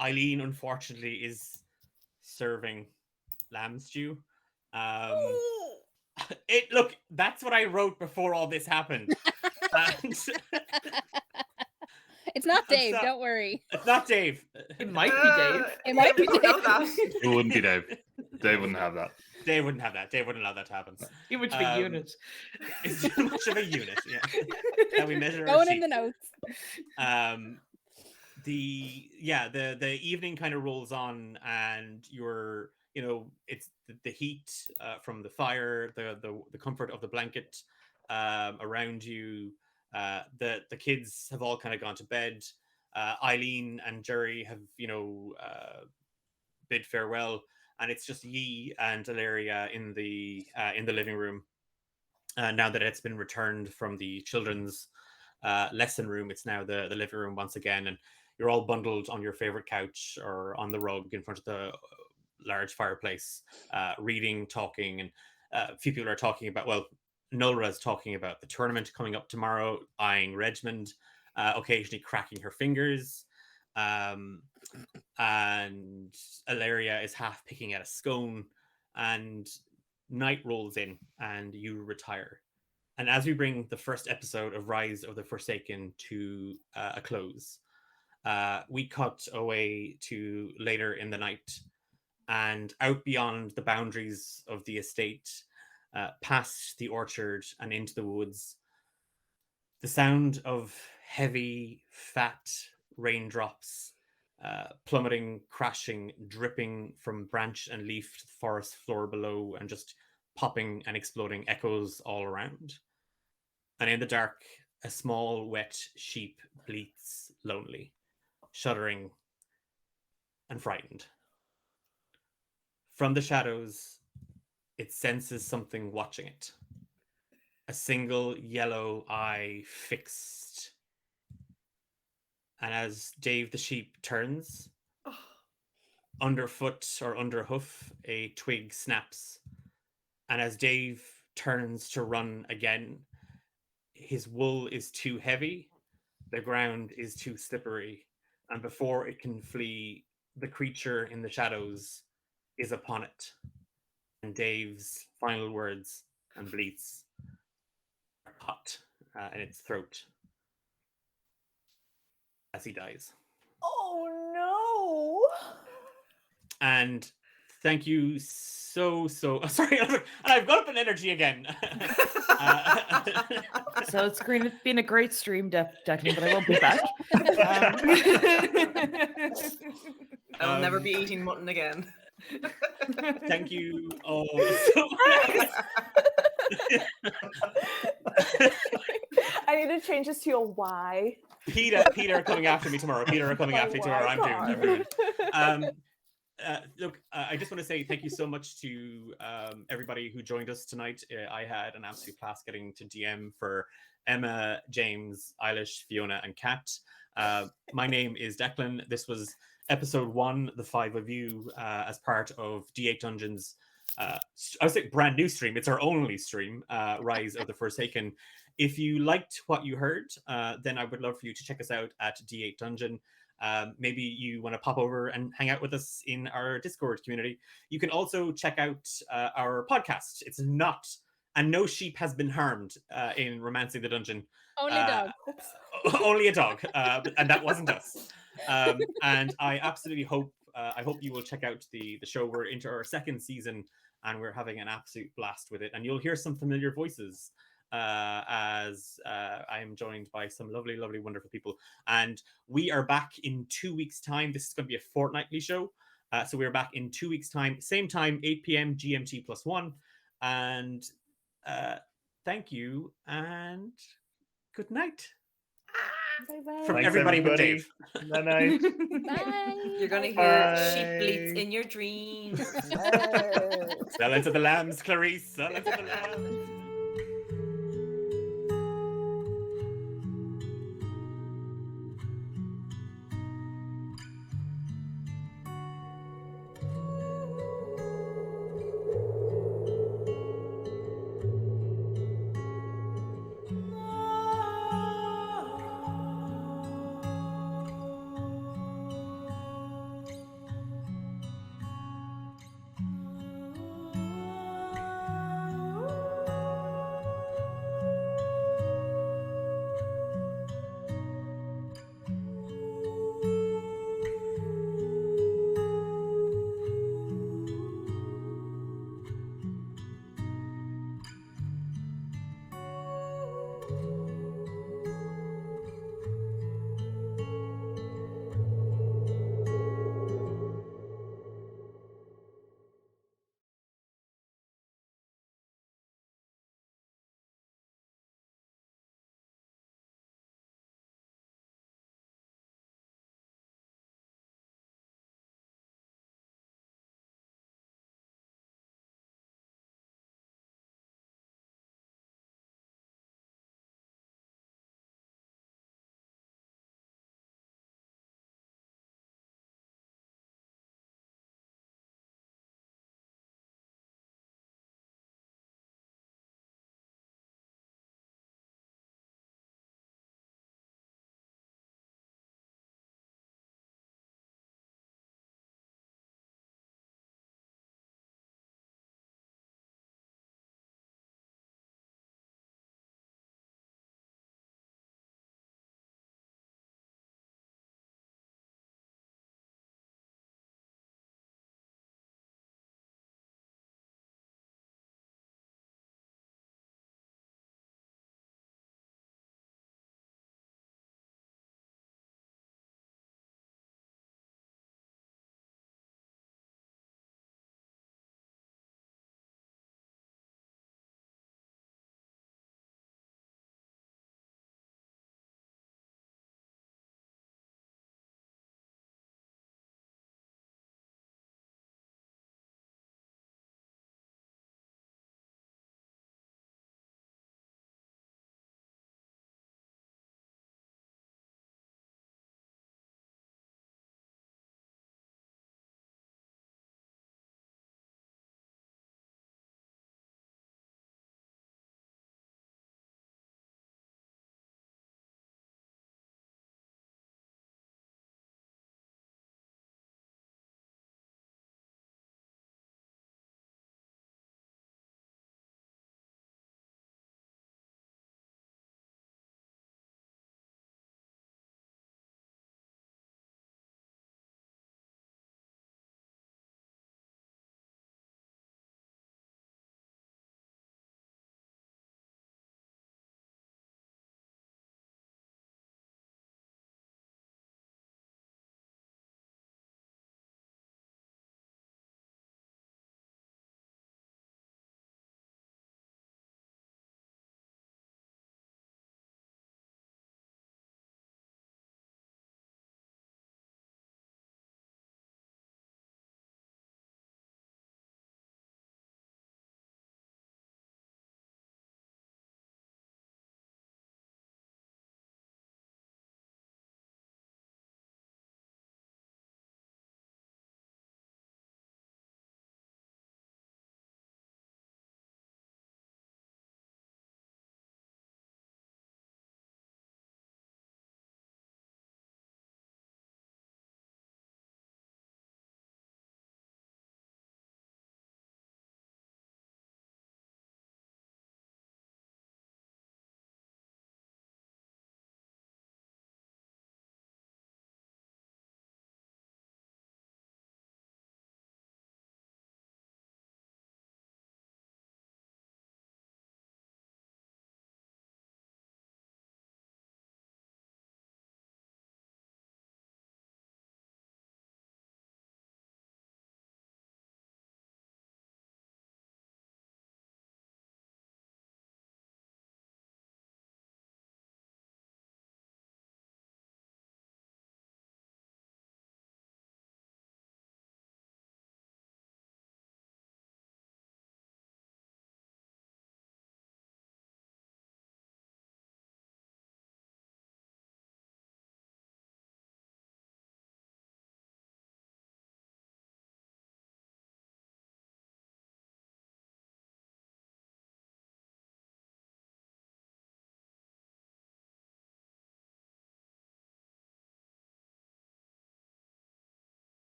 Eileen unfortunately is serving lamb stew. Look, that's what I wrote before all this happened. And It's not I'm Dave, so- don't worry. it's not Dave. It might be Dave. It might we be don't know Dave. that. It wouldn't be Dave. Dave wouldn't have that. Dave wouldn't have that. Dave wouldn't allow that to happen. Too much of a Um, unit. It's too much of a unit. Yeah. How we measure our Going in the sheep. notes. The evening kind of rolls on, and it's the heat from the fire, the comfort of the blanket around you. The kids have all kind of gone to bed. Eileen and Jerry have bid farewell, and it's just Yi and Valeria in the living room. Now that it's been returned from the children's lesson room, it's now the living room once again, and you're all bundled on your favorite couch or on the rug in front of the large fireplace, reading, talking, and a few people are talking about, Nolra's talking about the tournament coming up tomorrow, eyeing Regmund, occasionally cracking her fingers, and Ilaria is half picking at a scone, and night rolls in and you retire. And as we bring the first episode of Rise of the Forsaken to a close, we cut away to later in the night, and out beyond the boundaries of the estate, past the orchard and into the woods, the sound of heavy, fat raindrops plummeting, crashing, dripping from branch and leaf to the forest floor below, and just popping and exploding echoes all around. And in the dark, a small, wet sheep bleats lonely, shuddering and frightened. From the shadows, it senses something watching it. A single yellow eye fixed. And as Dave the sheep turns, underfoot or under hoof, a twig snaps. And as Dave turns to run again, his wool is too heavy, the ground is too slippery, and before it can flee, the creature in the shadows is upon it. And Dave's final words and bleats are caught in its throat as he dies. Oh no! And thank you so sorry, and I've got up in energy again. So it's been a great stream, Declan, but I won't be back. I will never be eating mutton again. Thank you all so much. I need to change this to a Y. Peter are coming after me tomorrow. Peter are coming after me tomorrow. I'm doomed. Look, I just want to say thank you so much to everybody who joined us tonight. I had an absolute blast getting to DM for Emma, James, Eilish, Fiona, and Kat. My name is Declan. This was episode 1, the 5 of you, as part of D8 Dungeons. I would say brand new stream. It's our only stream, Rise of the Forsaken. If you liked what you heard, then I would love for you to check us out at D8 Dungeon. Maybe you want to pop over and hang out with us in our Discord community. You can also check out our podcast. It's not, and no sheep has been harmed in Romancing the Dungeon. Only dog. Only a dog, and that wasn't us. And I absolutely hope, I hope you will check out the show. We're into our 2nd season, and we're having an absolute blast with it. And you'll hear some familiar voices as I am joined by some lovely, wonderful people. And we are back in 2 weeks' time. This is going to be a fortnightly show. So we're back in 2 weeks' time, same time, 8 p.m. GMT +1. And thank you and good night. Bye-bye. From Thanks, everybody but everybody. Dave. Night. Bye. You're gonna hear Bye. sheep bleats in your dreams. Yes. Silence of the lambs, Clarice. Silence of the lambs.